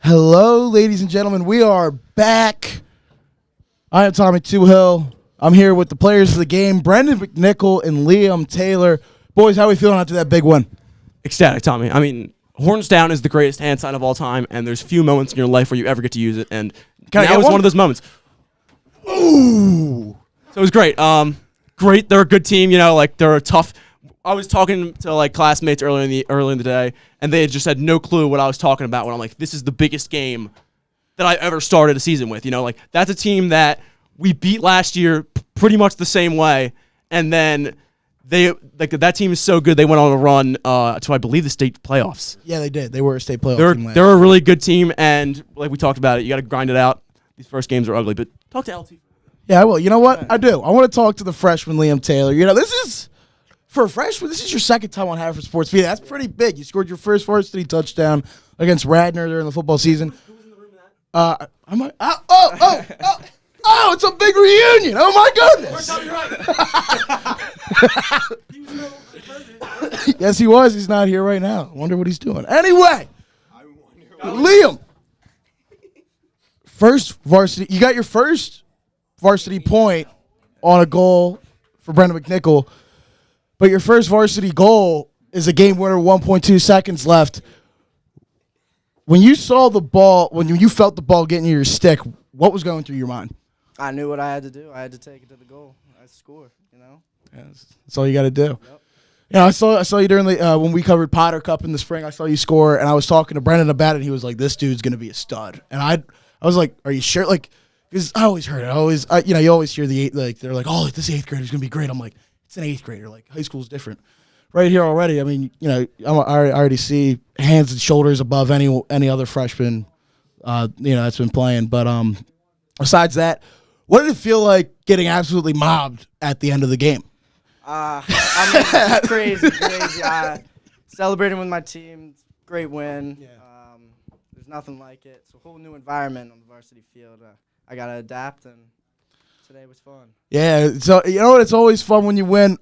A: Hello, ladies and gentlemen. We are back. I am Tommy Toohill. I'm here with the players of the game, Brendan McNichol and Liam Taylor. Boys, how are we feeling after that big win?
F: Ecstatic, Tommy. I mean, horns down is the greatest hand sign of all time, and there's few moments in your life where you ever get to use it, and that was one of those moments.
A: Ooh.
F: So it was great. Great. They're a good team. You know, like they're a tough. I was talking to like classmates earlier in the day, and they had just had no clue what I was talking about. When I'm like, this is the biggest game that I ever started a season with. You know, like that's a team that we beat last year pretty much the same way, and then that team is so good they went on a run to I believe the state playoffs.
A: Yeah, they did. They were a state playoff team last
F: They're a really good team, and like we talked about it, you got to grind it out. These first games are ugly, but talk to LT.
A: Yeah, well, you know what? I do. I want to talk to the freshman, Liam Taylor. You know, this is, for a freshman, this is your second time on Haverford Sports Media. That's pretty big. You scored your first varsity touchdown against Radnor during the football season. Who was in the room that? It's a big reunion. Oh, my goodness. Yes, he was. He's not here right now. I wonder what he's doing. Anyway, Liam, first varsity. You got your first varsity point on a goal for Brendan McNichol, but your first varsity goal is a game winner, 1.2 seconds left. When you saw the ball, when you felt the ball getting to your stick, what was going through your mind?
G: I knew what I had to do. I had to take it to the goal. I score, you know?
A: Yeah, that's all you got to do.
G: Yep.
A: Yeah, I saw you during the when we covered Potter Cup in the spring. I saw you score, and I was talking to Brendan about it, and he was like, this dude's going to be a stud. And I was like, are you sure? Like, because I always heard it. You always hear they're like, oh, this 8th grader's going to be great. I'm like, it's an 8th grader. Like, high school's different. Right here already, I mean, you know, I already see hands and shoulders above any other freshman, that's been playing. But besides that, what did it feel like getting absolutely mobbed at the end of the game?
G: Crazy. Celebrating with my team, great win.
A: Yeah.
G: There's nothing like it. It's a whole new environment on the varsity field. I got to adapt, and today was fun.
A: Yeah, so you know what? It's always fun when you win.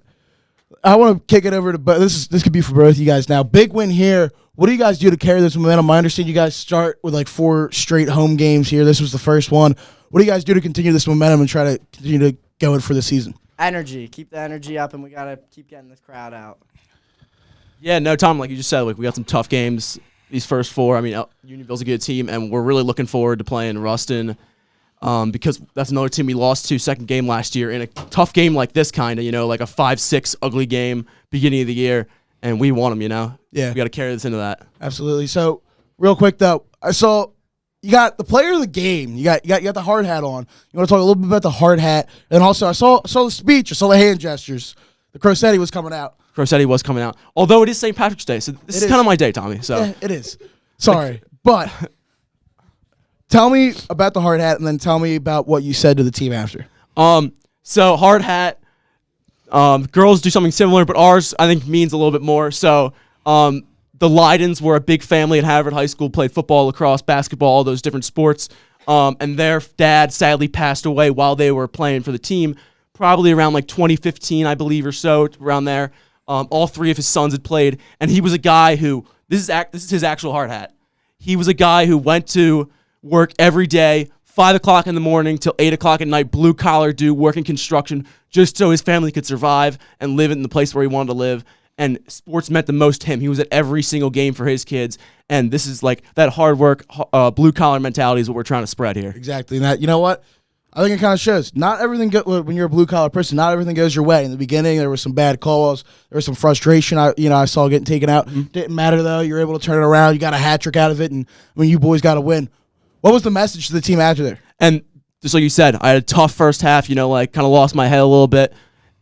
A: I want to kick it over to, but this could be for both of you guys now. Big win here. What do you guys do to carry this momentum? I understand you guys start with like 4 straight home games here. This was the first one. What do you guys do to continue this momentum and try to continue to go in for the season?
G: Energy. Keep the energy up, and we got to keep getting this crowd out.
F: Yeah, no, Tom, like you just said, like we got some tough games these first 4. I mean, Unionville's a good team, and we're really looking forward to playing Ruston because that's another team we lost to second game last year in a tough game like this kind of, like a 5-6 ugly game beginning of the year, and we want them,
A: Yeah.
F: We got to carry this into that.
A: Absolutely. So, real quick though, I saw you got the player of the game. You got the hard hat on. You want to talk a little bit about the hard hat, and also I saw the speech. I saw the hand gestures. The Crosetti was coming out.
F: Although it is St. Patrick's Day, so this is kind of my day, Tommy. So
A: yeah, it is. Sorry, but tell me about the hard hat, and then tell me about what you said to the team after.
F: So hard hat. Girls do something similar, but ours I think means a little bit more. So the Lydens were a big family at Haverford High School, played football, lacrosse, basketball, all those different sports. And their dad sadly passed away while they were playing for the team, probably around like 2015, I believe, or so, around there. All 3 of his sons had played, and he was a guy who this is his actual hard hat. He was a guy who went to work every day, 5 o'clock in the morning till 8 o'clock at night, blue collar dude, working construction, just so his family could survive and live in the place where he wanted to live. And sports meant the most to him. He was at every single game for his kids, and this is like that hard work, blue collar mentality is what we're trying to spread here.
A: Exactly. And that, you know what? I think it kind of shows. Not everything when you're a blue collar person. Not everything goes your way. In the beginning, there was some bad calls. There was some frustration. I saw getting taken out.
F: Mm-hmm.
A: Didn't matter though. You were able to turn it around. You got a hat trick out of it, and you boys got a win. What was the message to the team after there?
F: And just like you said, I had a tough first half. Kind of lost my head a little bit.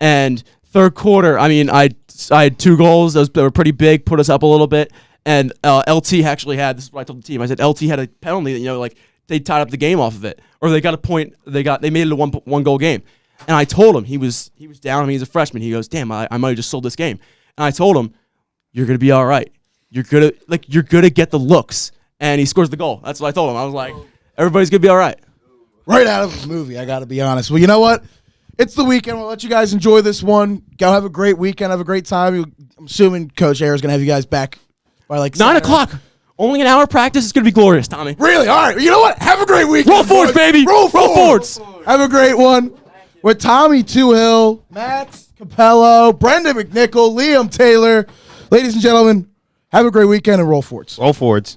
F: And third quarter, I mean, I had 2 goals. Those were pretty big, put us up a little bit. And LT actually had, this is what I told the team. I said LT had a penalty that they tied up the game off of it, or they got a point. They made it a one goal game. And I told him he was down. I mean, he's a freshman. He goes, damn, I might have just sold this game. And I told him, you're gonna be all right. You're gonna get the looks. And he scores the goal. That's what I told him. I was like, everybody's gonna be all right.
A: Right out of the movie. I got to be honest. Well, you know what? It's the weekend. We'll let you guys enjoy this one. Go have a great weekend. Have a great time. I'm assuming Coach Ayers is going to have you guys back by like
F: 9 o'clock. Only an hour of practice is going to be glorious, Tommy.
A: Really? All right. You know what? Have a great weekend.
F: Roll Fords,
A: boys.
F: baby.
A: Roll
F: Fords.
A: Have a great one. With Tommy Toohill, Matt Capello, Brendan McNichol, Liam Taylor. Ladies and gentlemen, have a great weekend and roll Fords.
B: Roll Fords.